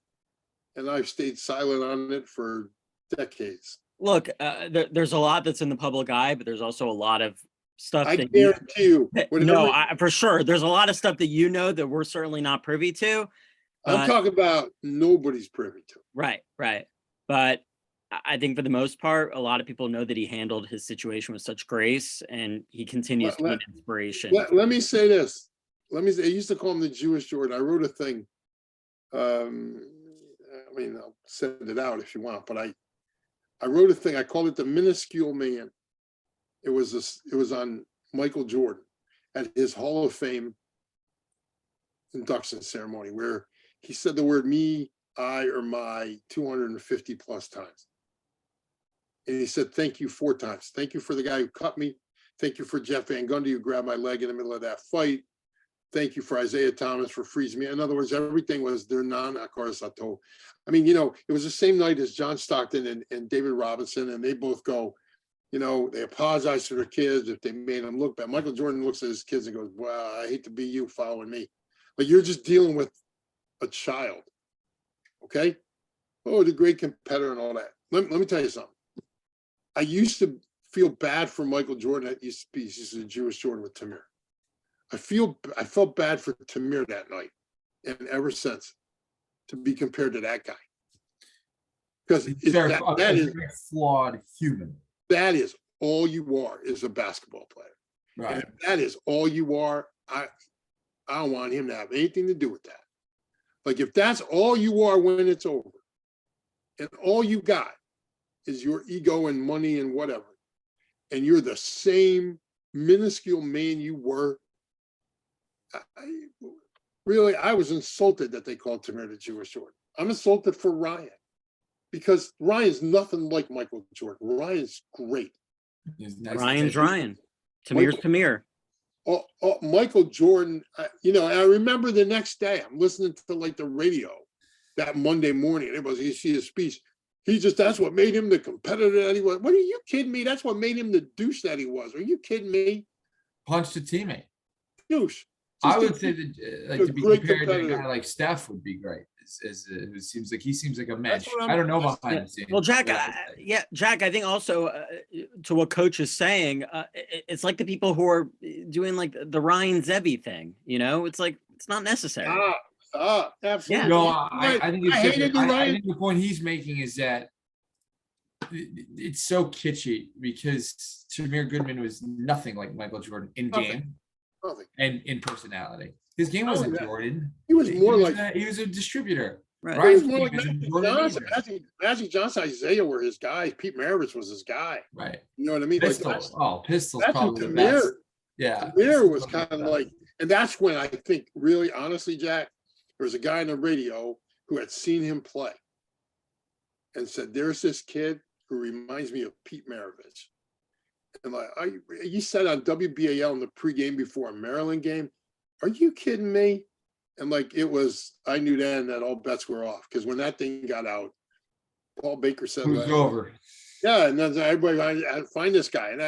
and I've stayed silent on it for decades. Look, there's a lot that's in the public eye, but there's also a lot of stuff. I guarantee you. For sure. There's a lot of stuff that you know that we're certainly not privy to. I'm talking about nobody's privy to. Right. But I think for the most part, a lot of people know that he handled his situation with such grace, and he continues to be an inspiration. Let me say this. I used to call him the Jewish Jordan. I wrote a thing. I mean, I'll send it out if you want, but I wrote a thing. I called it the minuscule man. It was on Michael Jordan at his Hall of Fame induction ceremony, where he said the word me, I, or my 250 plus times. And he said, thank you 4 times. Thank you for the guy who cut me. Thank you for Jeff Van Gundy, who grabbed my leg in the middle of that fight. Thank you for Isaiah Thomas for freezing me. In other words, everything was their non-accorsato. I mean, it was the same night as John Stockton and David Robinson, and they both go, they apologize to their kids if they made them look bad. Michael Jordan looks at his kids and goes, well, I hate to be you following me. But you're just dealing with a child, okay? Oh, the great competitor and all that. Let me tell you something. I used to feel bad for Michael Jordan. That used to be, he's a Jewish Jordan with Tamir. I felt bad for Tamir that night, and ever since, to be compared to that guy. Because that is a flawed human. That is all you are, is a basketball player. Right. And if that is all you are, I don't want him to have anything to do with that. Like, if that's all you are when it's over, and all you got is your ego and money and whatever, and you're the same minuscule man you were, I was insulted that they called Tamir the Jewish Jordan. I'm insulted for Ryan, because Ryan's nothing like Michael Jordan. Ryan's great. Ryan's Ryan. Tamir's Tamir. Michael Jordan, I remember the next day, I'm listening to like the radio that Monday morning. You see his speech. That's what made him the competitor that he was. What, are you kidding me? That's what made him the douche that he was. Are you kidding me? Punched a teammate. Douche. I would say that to be compared to a guy like Steph would be great. It seems like a match. I don't know behind the scenes. Well, Jack, Jack, I think also to what Coach is saying, it's like the people who are doing like the Ryan Zebby thing. It's like it's not necessary. Absolutely. Yeah. No, I think I think the point he's making is that it's so kitschy, because Tamir Goodman was nothing like Michael Jordan in game and in personality. His game wasn't Jordan. He was he was a distributor. Right. He was more like Magic Johnson, Isaiah were his guys. Pete Maravich was his guy. Right. You know what I mean? Pistols. Pistols. That's probably Tamir, the best. Yeah. Tamir was kind of like, and that's when I think, really, honestly, Jack, there was a guy on the radio who had seen him play and said, there's this kid who reminds me of Pete Maravich. And like, you said on WBAL in the pregame before a Maryland game, are you kidding me? And like, I knew then that all bets were off, because when that thing got out, Paul Baker said, it was over. Yeah, and then everybody, I find this guy, and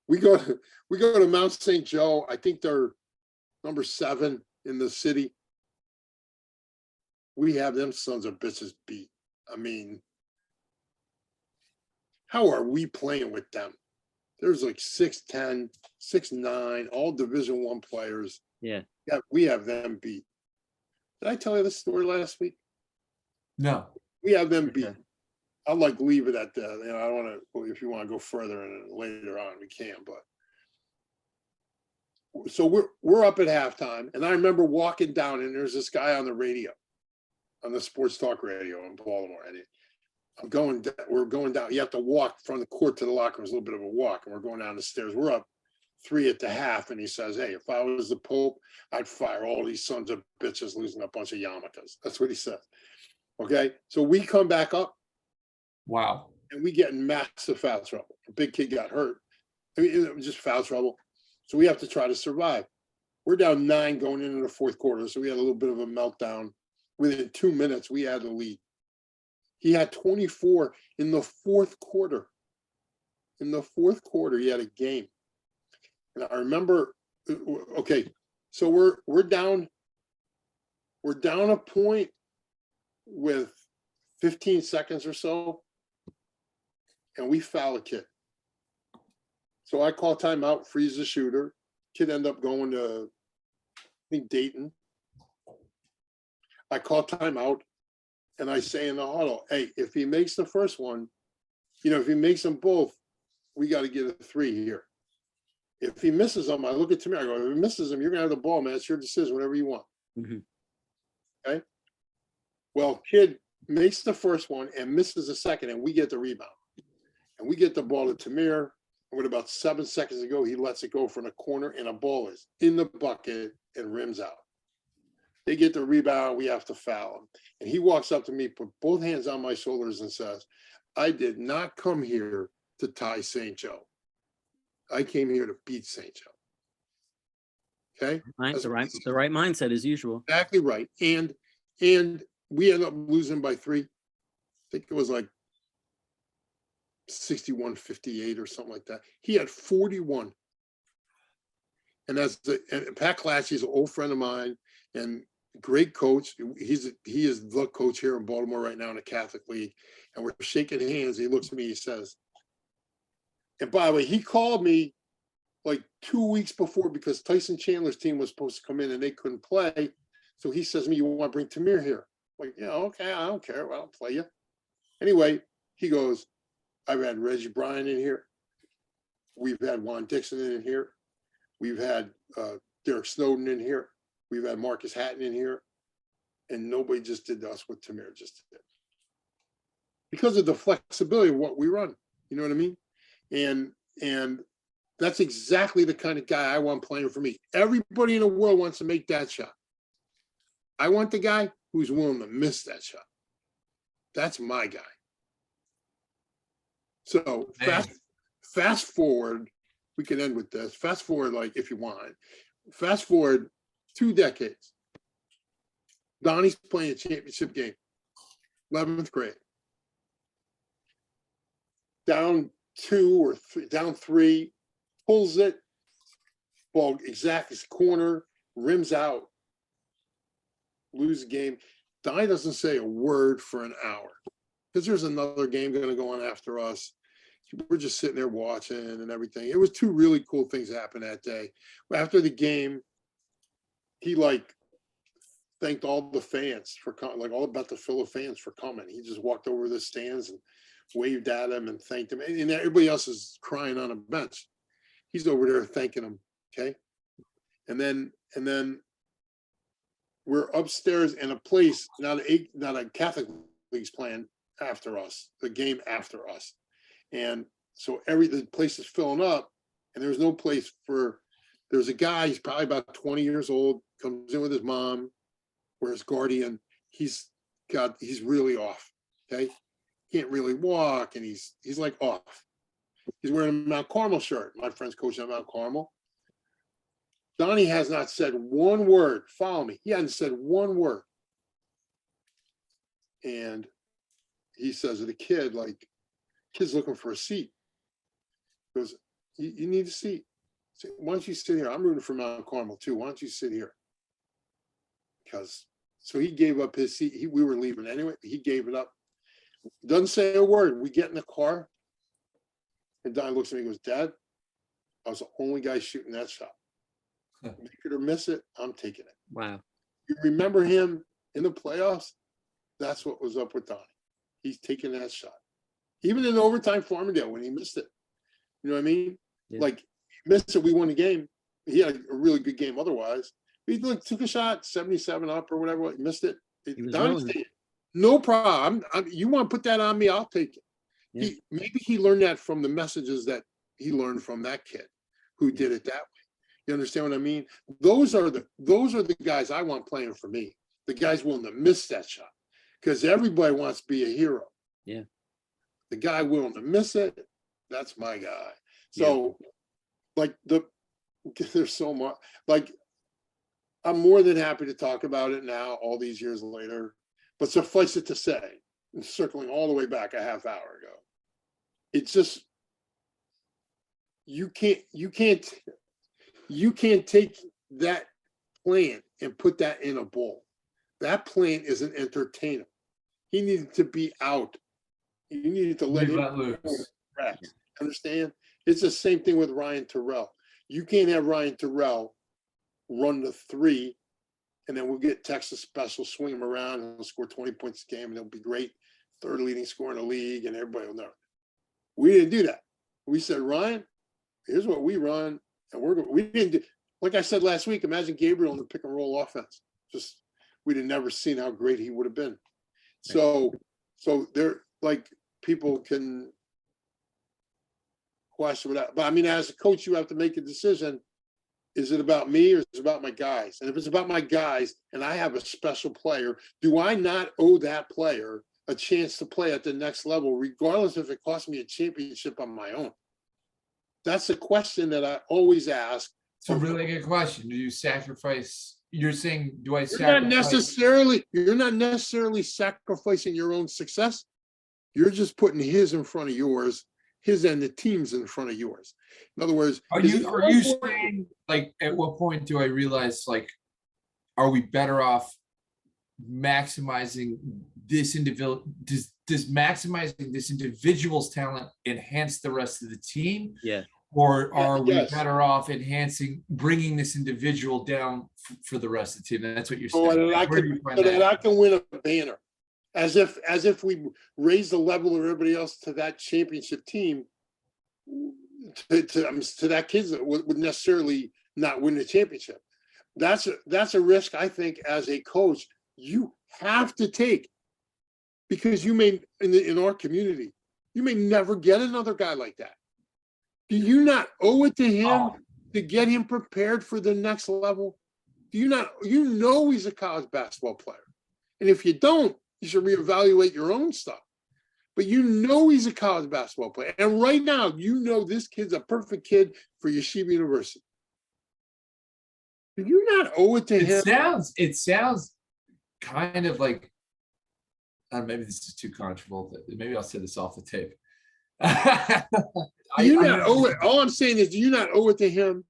we go to Mount St. Joe. I think they're number 7 in the city. We have them sons of bitches beat. I mean, how are we playing with them? There's like 6'10", 6'9", all Division I players. Yeah, we have them beat. Did I tell you this story last week? No. We have them beat. I'll leave it at that. I don't want to. If you want to go further and later on, we can. But so we're up at halftime, and I remember walking down, and there's this guy on the radio, on the sports talk radio in Baltimore. And we're going down. You have to walk from the court to the locker room. It's a little bit of a walk, and we're going down the stairs. We're up 3 at the half, and he says, "Hey, if I was the Pope, I'd fire all these sons of bitches losing a bunch of yarmulkes." That's what he says. Okay, so we come back up. Wow. And we get in massive foul trouble. A big kid got hurt. I mean, it was just foul trouble. So we have to try to survive. We're down 9 going into the fourth quarter. So we had a little bit of a meltdown. Within 2 minutes, we had the lead. He had 24 in the fourth quarter. In the fourth quarter, he had a game. And I remember, okay, so we're down a point with 15 seconds or so. And we foul a kid. So I call timeout, freeze the shooter. Kid end up going to, I think, Dayton. I call timeout, and I say in the huddle, "Hey, if he makes the first one, if he makes them both, we got to get a 3 here. If he misses them, I look at Tamir, I go, if he misses them, you're going to have the ball, man. It's your decision, whatever you want." Mm-hmm. Okay? Well, kid makes the first one and misses the second, and we get the rebound. And we get the ball to Tamir, and with about 7 seconds to go, he lets it go from the corner, and a ball is in the bucket and rims out. They get the rebound, we have to foul him. And he walks up to me, put both hands on my shoulders, and says, "I did not come here to tie St. Joe. I came here to beat St. Joe." Okay? Right, the right mindset as usual. Exactly right. And we ended up losing by 3. I think it was like 61-58 or something like that. He had 41. And Pat Clatchy is an old friend of mine and great coach. He is the coach here in Baltimore right now in the Catholic League. And we're shaking hands. He looks at me, he says, and by the way, he called me like 2 weeks before because Tyson Chandler's team was supposed to come in and they couldn't play. So he says to me, "You want to bring Tamir here?" I'm like, "Yeah, okay, I don't care. Well, I'll play you." Anyway, he goes, "I've had Reggie Bryan in here. We've had Juan Dixon in here. We've had Derek Snowden in here. We've had Marcus Hatton in here. And nobody just did to us what Tamir just did. Because of the flexibility of what we run. You know what I mean? And that's exactly the kind of guy I want playing for me. Everybody in the world wants to make that shot. I want the guy who's willing to miss that shot. That's my guy. So fast forward, we can end with this. Fast forward, like if you want. Fast forward 2 decades. Donnie's playing a championship game, 11th grade. Down 2 or 3, down 3, pulls it, ball exact his corner, rims out, lose the game. Donnie doesn't say a word for an hour because there's another game going to go on after us. We're just sitting there watching and everything. It was 2 really cool things that happened that day. After the game, he thanked all the fans for coming, all the Bethel fans for coming. He just walked over the stands and waved at them and thanked them. And everybody else is crying on a bench. He's over there thanking them. Okay. And then we're upstairs in a place, not a Catholic League's playing after us, the game after us. And so the place is filling up and there's no place there's a guy, he's probably about 20 years old, comes in with his mom, or his guardian. He's really off. Okay. Can't really walk. And he's like off. He's wearing a Mount Carmel shirt. My friend's coaching at Mount Carmel. Donnie has not said one word. Follow me. He hasn't said one word. And he says to the kid, kid's looking for a seat. He goes, you need a seat. So, why don't you sit here? I'm rooting for Mount Carmel too. Why don't you sit here? So he gave up his seat. We were leaving anyway. He gave it up. Doesn't say a word. We get in the car. And Don looks at me and goes, "Dad, I was the only guy shooting that shot. Make it or miss it, I'm taking it." Wow. You remember him in the playoffs? That's what was up with Donnie. He's taking that shot. Even in overtime Farmingdale when he missed it. You know what I mean? Yeah. He missed it, we won the game. He had a really good game otherwise. He took a shot, 77 up or whatever, missed it. No problem. You want to put that on me? I'll take it. Yeah. Maybe he learned that from the messages that he learned from that kid who did it that way. You understand what I mean? Those are the guys I want playing for me. The guys willing to miss that shot, because everybody wants to be a hero. Yeah. The guy willing to miss it, that's my guy. So, like there's so much. Like, I'm more than happy to talk about it now, all these years later. But suffice it to say, and circling all the way back a half hour ago, it's just you can't take that plant and put that in a bowl. That plant is an entertainer. He needed to be out. You needed to let him loose. Understand? It's the same thing with Ryan Terrell. You can't have Ryan Terrell run the three, and then we'll get Texas special, swing him around, and he'll score 20 points a game, and it'll be great. Third leading scorer in the league, and everybody will know. We didn't do that. We said, Ryan, here's what we run, and we didn't do. Like I said last week, imagine Gabriel in the pick and roll offense. Just we'd have never seen how great he would have been. So they're like, people can question that, but I mean, as a coach, you have to make a decision. Is it about me or is it about my guys? And if it's about my guys and I have a special player, do I not owe that player a chance to play at the next level, regardless if it costs me a championship on my own? That's a question that I always ask. It's a really good question. Do you sacrifice? You're saying, do I You're sacrifice? you're not necessarily sacrificing your own success. You're just putting his in front of yours, his and the team's in front of yours. In other words, Are you saying, like, at what point do I realize, like, are we better off maximizing this individual? Does maximizing this individual's talent enhance the rest of the team? Yeah. Or are we better off bringing this individual down for the rest of the team? That's what you're saying. That I can win a banner. As if we raise the level of everybody else to that championship team, to that kids that would necessarily not win the championship. That's a risk, I think, as a coach, you have to take, because you may, in our community, you may never get another guy like that. Do you not owe it to him to get him prepared for the next level? Do you not? You know he's a college basketball player, and if you don't, you should reevaluate your own stuff. But you know he's a college basketball player. And right now, you know this kid's a perfect kid for Yeshiva University. Do you not owe it to him? It sounds kind of like, maybe this is too controversial. Maybe I'll say this off the tape. Do you not owe it? All I'm saying is, do you not owe it to him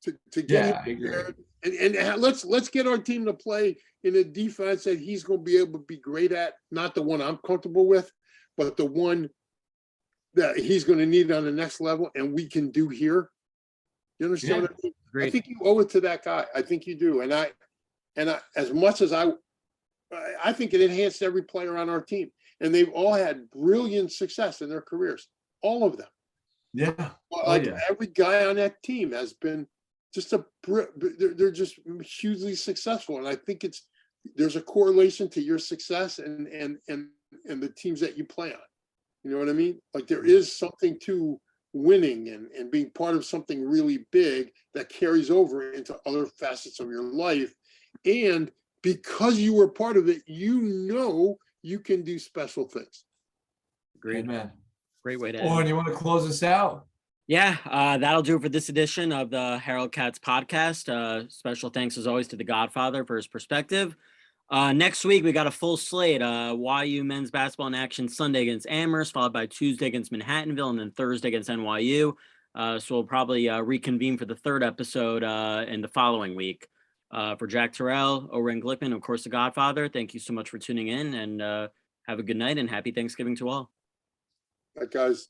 to get him prepared? And let's get our team to play in a defense that he's going to be able to be great at, not the one I'm comfortable with, but the one that he's going to need on the next level, and we can do here. You understand what I mean? Great. I think you owe it to that guy. I think you do. And I as much as I think it enhanced every player on our team, and they've all had brilliant success in their careers, all of them. Yeah. Every guy on that team has been just they're just hugely successful. And I think there's a correlation to your success and the teams that you play on. You know what I mean? Like, there is something to winning and being part of something really big that carries over into other facets of your life. And because you were part of it, you know you can do special things. Great, man. Great way to end. Owen, you want to close us out? Yeah, that'll do it for this edition of the Harold Katz podcast. Special thanks, as always, to the Godfather for his perspective. Next week, we got a full slate. YU men's basketball in action Sunday against Amherst, followed by Tuesday against Manhattanville, and then Thursday against NYU. So we'll probably reconvene for the third episode in the following week. For Jack Terrell, Oren Glickman, of course, the Godfather, thank you so much for tuning in, and have a good night and happy Thanksgiving to all. Bye, guys.